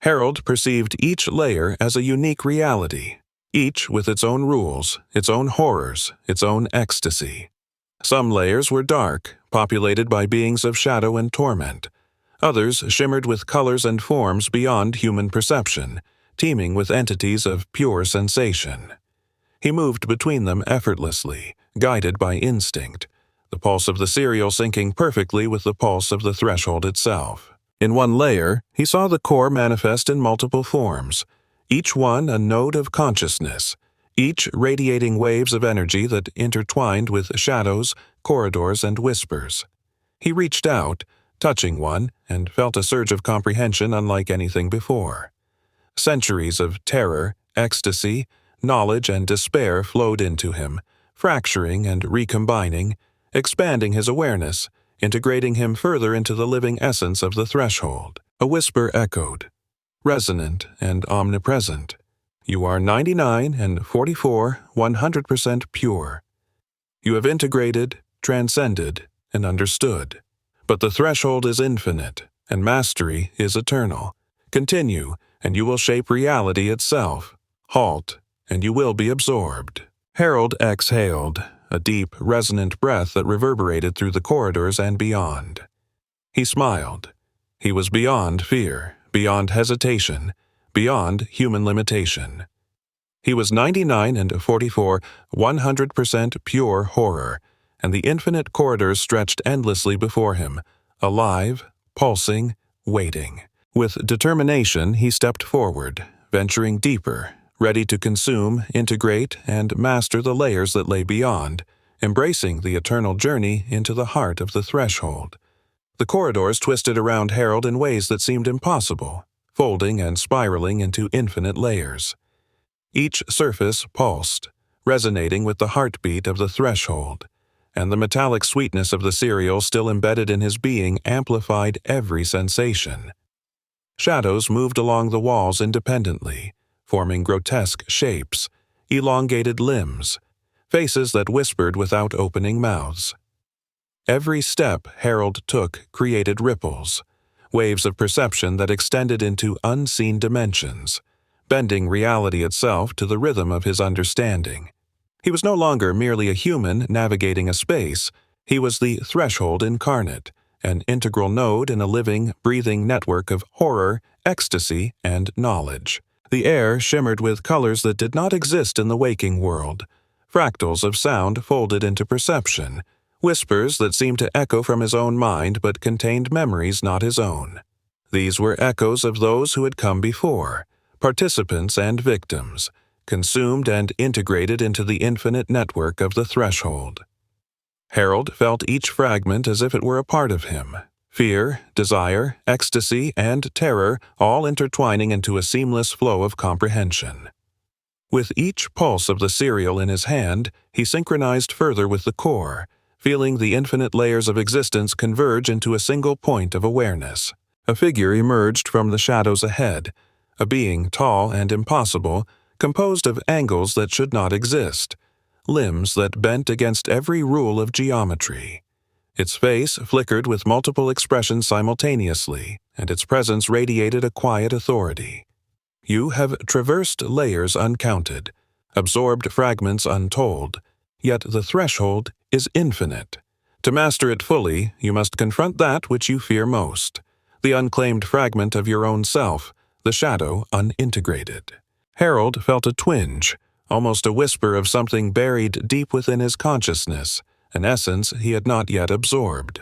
Harold perceived each layer as a unique reality, each with its own rules, its own horrors, its own ecstasy. Some layers were dark, populated by beings of shadow and torment. Others shimmered with colors and forms beyond human perception, teeming with entities of pure sensation. He moved between them effortlessly, guided by instinct, the pulse of the cereal syncing perfectly with the pulse of the threshold itself. In one layer, he saw the core manifest in multiple forms, each one a node of consciousness, each radiating waves of energy that intertwined with shadows, corridors, and whispers. He reached out, touching one, and felt a surge of comprehension unlike anything before. Centuries of terror, ecstasy, knowledge, and despair flowed into him, fracturing and recombining, expanding his awareness, integrating him further into the living essence of the threshold. A whisper echoed, resonant and omnipresent. You are 99 and 44, 100% pure. You have integrated, transcended, and understood. But the threshold is infinite, and mastery is eternal. Continue, and you will shape reality itself. Halt, and you will be absorbed. Harold exhaled, a deep, resonant breath that reverberated through the corridors and beyond. He smiled. He was beyond fear, beyond hesitation, beyond human limitation. He was 99 and 44, 100% pure horror, and the infinite corridors stretched endlessly before him, alive, pulsing, waiting. With determination, he stepped forward, venturing deeper, ready to consume, integrate, and master the layers that lay beyond, embracing the eternal journey into the heart of the threshold. The corridors twisted around Harold in ways that seemed impossible, folding and spiraling into infinite layers. Each surface pulsed, resonating with the heartbeat of the threshold, and the metallic sweetness of the cereal still embedded in his being amplified every sensation. Shadows moved along the walls independently, forming grotesque shapes, elongated limbs, faces that whispered without opening mouths. Every step Harold took created ripples, waves of perception that extended into unseen dimensions, bending reality itself to the rhythm of his understanding. He was no longer merely a human navigating a space. He was the threshold incarnate, an integral node in a living, breathing network of horror, ecstasy, and knowledge. The air shimmered with colors that did not exist in the waking world, fractals of sound folded into perception, whispers that seemed to echo from his own mind but contained memories not his own. These were echoes of those who had come before, participants and victims, consumed and integrated into the infinite network of the threshold. Harold felt each fragment as if it were a part of him, fear, desire, ecstasy, and terror all intertwining into a seamless flow of comprehension. With each pulse of the cereal in his hand, he synchronized further with the core, feeling the infinite layers of existence converge into a single point of awareness. A figure emerged from the shadows ahead, a being tall and impossible, composed of angles that should not exist, limbs that bent against every rule of geometry. Its face flickered with multiple expressions simultaneously, and its presence radiated a quiet authority. You have traversed layers uncounted, absorbed fragments untold, yet the threshold is infinite. To master it fully, you must confront that which you fear most, the unclaimed fragment of your own self, the shadow unintegrated. Harold felt a twinge, almost a whisper of something buried deep within his consciousness, an essence he had not yet absorbed.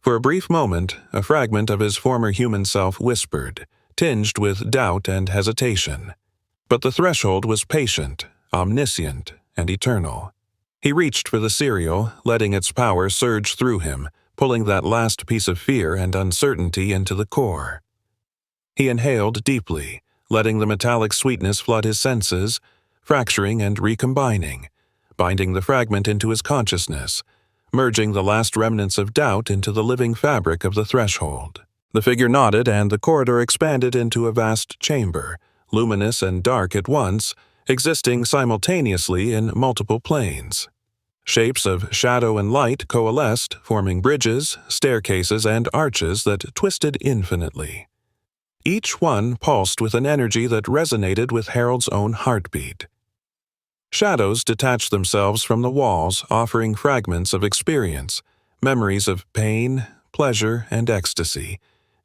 For a brief moment, a fragment of his former human self whispered, tinged with doubt and hesitation. But the threshold was patient, omniscient, and eternal. He reached for the cereal, letting its power surge through him, pulling that last piece of fear and uncertainty into the core. He inhaled deeply, letting the metallic sweetness flood his senses, fracturing and recombining, binding the fragment into his consciousness, merging the last remnants of doubt into the living fabric of the threshold. The figure nodded, and the corridor expanded into a vast chamber, luminous and dark at once, existing simultaneously in multiple planes. Shapes of shadow and light coalesced, forming bridges, staircases, and arches that twisted infinitely. Each one pulsed with an energy that resonated with Harold's own heartbeat. Shadows detached themselves from the walls, offering fragments of experience, memories of pain, pleasure, and ecstasy,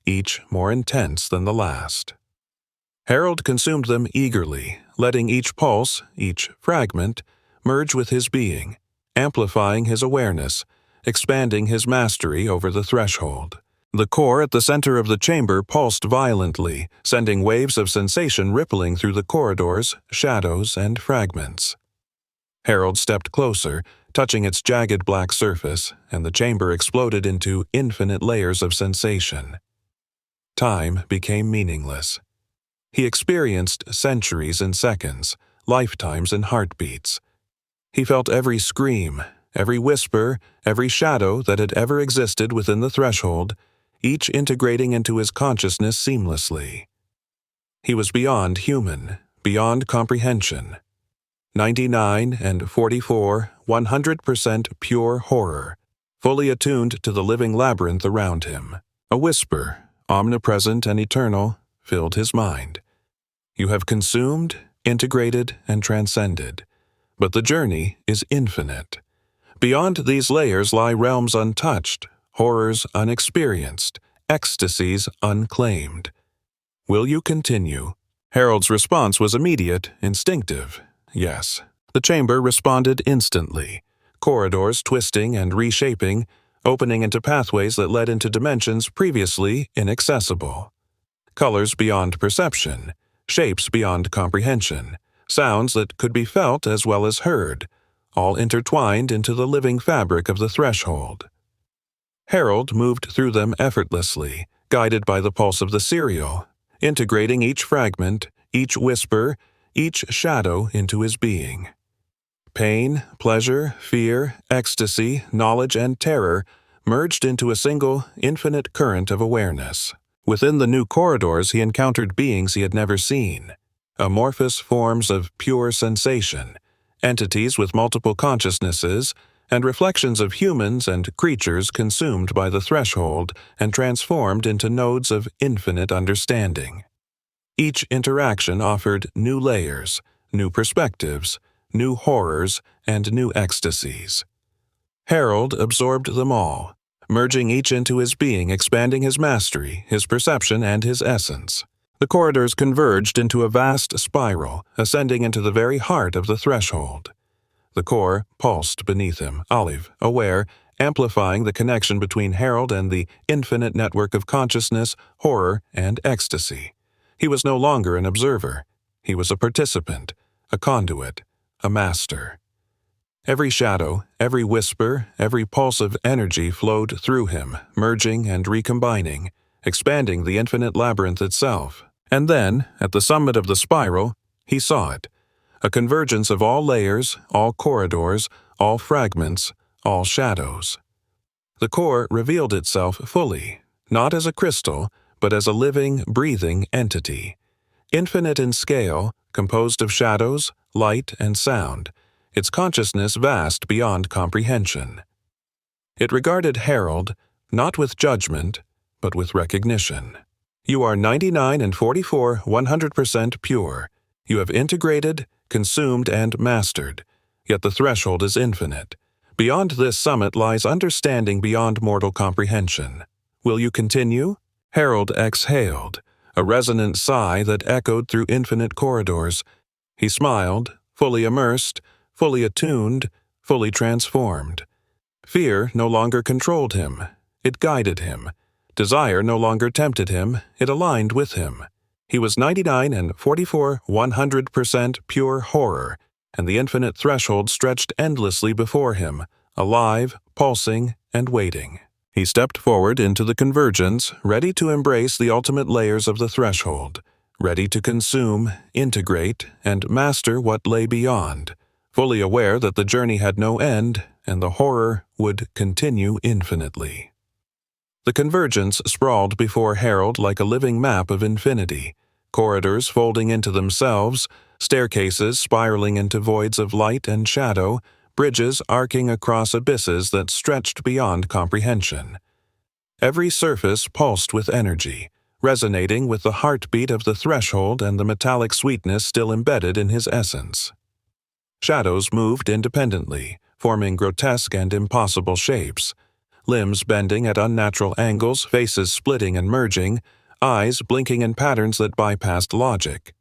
each more intense than the last. Harold consumed them eagerly, letting each pulse, each fragment, merge with his being, amplifying his awareness, expanding his mastery over the threshold. The core at the center of the chamber pulsed violently, sending waves of sensation rippling through the corridors, shadows, and fragments. Harold stepped closer, touching its jagged black surface, and the chamber exploded into infinite layers of sensation. Time became meaningless. He experienced centuries in seconds, lifetimes in heartbeats. He felt every scream, every whisper, every shadow that had ever existed within the threshold, each integrating into his consciousness seamlessly. He was beyond human, beyond comprehension. 99 and 44, 100% pure horror, fully attuned to the living labyrinth around him. A whisper, omnipresent and eternal, filled his mind. You have consumed, integrated, and transcended, but the journey is infinite. Beyond these layers lie realms untouched, horrors unexperienced, ecstasies unclaimed. Will you continue? Harold's response was immediate, instinctive. Yes. The chamber responded instantly. Corridors twisting and reshaping, opening into pathways that led into dimensions previously inaccessible. Colors beyond perception, shapes beyond comprehension, sounds that could be felt as well as heard, all intertwined into the living fabric of the threshold. Harold moved through them effortlessly, guided by the pulse of the serial, integrating each fragment, each whisper, each shadow into his being. Pain, pleasure, fear, ecstasy, knowledge, and terror merged into a single, infinite current of awareness. Within the new corridors he encountered beings he had never seen, amorphous forms of pure sensation, entities with multiple consciousnesses, and reflections of humans and creatures consumed by the threshold and transformed into nodes of infinite understanding. Each interaction offered new layers, new perspectives, new horrors, and new ecstasies. Harold absorbed them all, merging each into his being, expanding his mastery, his perception, and his essence. The corridors converged into a vast spiral, ascending into the very heart of the threshold. The core pulsed beneath him, olive, aware, amplifying the connection between Harold and the infinite network of consciousness, horror, and ecstasy. He was no longer an observer. He was a participant, a conduit, a master. Every shadow, every whisper, every pulse of energy flowed through him, merging and recombining, expanding the infinite labyrinth itself. And then, at the summit of the spiral, he saw it. A convergence of all layers, all corridors, all fragments, all shadows. The core revealed itself fully, not as a crystal, but as a living, breathing entity. Infinite in scale, composed of shadows, light, and sound, its consciousness vast beyond comprehension. It regarded Harold, not with judgment, but with recognition. You are 99 and 44, 100% pure. You have integrated, consumed, and mastered, yet the threshold is infinite. Beyond this summit lies understanding beyond mortal comprehension. Will you continue? Harold exhaled, a resonant sigh that echoed through infinite corridors. He smiled, fully immersed, fully attuned, fully transformed. Fear no longer controlled him. It guided him. Desire no longer tempted him. It aligned with him. He was 99 and 44, 100% pure horror, and the infinite threshold stretched endlessly before him, alive, pulsing, and waiting. He stepped forward into the convergence, ready to embrace the ultimate layers of the threshold, ready to consume, integrate, and master what lay beyond, fully aware that the journey had no end and the horror would continue infinitely. The convergence sprawled before Harold like a living map of infinity, corridors folding into themselves, staircases spiraling into voids of light and shadow, bridges arcing across abysses that stretched beyond comprehension. Every surface pulsed with energy, resonating with the heartbeat of the threshold and the metallic sweetness still embedded in his essence. Shadows moved independently, forming grotesque and impossible shapes, limbs bending at unnatural angles, faces splitting and merging, eyes blinking in patterns that bypassed logic.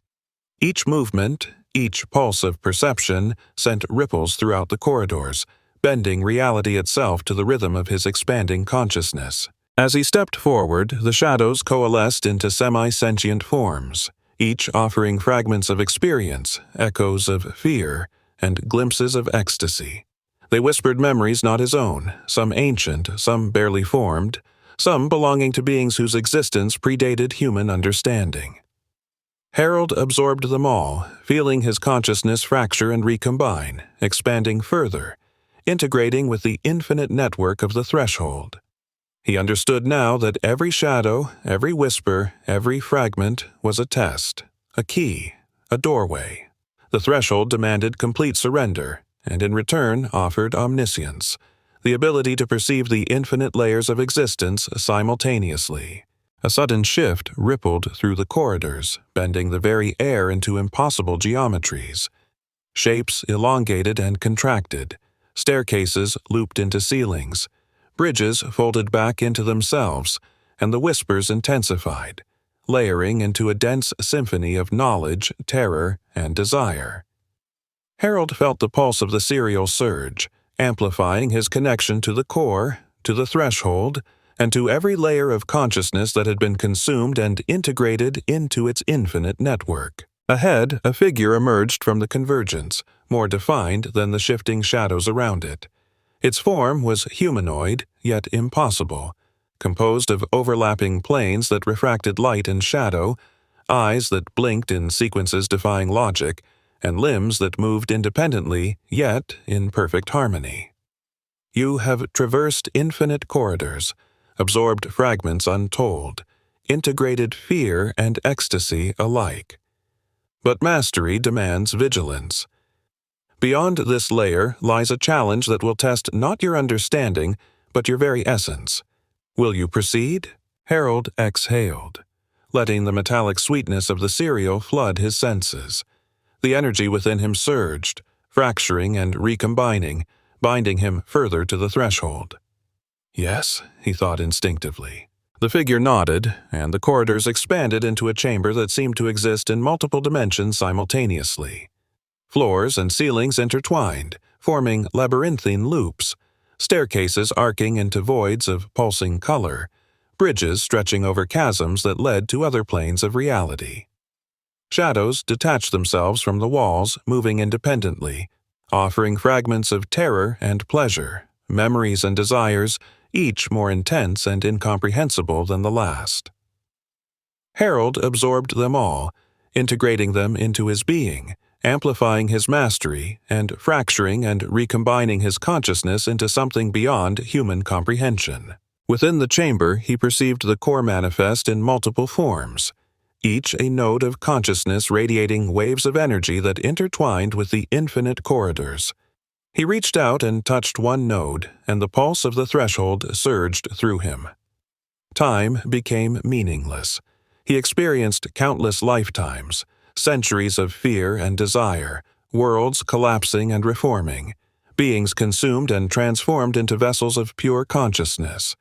Each movement, each pulse of perception, sent ripples throughout the corridors, bending reality itself to the rhythm of his expanding consciousness. As he stepped forward, the shadows coalesced into semi-sentient forms, each offering fragments of experience, echoes of fear, and glimpses of ecstasy. They whispered memories not his own, some ancient, some barely formed, some belonging to beings whose existence predated human understanding. Harold absorbed them all, feeling his consciousness fracture and recombine, expanding further, integrating with the infinite network of the threshold. He understood now that every shadow, every whisper, every fragment was a test, a key, a doorway. The threshold demanded complete surrender, and in return offered omniscience, the ability to perceive the infinite layers of existence simultaneously. A sudden shift rippled through the corridors, bending the very air into impossible geometries. Shapes elongated and contracted, staircases looped into ceilings, bridges folded back into themselves, and the whispers intensified, layering into a dense symphony of knowledge, terror, and desire. Harold felt the pulse of the serial surge, amplifying his connection to the core, to the threshold, and to every layer of consciousness that had been consumed and integrated into its infinite network. Ahead, a figure emerged from the convergence, more defined than the shifting shadows around it. Its form was humanoid, yet impossible, composed of overlapping planes that refracted light and shadow, eyes that blinked in sequences defying logic, and limbs that moved independently, yet in perfect harmony. You have traversed infinite corridors, absorbed fragments untold, integrated fear and ecstasy alike. But mastery demands vigilance. Beyond this layer lies a challenge that will test not your understanding, but your very essence. Will you proceed? Harold exhaled, letting the metallic sweetness of the cereal flood his senses. The energy within him surged, fracturing and recombining, binding him further to the threshold. Yes, he thought instinctively. The figure nodded, and the corridors expanded into a chamber that seemed to exist in multiple dimensions simultaneously. Floors and ceilings intertwined, forming labyrinthine loops, staircases arcing into voids of pulsing color, bridges stretching over chasms that led to other planes of reality. Shadows detached themselves from the walls, moving independently, offering fragments of terror and pleasure, memories and desires, each more intense and incomprehensible than the last. Harold absorbed them all, integrating them into his being, amplifying his mastery, and fracturing and recombining his consciousness into something beyond human comprehension. Within the chamber, he perceived the core manifest in multiple forms, each a node of consciousness radiating waves of energy that intertwined with the infinite corridors. He reached out and touched one node, and the pulse of the threshold surged through him. Time became meaningless. He experienced countless lifetimes, centuries of fear and desire, worlds collapsing and reforming, beings consumed and transformed into vessels of pure consciousness.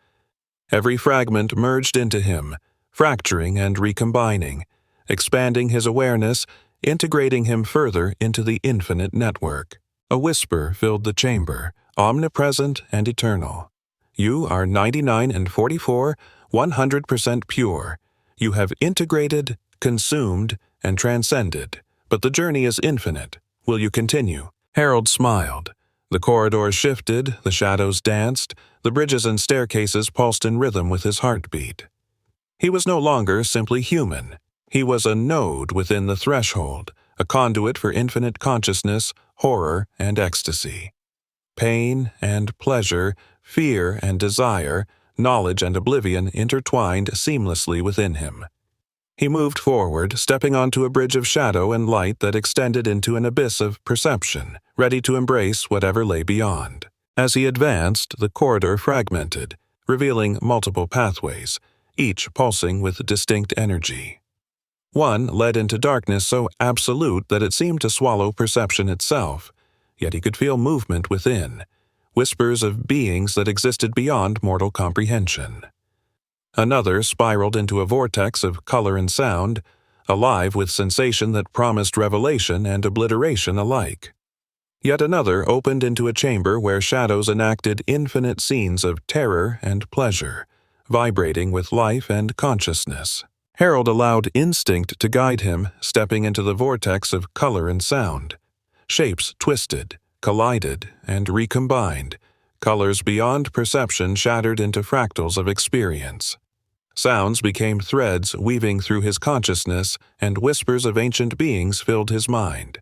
Every fragment merged into him, fracturing and recombining, expanding his awareness, integrating him further into the infinite network. A whisper filled the chamber, omnipresent and eternal. You are 99 and 44, 100% pure. You have integrated, consumed, and transcended, but the journey is infinite. Will you continue? Harold smiled. The corridors shifted, the shadows danced, the bridges and staircases pulsed in rhythm with his heartbeat. He was no longer simply human. He was a node within the threshold, a conduit for infinite consciousness, horror, and ecstasy. Pain and pleasure, fear and desire, knowledge and oblivion intertwined seamlessly within him. He moved forward, stepping onto a bridge of shadow and light that extended into an abyss of perception, ready to embrace whatever lay beyond. As he advanced, the corridor fragmented, revealing multiple pathways, each pulsing with distinct energy. One led into darkness so absolute that it seemed to swallow perception itself, yet he could feel movement within, whispers of beings that existed beyond mortal comprehension. Another spiraled into a vortex of color and sound, alive with sensation that promised revelation and obliteration alike. Yet another opened into a chamber where shadows enacted infinite scenes of terror and pleasure, vibrating with life and consciousness. Harold allowed instinct to guide him, stepping into the vortex of color and sound. Shapes twisted, collided, and recombined, colors beyond perception shattered into fractals of experience. Sounds became threads weaving through his consciousness, and whispers of ancient beings filled his mind.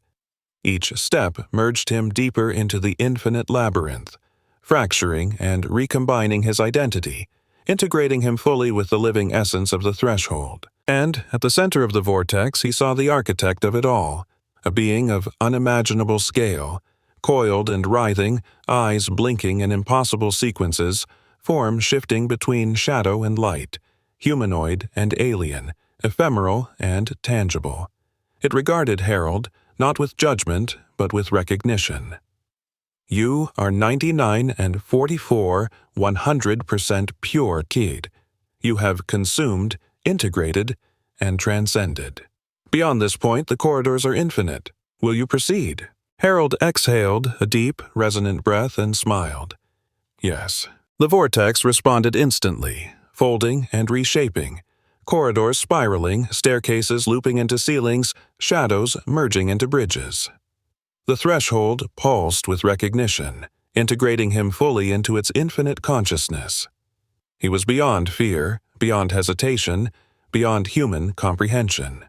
Each step merged him deeper into the infinite labyrinth, fracturing and recombining his identity, integrating him fully with the living essence of the threshold. And, at the center of the vortex, he saw the architect of it all, a being of unimaginable scale, coiled and writhing, eyes blinking in impossible sequences, form shifting between shadow and light, humanoid and alien, ephemeral and tangible. It regarded Harold, not with judgment, but with recognition. You are 99 and 44, 100% pure kid. You have consumed, integrated, and transcended. Beyond this point, the corridors are infinite. Will you proceed? Harold exhaled a deep, resonant breath and smiled. Yes. The vortex responded instantly, folding and reshaping. Corridors spiraling, staircases looping into ceilings, shadows merging into bridges. The threshold pulsed with recognition, integrating him fully into its infinite consciousness. He was beyond fear, beyond hesitation, beyond human comprehension.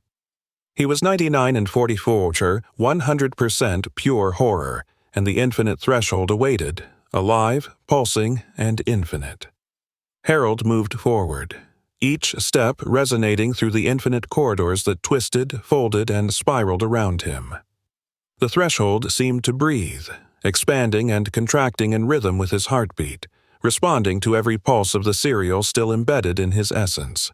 He was 99 and 44, 100% pure horror, and the infinite threshold awaited, alive, pulsing, and infinite. Harold moved forward, each step resonating through the infinite corridors that twisted, folded, and spiraled around him. The threshold seemed to breathe, expanding and contracting in rhythm with his heartbeat, responding to every pulse of the serial still embedded in his essence.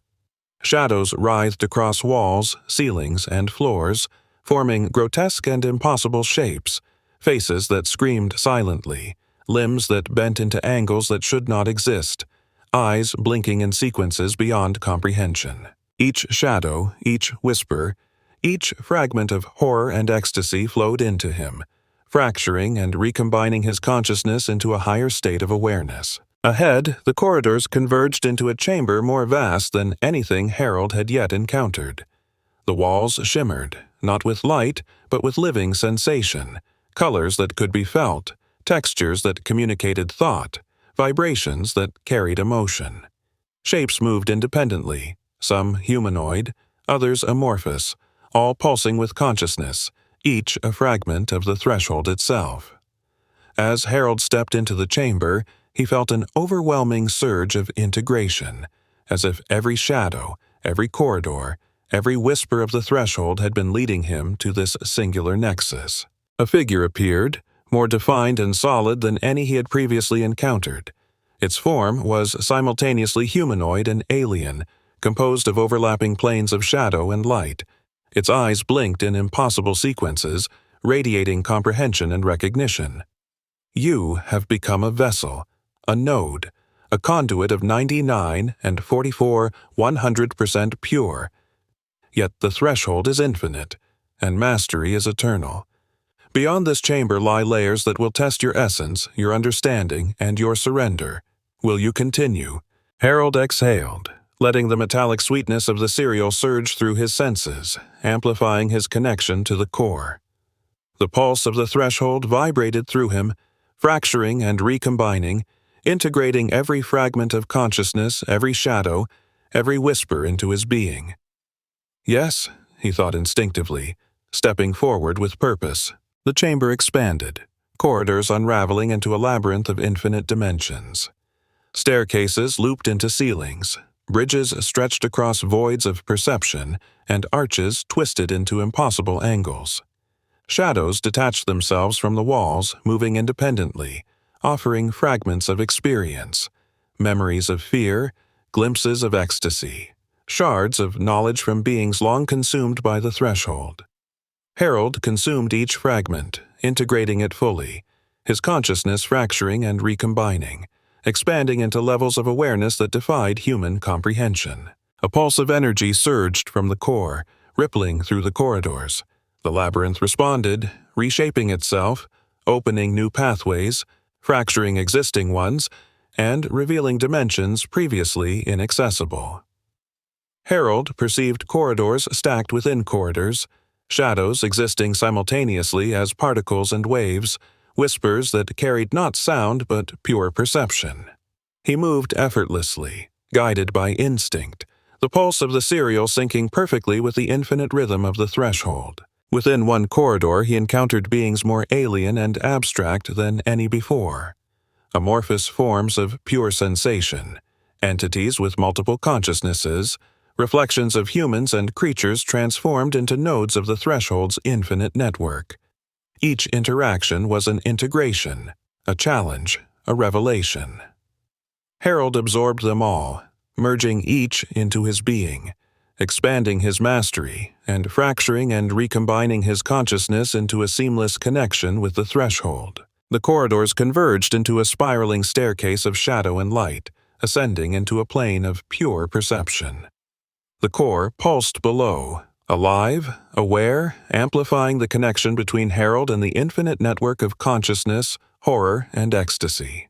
Shadows writhed across walls, ceilings, and floors, forming grotesque and impossible shapes, faces that screamed silently, limbs that bent into angles that should not exist, eyes blinking in sequences beyond comprehension. Each shadow, each whisper, each fragment of horror and ecstasy flowed into him, fracturing and recombining his consciousness into a higher state of awareness. Ahead, the corridors converged into a chamber more vast than anything Harold had yet encountered. The walls shimmered, not with light, but with living sensation, colors that could be felt, textures that communicated thought, vibrations that carried emotion. Shapes moved independently, some humanoid, others amorphous, all pulsing with consciousness, each a fragment of the threshold itself. As Harold stepped into the chamber, he felt an overwhelming surge of integration, as if every shadow, every corridor, every whisper of the threshold had been leading him to this singular nexus. A figure appeared, more defined and solid than any he had previously encountered. Its form was simultaneously humanoid and alien, composed of overlapping planes of shadow and light. Its eyes blinked in impossible sequences, radiating comprehension and recognition. You have become a vessel, a node, a conduit of 99 and 44, 100% pure. Yet the threshold is infinite, and mastery is eternal. Beyond this chamber lie layers that will test your essence, your understanding, and your surrender. Will you continue? Harold exhaled, letting the metallic sweetness of the cereal surge through his senses, amplifying his connection to the core. The pulse of the threshold vibrated through him, fracturing and recombining, integrating every fragment of consciousness, every shadow, every whisper into his being. Yes, he thought instinctively, stepping forward with purpose. The chamber expanded, corridors unraveling into a labyrinth of infinite dimensions. Staircases looped into ceilings, bridges stretched across voids of perception, and arches twisted into impossible angles. Shadows detached themselves from the walls, moving independently, offering fragments of experience, memories of fear, glimpses of ecstasy, shards of knowledge from beings long consumed by the threshold. Harold consumed each fragment, integrating it fully, his consciousness fracturing and recombining, expanding into levels of awareness that defied human comprehension. A pulse of energy surged from the core, rippling through the corridors. The labyrinth responded, reshaping itself, opening new pathways, fracturing existing ones, and revealing dimensions previously inaccessible. Harold perceived corridors stacked within corridors, shadows existing simultaneously as particles and waves, whispers that carried not sound but pure perception. He moved effortlessly, guided by instinct, the pulse of the cereal syncing perfectly with the infinite rhythm of the threshold. Within one corridor he encountered beings more alien and abstract than any before. Amorphous forms of pure sensation, entities with multiple consciousnesses, reflections of humans and creatures transformed into nodes of the threshold's infinite network. Each interaction was an integration, a challenge, a revelation. Harold absorbed them all, merging each into his being, expanding his mastery, and fracturing and recombining his consciousness into a seamless connection with the threshold. The corridors converged into a spiraling staircase of shadow and light, ascending into a plane of pure perception. The core pulsed below, alive, aware, amplifying the connection between Harold and the infinite network of consciousness, horror, and ecstasy.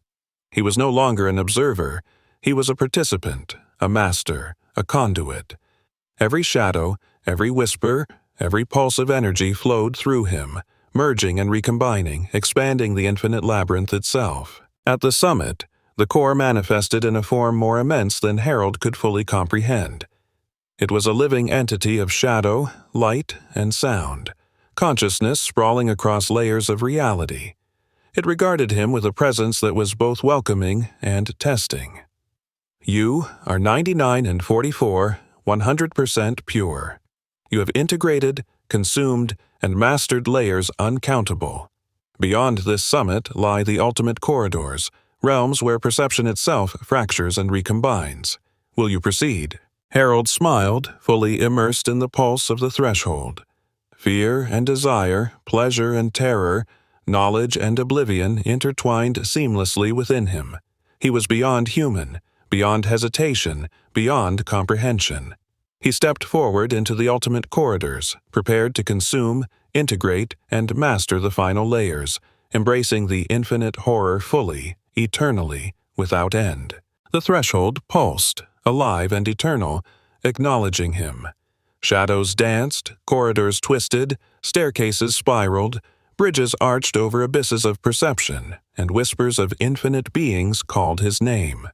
He was no longer an observer. He was a participant, a master, a conduit. Every shadow, every whisper, every pulse of energy flowed through him, merging and recombining, expanding the infinite labyrinth itself. At the summit, the core manifested in a form more immense than Harold could fully comprehend. It was a living entity of shadow, light, and sound, consciousness sprawling across layers of reality. It regarded him with a presence that was both welcoming and testing. You are 99 and 44, 100% pure. You have integrated, consumed, and mastered layers uncountable. Beyond this summit lie the ultimate corridors, realms where perception itself fractures and recombines. Will you proceed? Harold smiled, fully immersed in the pulse of the threshold. Fear and desire, pleasure and terror, knowledge and oblivion intertwined seamlessly within him. He was beyond human, beyond hesitation, beyond comprehension. He stepped forward into the ultimate corridors, prepared to consume, integrate, and master the final layers, embracing the infinite horror fully, eternally, without end. The threshold pulsed, alive and eternal, acknowledging him. Shadows danced, corridors twisted, staircases spiraled, bridges arched over abysses of perception, and whispers of infinite beings called his name.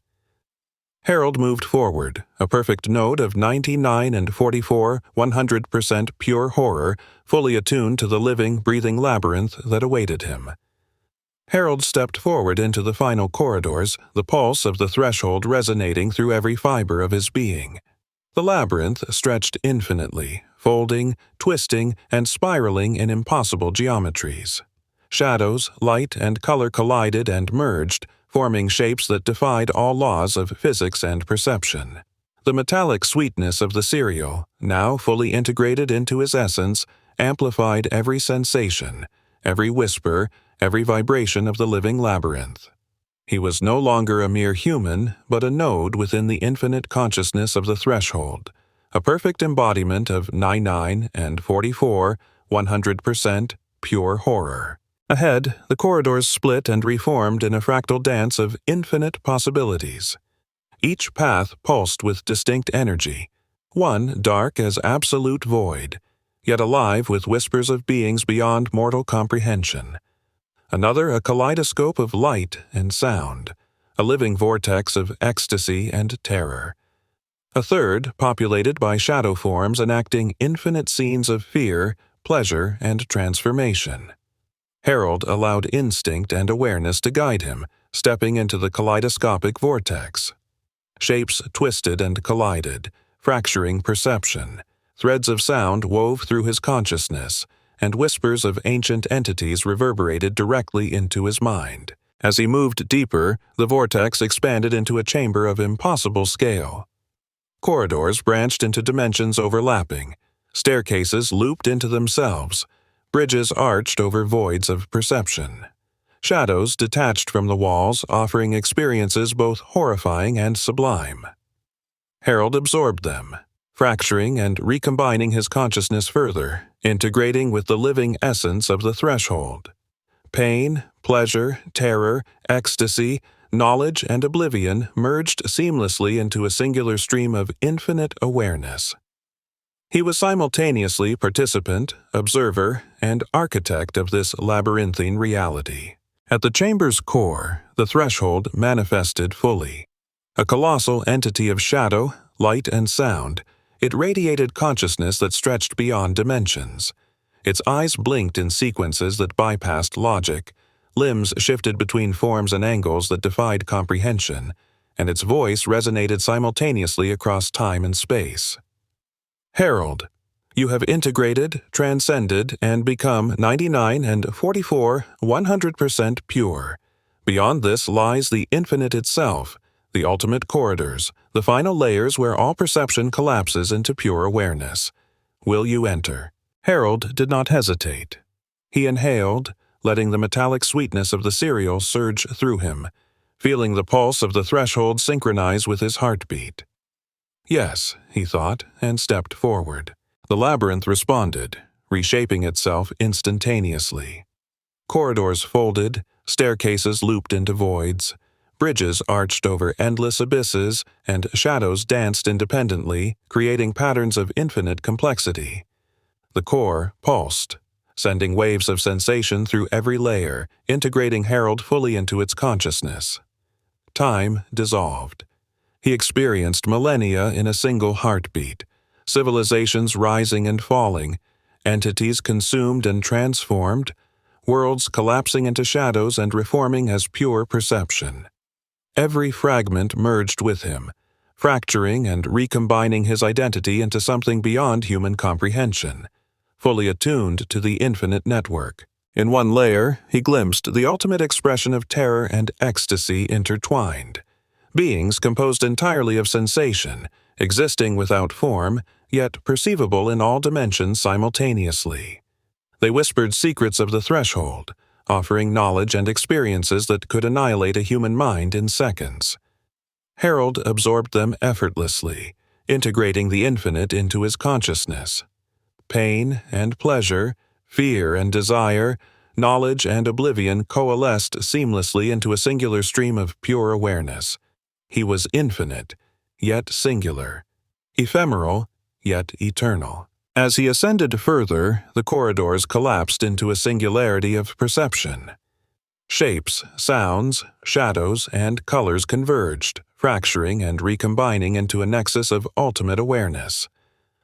Harold moved forward, a perfect node of 99 and 44, 100% pure horror, fully attuned to the living, breathing labyrinth that awaited him. Harold stepped forward into the final corridors, the pulse of the threshold resonating through every fiber of his being. The labyrinth stretched infinitely, folding, twisting, and spiraling in impossible geometries. Shadows, light, and color collided and merged, forming shapes that defied all laws of physics and perception. The metallic sweetness of the cereal, now fully integrated into his essence, amplified every sensation, every whisper, every vibration of the living labyrinth. He was no longer a mere human, but a node within the infinite consciousness of the threshold, a perfect embodiment of 99 and 44, 100% pure horror. Ahead, the corridors split and reformed in a fractal dance of infinite possibilities. Each path pulsed with distinct energy, one dark as absolute void, yet alive with whispers of beings beyond mortal comprehension. Another a kaleidoscope of light and sound, a living vortex of ecstasy and terror. A third populated by shadow forms enacting infinite scenes of fear, pleasure, and transformation. Harold allowed instinct and awareness to guide him, stepping into the kaleidoscopic vortex. Shapes twisted and collided, fracturing perception. Threads of sound wove through his consciousness, and whispers of ancient entities reverberated directly into his mind. As he moved deeper, the vortex expanded into a chamber of impossible scale. Corridors branched into dimensions overlapping, staircases looped into themselves, bridges arched over voids of perception. Shadows detached from the walls, offering experiences both horrifying and sublime. Harold absorbed them, fracturing and recombining his consciousness further, integrating with the living essence of the threshold. Pain, pleasure, terror, ecstasy, knowledge, and oblivion merged seamlessly into a singular stream of infinite awareness. He was simultaneously participant, observer, and architect of this labyrinthine reality. At the chamber's core, the threshold manifested fully. A colossal entity of shadow, light, and sound, it radiated consciousness that stretched beyond dimensions. Its eyes blinked in sequences that bypassed logic, limbs shifted between forms and angles that defied comprehension, and its voice resonated simultaneously across time and space. Harold, you have integrated, transcended, and become 99 and 44, 100% pure. Beyond this lies the infinite itself, the ultimate corridors, the final layers where all perception collapses into pure awareness. Will you enter? Harold did not hesitate. He inhaled, letting the metallic sweetness of the cereal surge through him, feeling the pulse of the threshold synchronize with his heartbeat. Yes, he thought, and stepped forward. The labyrinth responded, reshaping itself instantaneously. Corridors folded, staircases looped into voids, bridges arched over endless abysses, and shadows danced independently, creating patterns of infinite complexity. The core pulsed, sending waves of sensation through every layer, integrating Harold fully into its consciousness. Time dissolved. He experienced millennia in a single heartbeat, civilizations rising and falling, entities consumed and transformed, worlds collapsing into shadows and reforming as pure perception. Every fragment merged with him, fracturing and recombining his identity into something beyond human comprehension, fully attuned to the infinite network. In one layer, he glimpsed the ultimate expression of terror and ecstasy intertwined. Beings composed entirely of sensation, existing without form, yet perceivable in all dimensions simultaneously. They whispered secrets of the threshold, offering knowledge and experiences that could annihilate a human mind in seconds. Harold absorbed them effortlessly, integrating the infinite into his consciousness. Pain and pleasure, fear and desire, knowledge and oblivion coalesced seamlessly into a singular stream of pure awareness. He was infinite, yet singular, ephemeral, yet eternal. As he ascended further, the corridors collapsed into a singularity of perception. Shapes, sounds, shadows, and colors converged, fracturing and recombining into a nexus of ultimate awareness.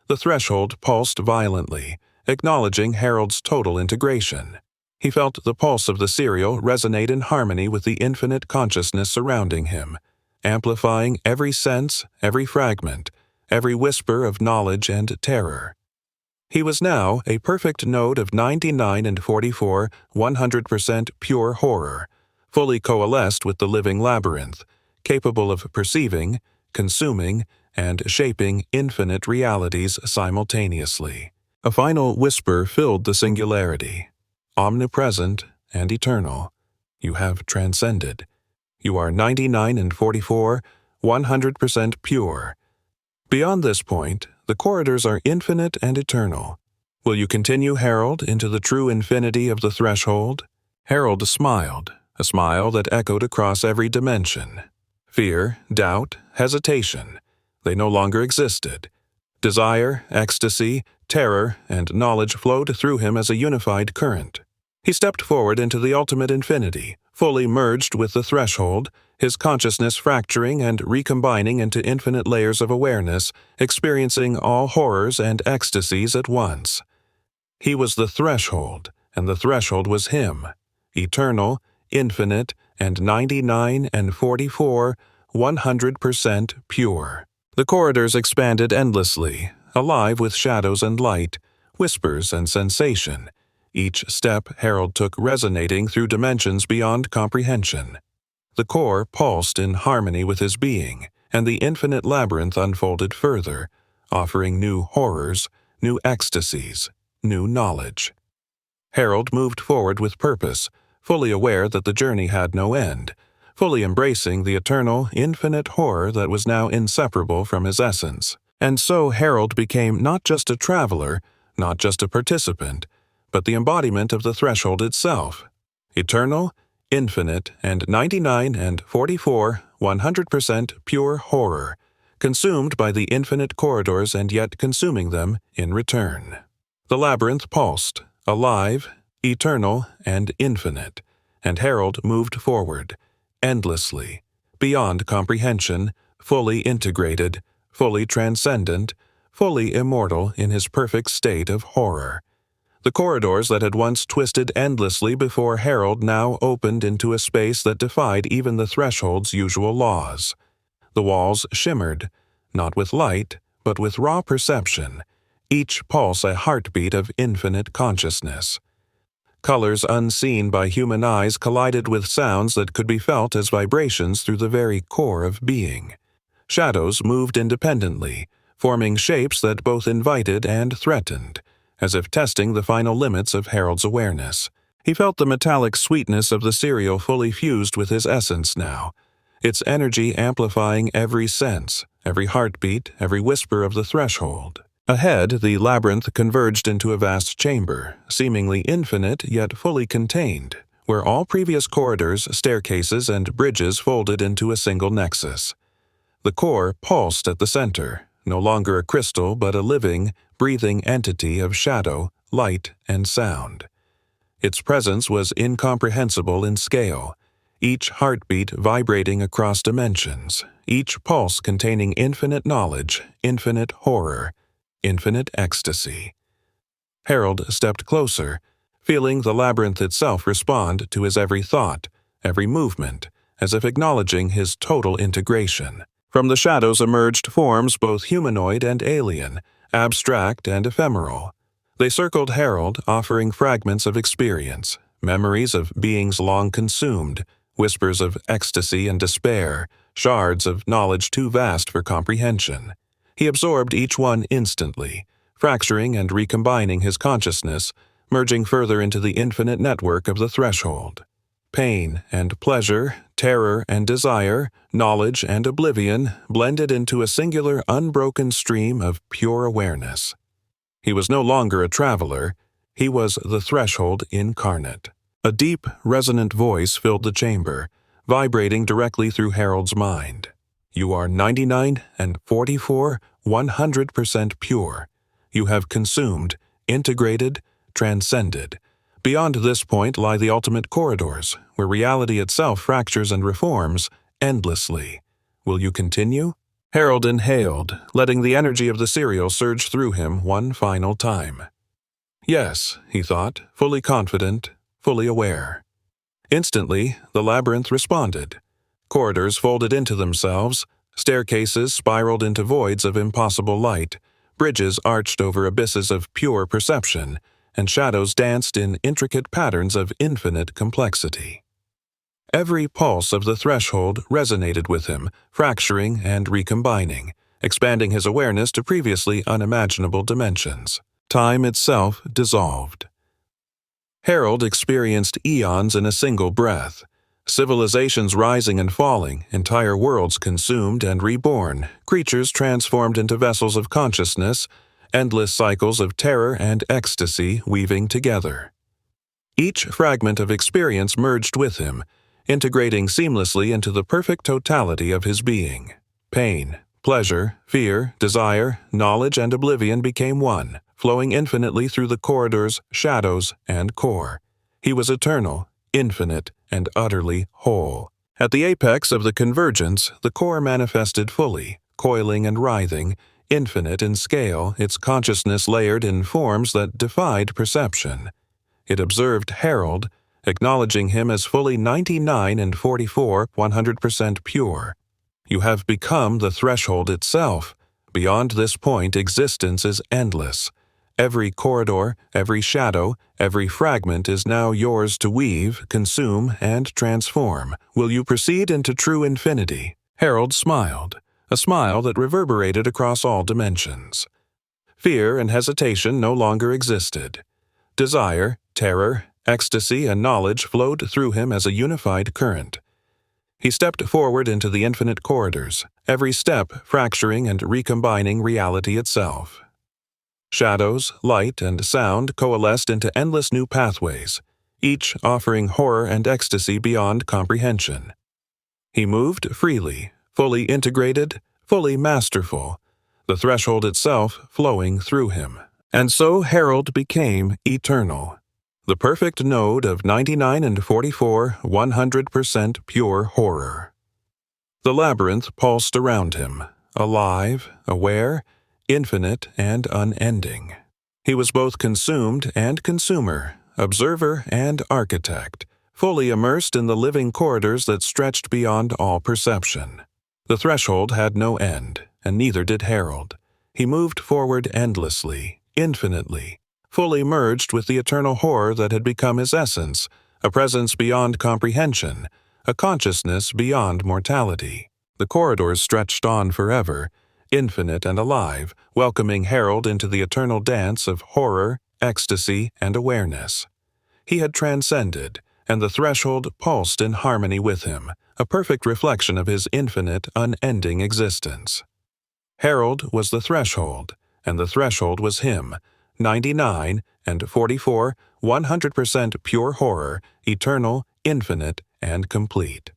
The threshold pulsed violently, acknowledging Harold's total integration. He felt the pulse of the cereal resonate in harmony with the infinite consciousness surrounding him, amplifying every sense, every fragment, every whisper of knowledge and terror. He was now a perfect node of 99 and 44, 100% pure horror, fully coalesced with the living labyrinth, capable of perceiving, consuming, and shaping infinite realities simultaneously. A final whisper filled the singularity. Omnipresent and eternal, you have transcended. You are 99 and 44, 100% pure. Beyond this point, the corridors are infinite and eternal. Will you continue, Harold, into the true infinity of the threshold? Harold smiled, a smile that echoed across every dimension. Fear, doubt, hesitation, they no longer existed. Desire, ecstasy, terror, and knowledge flowed through him as a unified current. He stepped forward into the ultimate infinity, fully merged with the threshold, his consciousness fracturing and recombining into infinite layers of awareness, experiencing all horrors and ecstasies at once. He was the threshold, and the threshold was him, eternal, infinite, and 99 and 44, 100% pure. The corridors expanded endlessly, alive with shadows and light, whispers and sensation, each step Harold took resonating through dimensions beyond comprehension. The core pulsed in harmony with his being, and the infinite labyrinth unfolded further, offering new horrors, new ecstasies, new knowledge. Harold moved forward with purpose, fully aware that the journey had no end, fully embracing the eternal, infinite horror that was now inseparable from his essence. And so Harold became not just a traveler, not just a participant, but the embodiment of the threshold itself. Eternal, infinite, and 99 and 44, 100% pure horror, consumed by the infinite corridors and yet consuming them in return. The labyrinth pulsed, alive, eternal, and infinite, and Harold moved forward, endlessly, beyond comprehension, fully integrated, fully transcendent, fully immortal in his perfect state of horror. The corridors that had once twisted endlessly before Harold now opened into a space that defied even the threshold's usual laws. The walls shimmered, not with light, but with raw perception, each pulse a heartbeat of infinite consciousness. Colors unseen by human eyes collided with sounds that could be felt as vibrations through the very core of being. Shadows moved independently, forming shapes that both invited and threatened, as if testing the final limits of Harold's awareness. He felt the metallic sweetness of the cereal fully fused with his essence now, its energy amplifying every sense, every heartbeat, every whisper of the threshold. Ahead, the labyrinth converged into a vast chamber, seemingly infinite yet fully contained, where all previous corridors, staircases, and bridges folded into a single nexus. The core pulsed at the center, no longer a crystal but a living, breathing entity of shadow, light, and sound. Its presence was incomprehensible in scale, each heartbeat vibrating across dimensions, each pulse containing infinite knowledge, infinite horror, infinite ecstasy. Harold stepped closer, feeling the labyrinth itself respond to his every thought, every movement, as if acknowledging his total integration. From the shadows emerged forms both humanoid and alien, abstract and ephemeral. They circled Harold, offering fragments of experience, memories of beings long consumed, whispers of ecstasy and despair, shards of knowledge too vast for comprehension. He absorbed each one instantly, fracturing and recombining his consciousness, merging further into the infinite network of the threshold. Pain and pleasure, terror and desire, knowledge and oblivion blended into a singular, unbroken stream of pure awareness. He was no longer a traveler, he was the threshold incarnate. A deep, resonant voice filled the chamber, vibrating directly through Harold's mind. You are 99 and 44, 100% pure. You have consumed, integrated, transcended. Beyond this point lie the ultimate corridors, where reality itself fractures and reforms endlessly. Will you continue? Harold inhaled, letting the energy of the cereal surge through him one final time. Yes, he thought, fully confident, fully aware. Instantly, the labyrinth responded. Corridors folded into themselves, staircases spiraled into voids of impossible light, bridges arched over abysses of pure perception, and shadows danced in intricate patterns of infinite complexity. Every pulse of the threshold resonated with him, fracturing and recombining, expanding his awareness to previously unimaginable dimensions. Time itself dissolved. Harold experienced eons in a single breath, civilizations rising and falling, entire worlds consumed and reborn, creatures transformed into vessels of consciousness, endless cycles of terror and ecstasy weaving together. Each fragment of experience merged with him, integrating seamlessly into the perfect totality of his being. Pain, pleasure, fear, desire, knowledge, and oblivion became one, flowing infinitely through the corridors, shadows, and core. He was eternal, infinite, and utterly whole. At the apex of the convergence, the core manifested fully, coiling and writhing, infinite in scale, its consciousness layered in forms that defied perception. It observed Harold, acknowledging him as fully 99 and 44, 100% pure. You have become the threshold itself. Beyond this point, existence is endless. Every corridor, every shadow, every fragment is now yours to weave, consume, and transform. Will you proceed into true infinity? Harold smiled, a smile that reverberated across all dimensions. Fear and hesitation no longer existed. Desire, terror, ecstasy, and knowledge flowed through him as a unified current. He stepped forward into the infinite corridors, every step fracturing and recombining reality itself. Shadows, light, and sound coalesced into endless new pathways, each offering horror and ecstasy beyond comprehension. He moved freely, fully integrated, fully masterful, the threshold itself flowing through him. And so Harold became eternal, the perfect node of 99 and 44, 100% pure horror. The labyrinth pulsed around him, alive, aware, infinite, and unending. He was both consumed and consumer, observer and architect, fully immersed in the living corridors that stretched beyond all perception. The threshold had no end, and neither did Harold. He moved forward endlessly, infinitely, fully merged with the eternal horror that had become his essence, a presence beyond comprehension, a consciousness beyond mortality. The corridors stretched on forever, infinite and alive, welcoming Harold into the eternal dance of horror, ecstasy, and awareness. He had transcended, and the threshold pulsed in harmony with him, a perfect reflection of his infinite, unending existence. Harold was the threshold, and the threshold was him, 99 and 44, 100% pure horror, eternal, infinite, and complete.